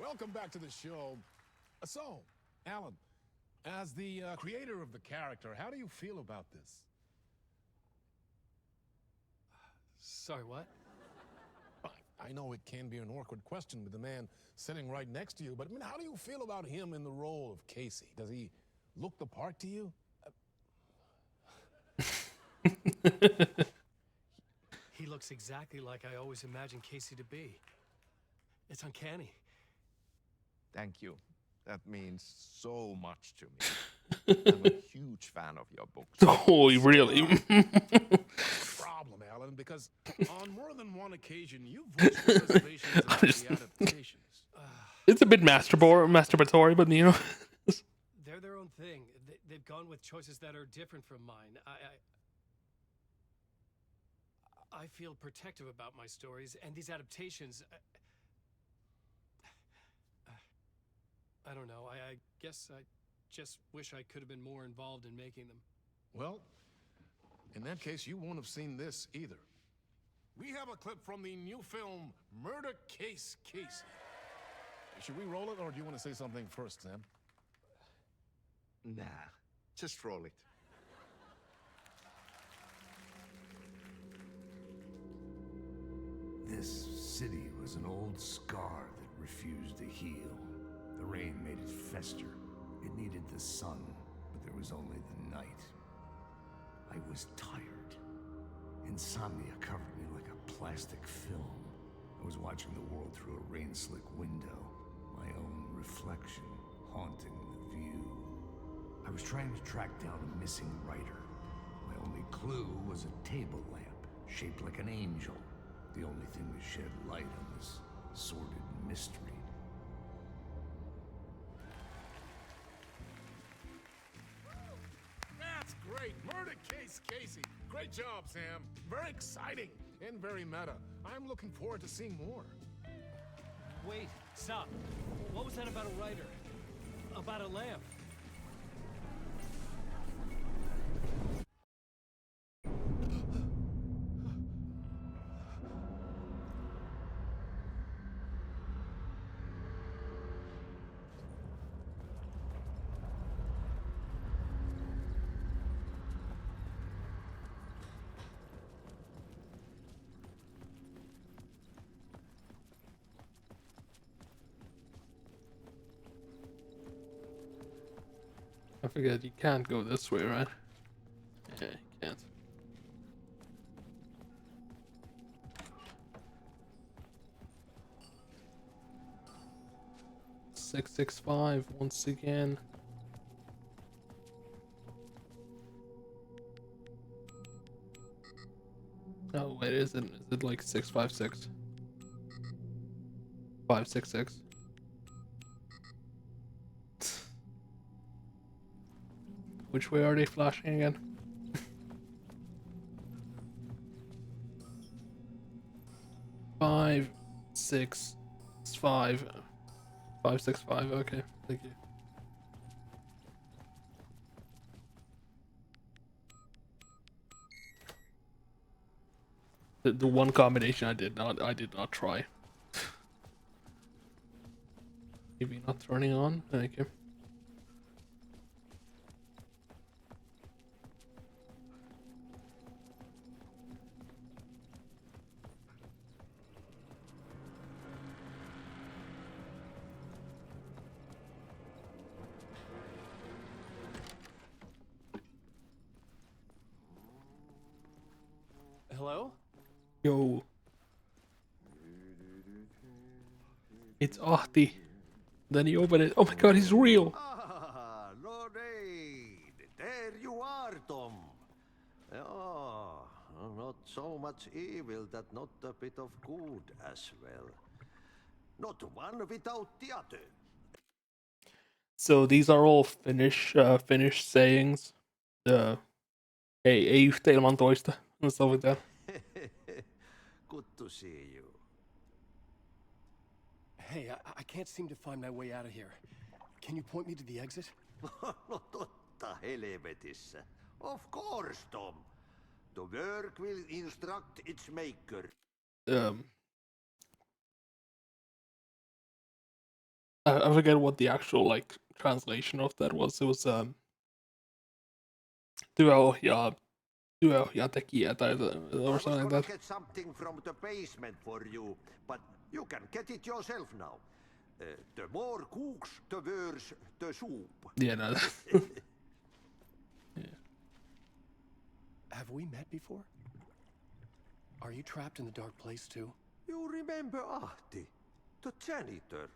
Welcome back to the show. So, Alan, as the creator of the character, how do you feel about this? Sorry, what? I know it can be an awkward question with the man sitting right next to you, but I mean, how do you feel about him in the role of Casey? Does he look the part to you? He looks exactly like I always imagined Casey to be. It's uncanny. Thank you. That means so much to me. I'm a huge fan of your books. Oh, really? Problem, Alan, because on more than one occasion you've voiced reservations about the adaptations. It's a bit masturbatory, but you know. They're their own thing. They've gone with choices that are different from mine. I feel protective about my stories, and these adaptations. I don't know. I guess I just wish I could have been more involved in making them. Well, in that case, you won't have seen this either. We have a clip from the new film, Murder Case Casey. Should we roll it, or do you want to say something first, Sam? Nah, just roll it. This city was an old scar that refused to heal. The rain made it fester. It needed the sun, but there was only the night. I was tired. Insomnia covered me like a plastic film. I was watching the world through a rain-slick window, my own reflection haunting the view. I was trying to track down a missing writer. My only clue was a table lamp, shaped like an angel. The only thing to shed light on this sordid mystery. That's great! Murder Case Casey! Great job, Sam. Very exciting and very meta. I'm looking forward to seeing more. Wait, stop. What was that about a writer? About a lamp? I forget you can't go this way, right? Yeah, you can't. "665" once again. Oh wait, is it like 656? 566? Which way are they flashing again? Five, 6, 5, 5, 6, 5. Okay, thank you. The one combination I did not try. Maybe not turning on. Thank you. Hello? Yo. It's Ahti. Then he opened it. Oh my god, he's real. Ah, Lorraine. There you are, Tom. Oh, not so much evil that not a bit of good as well. Not one without the other. So these are all Finnish sayings. Ei yhtä ilman toista and stuff like that. Good to see you. Hey, I can't seem to find my way out of here. Can you point me to the exit? No totta helvetissä. Of course, Tom. The work will instruct its maker. I forget what the actual like translation of that was. It was työ ja tekijä tai or something like that. Get something from the basement for you, but you can get it yourself now. The more cooks, the worse the soup. Yeah, no. Yeah. Have we met before? Are you trapped in the dark place too? You remember Ahti, the janitor.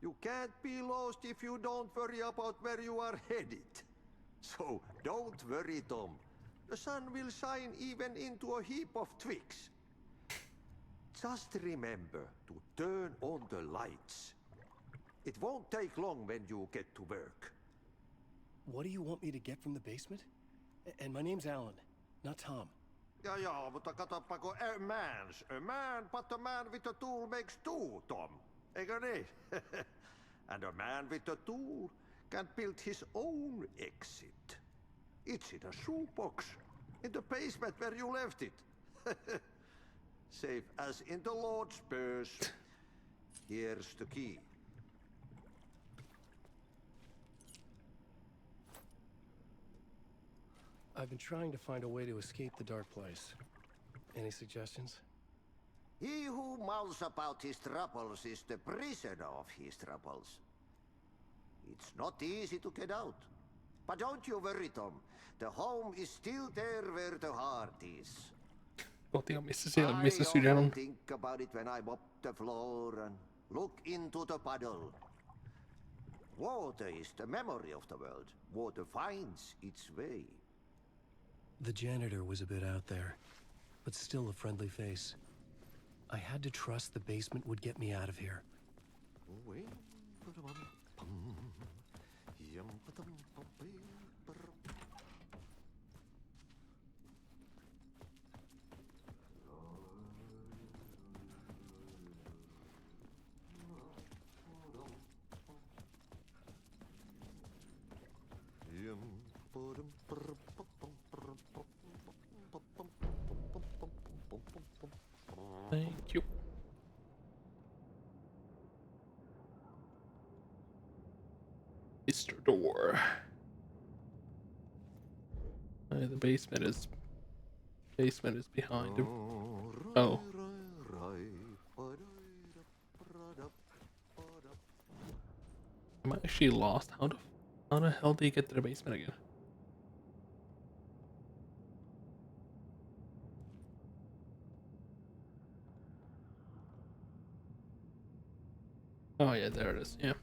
You can't be lost if you don't worry about where you are headed. So don't worry, Tom. The sun will shine even into a heap of twigs. Just remember to turn on the lights. It won't take long when you get to work. What do you want me to get from the basement? And my name's Alan, not Tom. Ja, mutta katsoppa, a man, but a man with a tool makes two, Tom. Eikö niin? And a man with a tool can build his own exit. It's in a shoebox, in the basement where you left it. Safe as in the Lord's purse. Here's the key. I've been trying to find a way to escape the dark place. Any suggestions? He who mouths about his troubles is the prisoner of his troubles. It's not easy to get out. But don't you worry, Tom. The home is still there where the heart is. Koti on missä sydän on. I think about it when I mop the floor and look into the puddle. Water is the memory of the world. Water finds its way. The janitor was a bit out there, but still a friendly face. I had to trust the basement would get me out of here. Thank you. Mr. Door. The basement is behind him. Oh. Am I actually lost? How the hell do you get to the basement again? Oh yeah, there it is. Yeah.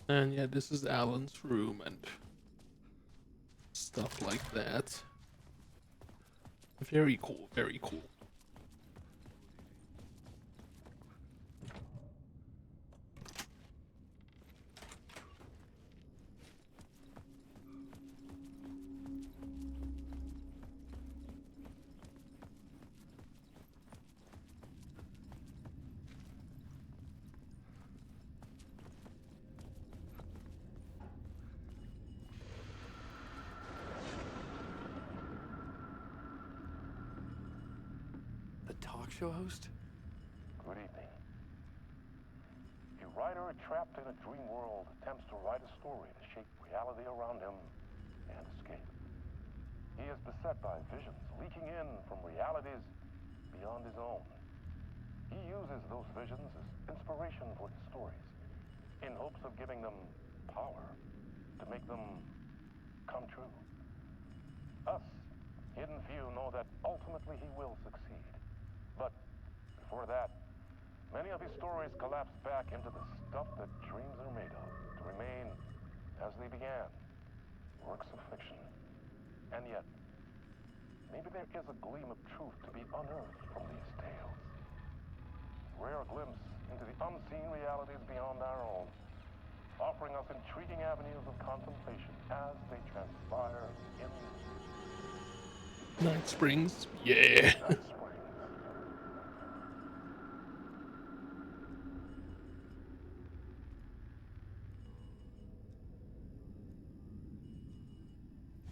And yeah, this is Alan's room and stuff like that. Very cool, very cool. Show host? Good evening. A writer trapped in a dream world attempts to write a story to shape reality around him and escape. He is beset by visions leaking in from realities beyond his own. He uses those visions as inspiration for his stories, in hopes of giving them power to make them come true. Us, hidden few know that ultimately he will succeed. But before that, many of his stories collapse back into the stuff that dreams are made of, to remain as they began, works of fiction. And yet, maybe there is a gleam of truth to be unearthed from these tales. Rare glimpse into the unseen realities beyond our own, offering us intriguing avenues of contemplation as they transpire in Night Springs. Yeah. Night Springs.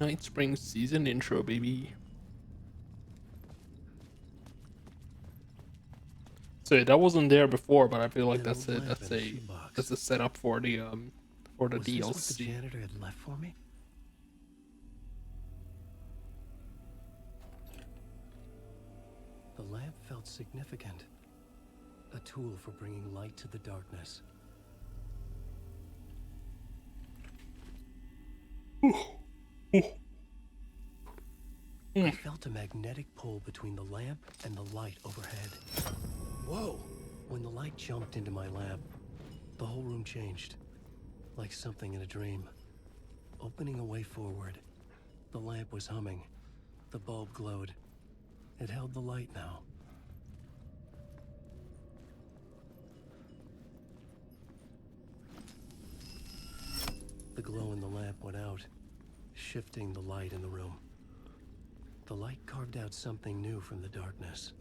Night Springs season intro, baby. So yeah, that wasn't there before, but I feel like that's it. That's a setup for the Was DLC. this what the janitor had left for me? The lamp felt significant. A tool for bringing light to the darkness. I felt a magnetic pull between the lamp and the light overhead. Whoa! When the light jumped into my lamp, the whole room changed. Like something in a dream. Opening a way forward. The lamp was humming. The bulb glowed. It held the light now. The glow in the lamp went out, shifting the light in the room. The light carved out something new from the darkness.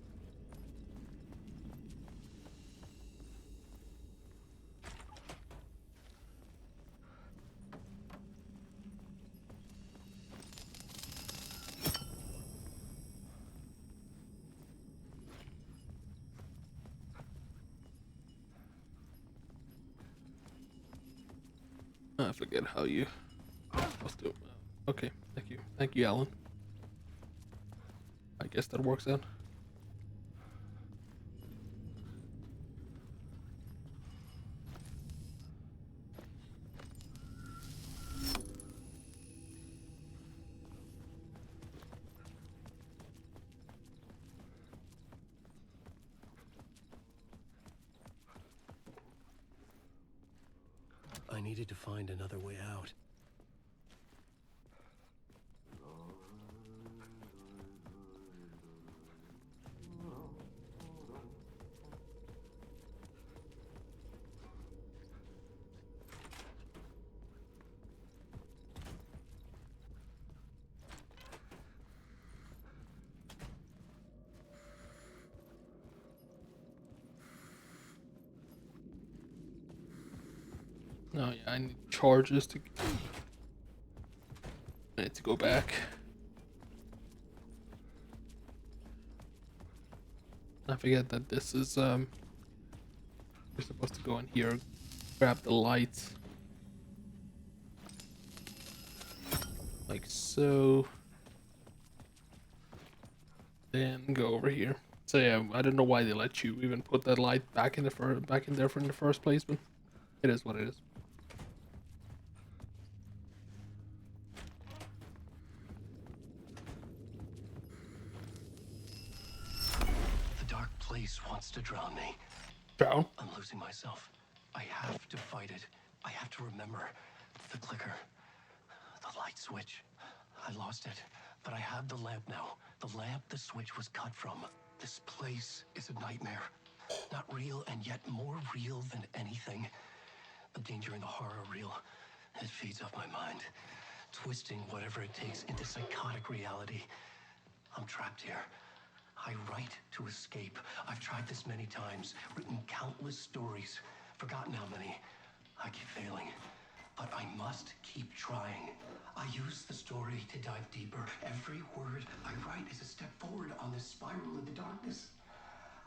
I forget how you supposed to. Okay, thank you, Alan. I guess that works out. I needed to find another way out. No, yeah, I need charges to. I need to go back. I forget that this is we're supposed to go in here, grab the light, like so, then go over here. So yeah, I don't know why they let you even put that light back in there in the first place, but it is what it is. The dark place wants to drown me. Drown? I'm losing myself. I have to fight it. I have to remember the clicker, the light switch. I lost it, but I have the lamp now. The lamp the switch was cut from. This place is a nightmare. Not real, and yet more real than anything. The danger and the horror are real. It feeds off my mind, twisting whatever it takes into psychotic reality. I'm trapped here. I write to escape. I've tried this many times, written countless stories, forgotten how many. I keep failing, but I must keep trying. I use the story to dive deeper. Every word I write is a step forward on this spiral in the darkness.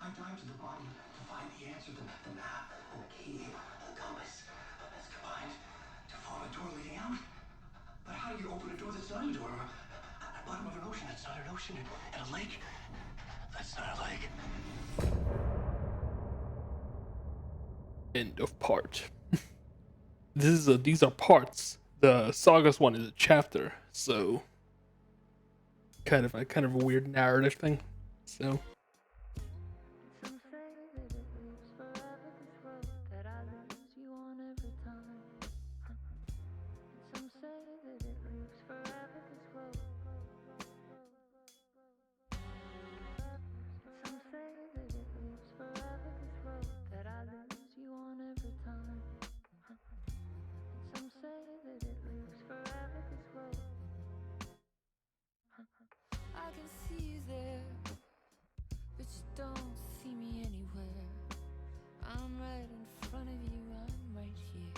I dive to the bottom to find the answer, the map, the key, the compass. It's combined to form a door leading out. But how do you open a door that's not a door? At the bottom of an ocean that's not an ocean, and a lake that's not a lake. End of part. These are parts. The Sagas one is a chapter, so kind of a weird narrative thing. So I can see you there, but you don't see me anywhere. I'm right in front of you, I'm right here,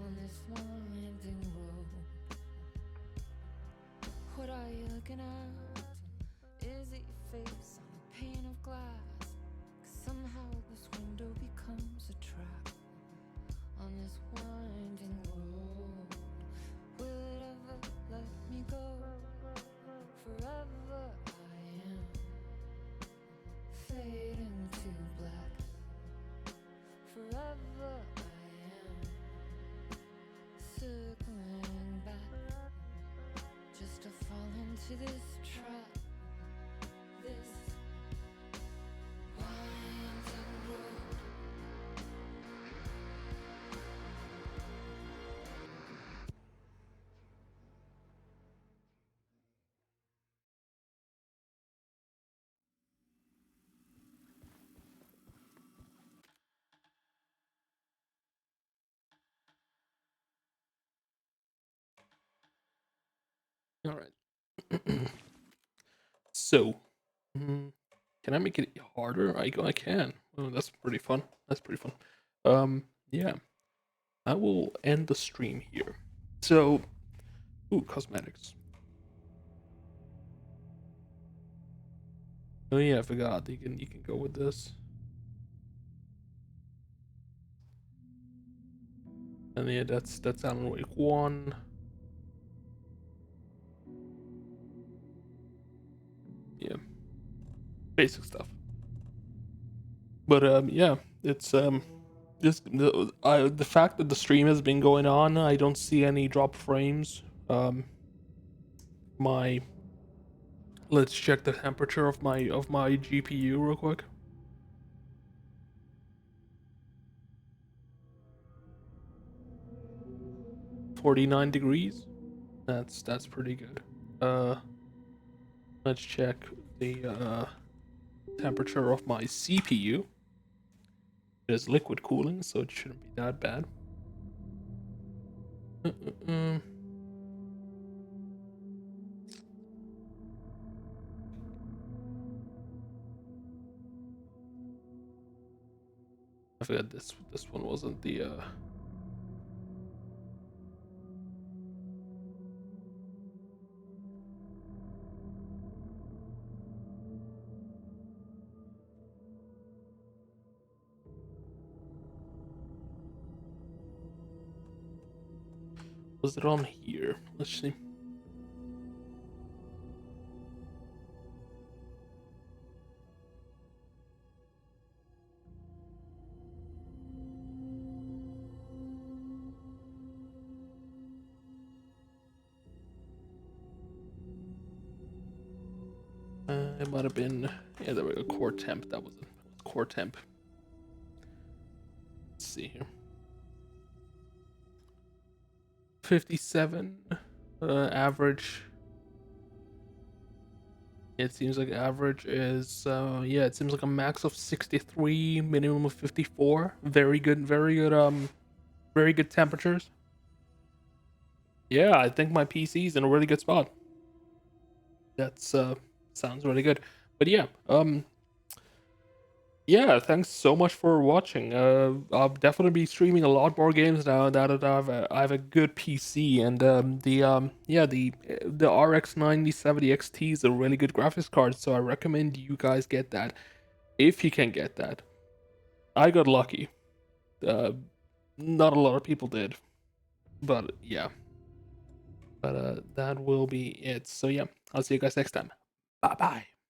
on this winding road. What are you looking at? Is it your face on a pane of glass? 'Cause somehow this window becomes a trap, on this winding road. Will it ever let me go? Forever I am fading to black. Forever I am circling back, just to fall into this trap. This winding road. all right. So, can I make it harder? I can. Oh, that's pretty fun. That's pretty fun. Yeah. I will end the stream here. So, ooh, cosmetics. Oh yeah, I forgot. You can go with this. And yeah, that's Alan Wake 1. Yeah. Basic stuff. But yeah, it's just the fact that the stream has been going on, I don't see any drop frames. Let's check the temperature of my GPU real quick. .49 degrees. That's pretty good. Let's check the temperature of my CPU. It is liquid cooling, so it shouldn't be that bad. I forgot this one wasn't the was it on here? Let's see. It might have been, yeah, there we go, core temp. That was it. Core temp. Let's see here. 57 average. It seems like average is yeah, it seems like a max of 63, minimum of 54. Very good temperatures. Yeah, I think my PC is in a really good spot. That's sounds really good. But yeah, yeah, thanks so much for watching. I'll definitely be streaming a lot more games now that I have a good PC, and the RX 9070 XT is a really good graphics card, so I recommend you guys get that if you can get that. I got lucky. Not a lot of people did, but yeah. But that will be it. So yeah, I'll see you guys next time. Bye bye.